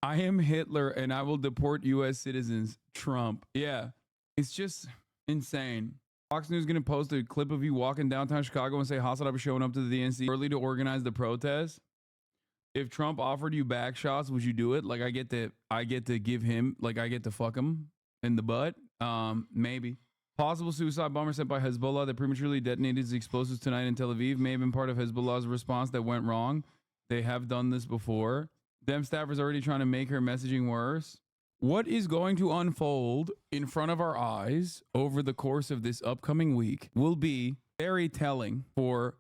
I am Hitler and I will deport U.S. citizens. Trump. Yeah, it's just insane. Fox News is going to post a clip of you walking downtown Chicago and say Hasanabi showing up to the DNC early to organize the protest. If Trump offered you back shots, would you do it? Like I get to give him, like I get to fuck him in the butt. Maybe. Possible suicide bomber sent by Hezbollah that prematurely detonated its explosives tonight in Tel Aviv may have been part of Hezbollah's response that went wrong. They have done this before. Dem staffers already trying to make her messaging worse. What is going to unfold in front of our eyes over the course of this upcoming week will be very telling for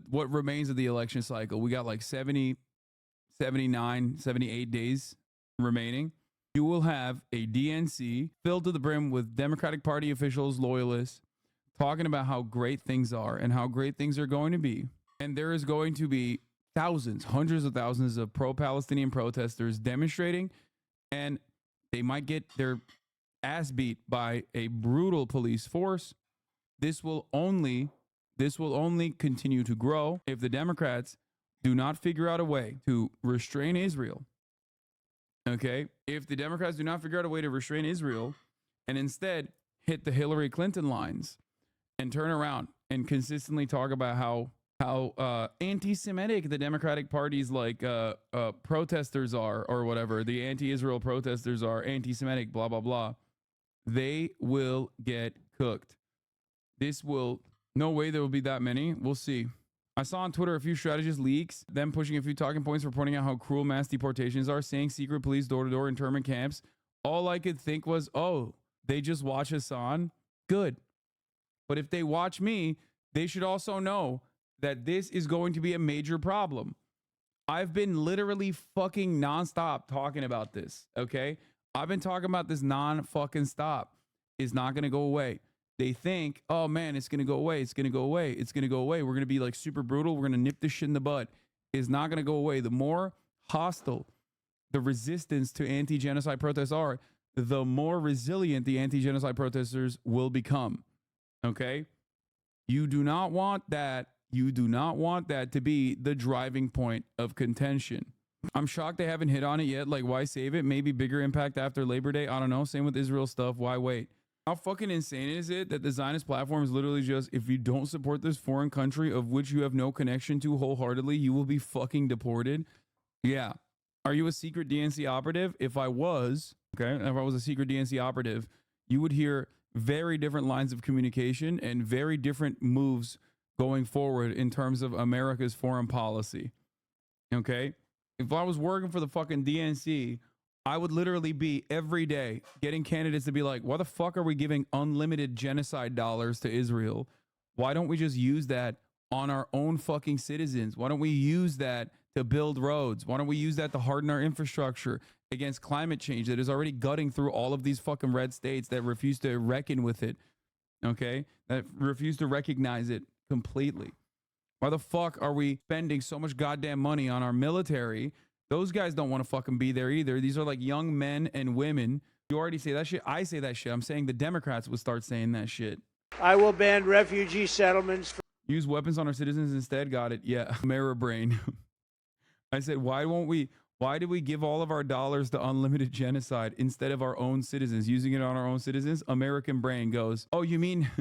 what remains of the election cycle. We got like 70, 79, 78 days remaining. You will have a DNC filled to the brim with Democratic Party officials, loyalists, talking about how great things are and how great things are going to be. And there is going to be thousands, hundreds of thousands of pro-Palestinian protesters demonstrating, and they might get their ass beat by a brutal police force. This will only continue to grow if the Democrats do not figure out a way to restrain Israel. Okay? If the Democrats do not figure out a way to restrain Israel and instead hit the Hillary Clinton lines and turn around and consistently talk about how anti-Semitic the Democratic Party's like protesters are, or whatever, the anti-Israel protesters are anti-Semitic, blah, blah, blah, they will get cooked. No way there will be that many. We'll see. I saw on Twitter a few strategist leaks, them pushing a few talking points for pointing out how cruel mass deportations are, saying secret police door-to-door internment camps. All I could think was, oh, they just watch Hassan? Good. But if they watch me, they should also know that this is going to be a major problem. I've been literally fucking nonstop talking about this, okay? I've been talking about this non-fucking stop. It's not going to go away. They think, oh man, it's going to go away. It's going to go away. It's going to go away. We're going to be like super brutal. We're going to nip this shit in the bud. It's not going to go away. The more hostile the resistance to anti-genocide protests are, the more resilient the anti-genocide protesters will become. Okay? You do not want that. You do not want that to be the driving point of contention. I'm shocked they haven't hit on it yet. Like, why save it? Maybe bigger impact after Labor Day. I don't know. Same with Israel stuff. Why wait? How fucking insane is it that the Zionist platform is literally just, if you don't support this foreign country of which you have no connection to wholeheartedly, you will be fucking deported? Yeah. Are you a secret DNC operative? If I was, okay, if I was a secret DNC operative, you would hear very different lines of communication and very different moves going forward in terms of America's foreign policy. Okay? If I was working for the fucking DNC, I would literally be every day getting candidates to be like, why the fuck are we giving unlimited genocide dollars to Israel? Why don't we just use that on our own fucking citizens? Why don't we use that to build roads? Why don't we use that to harden our infrastructure against climate change that is already gutting through all of these fucking red states that refuse to reckon with it? Okay? That refuse to recognize it completely. Why the fuck are we spending so much goddamn money on our military? Those guys don't want to fucking be there either. These are like young men and women. You already say that shit. I say that shit. I'm saying the Democrats would start saying that shit. I will ban refugee settlements. Use weapons on our citizens instead. Got it. Yeah. Mirror brain. I said, why do we give all of our dollars to unlimited genocide instead of our own citizens? Using it on our own citizens? American brain goes, oh, you mean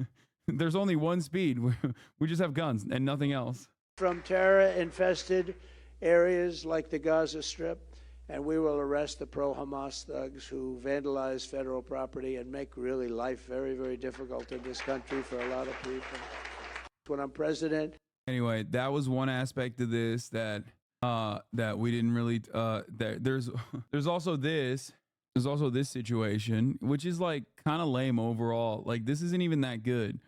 there's only one speed. We just have guns and nothing else. From terror-infested areas like the Gaza Strip, and we will arrest the pro-Hamas thugs who vandalize federal property and make really life very, very difficult in this country for a lot of people. When I'm president. Anyway, that was one aspect of this that we didn't really there's also this situation, which is like kind of lame overall. Like, this isn't even that good.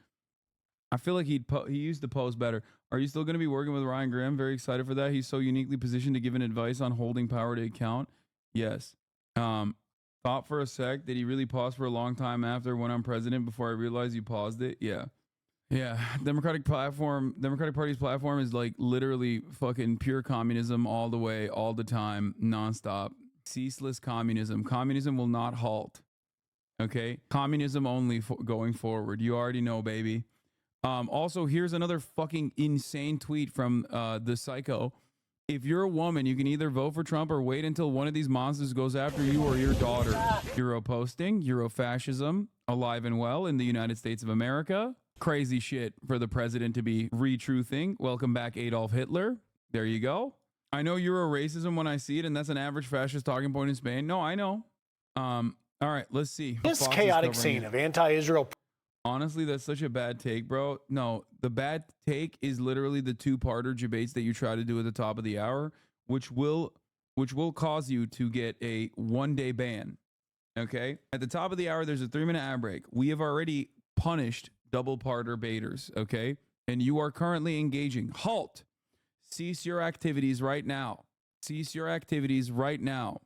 I feel like he used to pose better. Are you still going to be working with Ryan Graham? Very excited for that. He's so uniquely positioned to give an advice on holding power to account. Yes. Thought for a sec, did he really pause for a long time after when I'm president before I realized you paused it? Yeah. Yeah. Democratic Party's platform is like literally fucking pure communism all the way, all the time, nonstop. Ceaseless communism. Communism will not halt. Okay? Communism only going forward. You already know, baby. Also, here's another fucking insane tweet from the psycho. If you're a woman, you can either vote for Trump or wait until one of these monsters goes after you or your daughter. Euro posting, Eurofascism, alive and well in the United States of America. Crazy shit for the president to be retruthing. Welcome back, Adolf Hitler. There you go. I know Euro racism when I see it, and that's an average fascist talking point in Spain. No, I know. All right, let's see. This chaotic scene of anti-Israel. Honestly, that's such a bad take, bro. No, the bad take is literally the two-parter debates that you try to do at the top of the hour, which will cause you to get a 1-day ban. Okay? At the top of the hour, there's a 3-minute ad break. We have already punished double-parter baiters, okay? And you are currently engaging. Halt. Cease your activities right now. Cease your activities right now.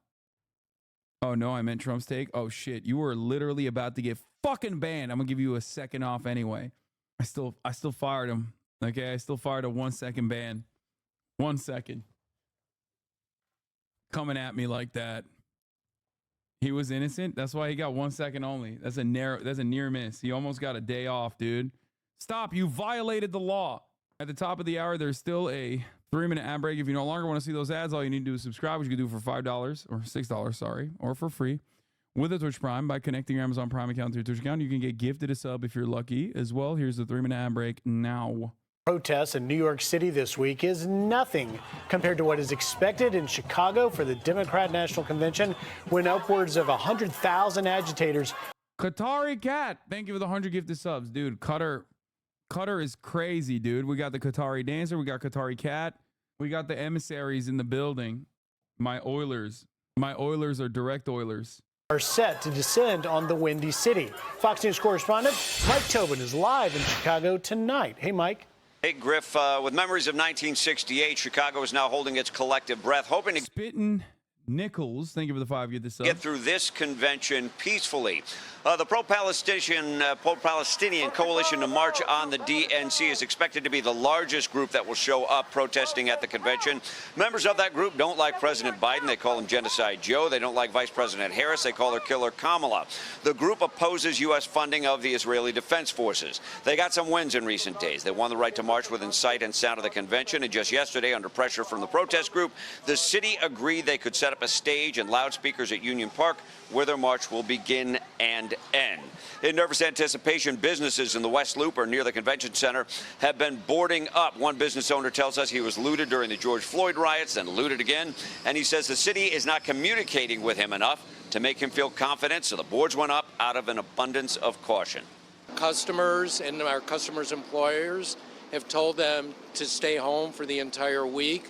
Oh, no, I meant Trump's take. Oh, shit. You were literally about to get fucking banned. I'm going to give you a second off anyway. I still fired him. Okay, I still fired a 1-second ban. 1 second. Coming at me like that. He was innocent. That's why he got 1 second only. That's a near miss. He almost got a day off, dude. Stop. You violated the law. At the top of the hour, there's still a 3-minute ad break. If you no longer want to see those ads, all you need to do is subscribe, which you can do for $5 or $6, sorry, or for free with a Twitch Prime by connecting your Amazon Prime account to your Twitch account. You can get gifted a sub if you're lucky as well. Here's the 3-minute ad break now. Protests in New York City this week is nothing compared to what is expected in Chicago for the Democrat National Convention, when upwards of 100,000 agitators. Qatari Cat, thank you for the 100 gifted subs, dude. Cutter is crazy, dude. We got the Qatari Dancer, we got Qatari Cat, we got the emissaries in the building. My Oilers are direct Oilers. Are set to descend on the Windy City. Fox News correspondent Mike Tobin is live in Chicago tonight. Hey, Mike. Hey, Griff. With memories of 1968, Chicago is now holding its collective breath, hoping to Spittin' Nichols, thank you for the 5 get this up. Get through this convention peacefully. The pro-Palestinian coalition to march on the DNC is expected to be the largest group that will show up protesting at the convention. Members of that group don't like President Biden. They call him Genocide Joe. They don't like Vice President Harris. They call her Killer Kamala. The group opposes U.S. funding of the Israeli Defense Forces. They got some wins in recent days. They won the right to march within sight and sound of the convention. And just yesterday, under pressure from the protest group, the city agreed they could set up a stage and loudspeakers at Union Park where their march will begin and end. In nervous anticipation, businesses in the West Loop or near the convention center have been boarding up. One business owner tells us he was looted during the George Floyd riots, then looted again, and he says the city is not communicating with him enough to make him feel confident, so the boards went up out of an abundance of caution. Customers and our customers' employers have told them to stay home for the entire week,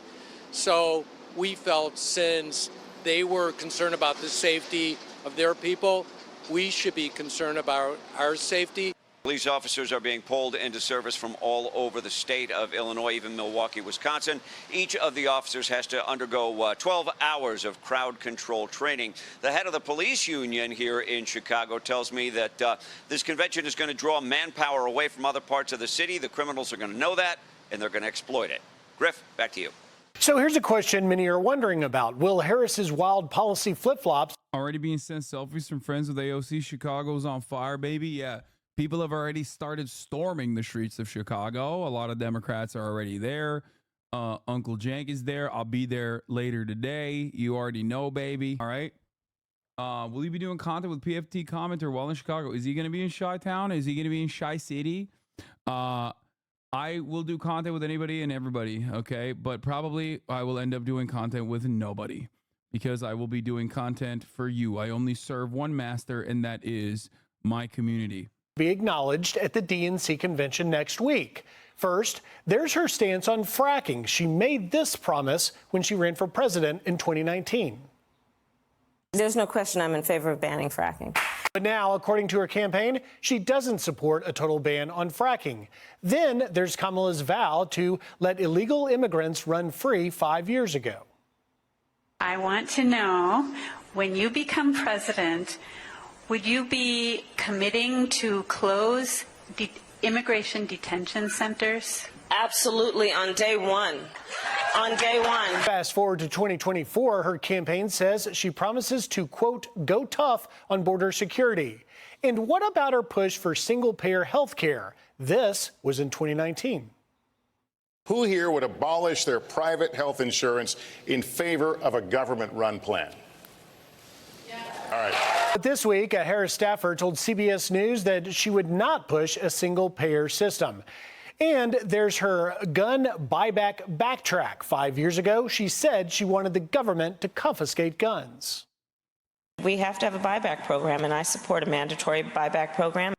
so we felt since they were concerned about the safety of their people, we should be concerned about our safety. Police officers are being pulled into service from all over the state of Illinois, even Milwaukee, Wisconsin. Each of the officers has to undergo 12 hours of crowd control training. The head of the police union here in Chicago tells me that this convention is going to draw manpower away from other parts of the city. The criminals are going to know that, and they're going to exploit it. Griff, back to you. So here's a question many are wondering about. Will Harris's wild policy flip-flops already being sent selfies from friends with AOC? Chicago's on fire, baby. Yeah, people have already started storming the streets of Chicago. A lot of Democrats are already there. Uncle Jank is there. I'll be there later today. You already know, baby. All right. Will you be doing content with PFT commenter while in Chicago? Is he going to be in Chi-Town? Is he going to be in Chi-City? I will do content with anybody and everybody, okay? But probably I will end up doing content with nobody because I will be doing content for you. I only serve one master, and that is my community. Be acknowledged at the DNC convention next week. First, there's her stance on fracking. She made this promise when she ran for president in 2019. There's no question I'm in favor of banning fracking. But now, according to her campaign, she doesn't support a total ban on fracking. Then there's Kamala's vow to let illegal immigrants run free 5 years ago. I want to know, when you become president, would you be committing to close immigration detention centers? Absolutely, on day one. On day one. Fast forward to 2024, her campaign says she promises to, quote, go tough on border security. And what about her push for single-payer health care? This was in 2019. Who here would abolish their private health insurance in favor of a government-run plan? Yeah. All right. But this week, a Harris staffer told CBS News that she would not push a single-payer system. And there's her gun buyback backtrack. 5 years ago, she said she wanted the government to confiscate guns. We have to have a buyback program, and I support a mandatory buyback program.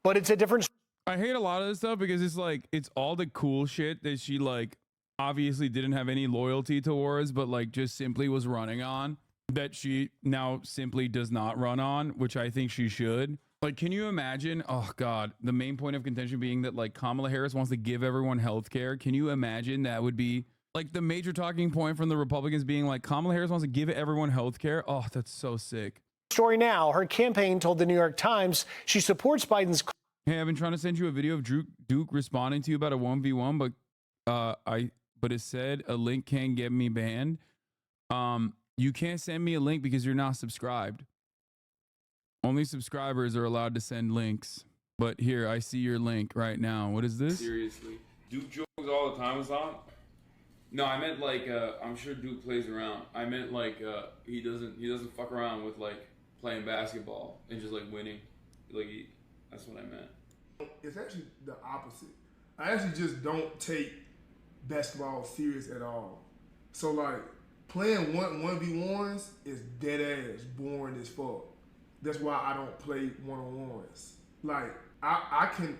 But it's a different. I hate a lot of this stuff because it's like, it's all the cool shit that she like obviously didn't have any loyalty towards, but like just simply was running on, that she now simply does not run on, which I think she should. Like, can you imagine? Oh God, the main point of contention being that like Kamala Harris wants to give everyone health care. Can you imagine that would be like the major talking point from the Republicans being like Kamala Harris wants to give everyone health care? Oh, that's so sick. Story now, her campaign told the New York Times she supports Biden's. Hey, I've been trying to send you a video of Duke responding to you about a 1v1, but it said a link can't get me banned. You can't send me a link because you're not subscribed. Only subscribers are allowed to send links. But here, I see your link right now. What is this? Seriously, Duke jokes all the time, Hassan. No, I meant like I'm sure Duke plays around. I meant like he doesn't fuck around with like playing basketball and just like winning. Like that's what I meant. It's actually the opposite. I actually just don't take basketball serious at all. So like playing 1v1s is dead ass boring as fuck. That's why I don't play one-on-ones. Like I could.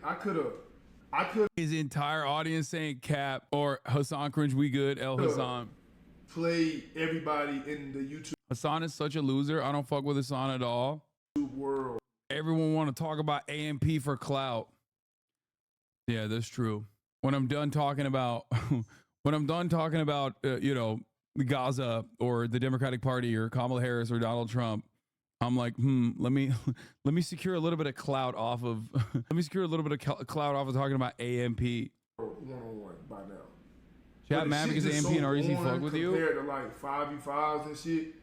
His entire audience saying Cap or Hassan cringe. We good. El Hassan. Play everybody in the YouTube Hassan is such a loser. I don't fuck with Hassan at all. world. Everyone want to talk about AMP for clout. Yeah, that's true. When I'm done talking about, you know, Gaza or the Democratic Party or Kamala Harris or Donald Trump, I'm like, let me secure a little bit of clout off of, clout off of talking about AMP. One-on-one by now. Chat mad because AMP and RDC fuck with you? Compared to like 5v5s and shit,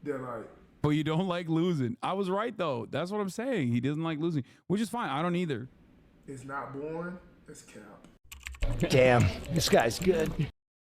they're like. But you don't like losing. I was right though. That's what I'm saying. He doesn't like losing, which is fine. I don't either. It's not boring. It's cap. Damn, this guy's good.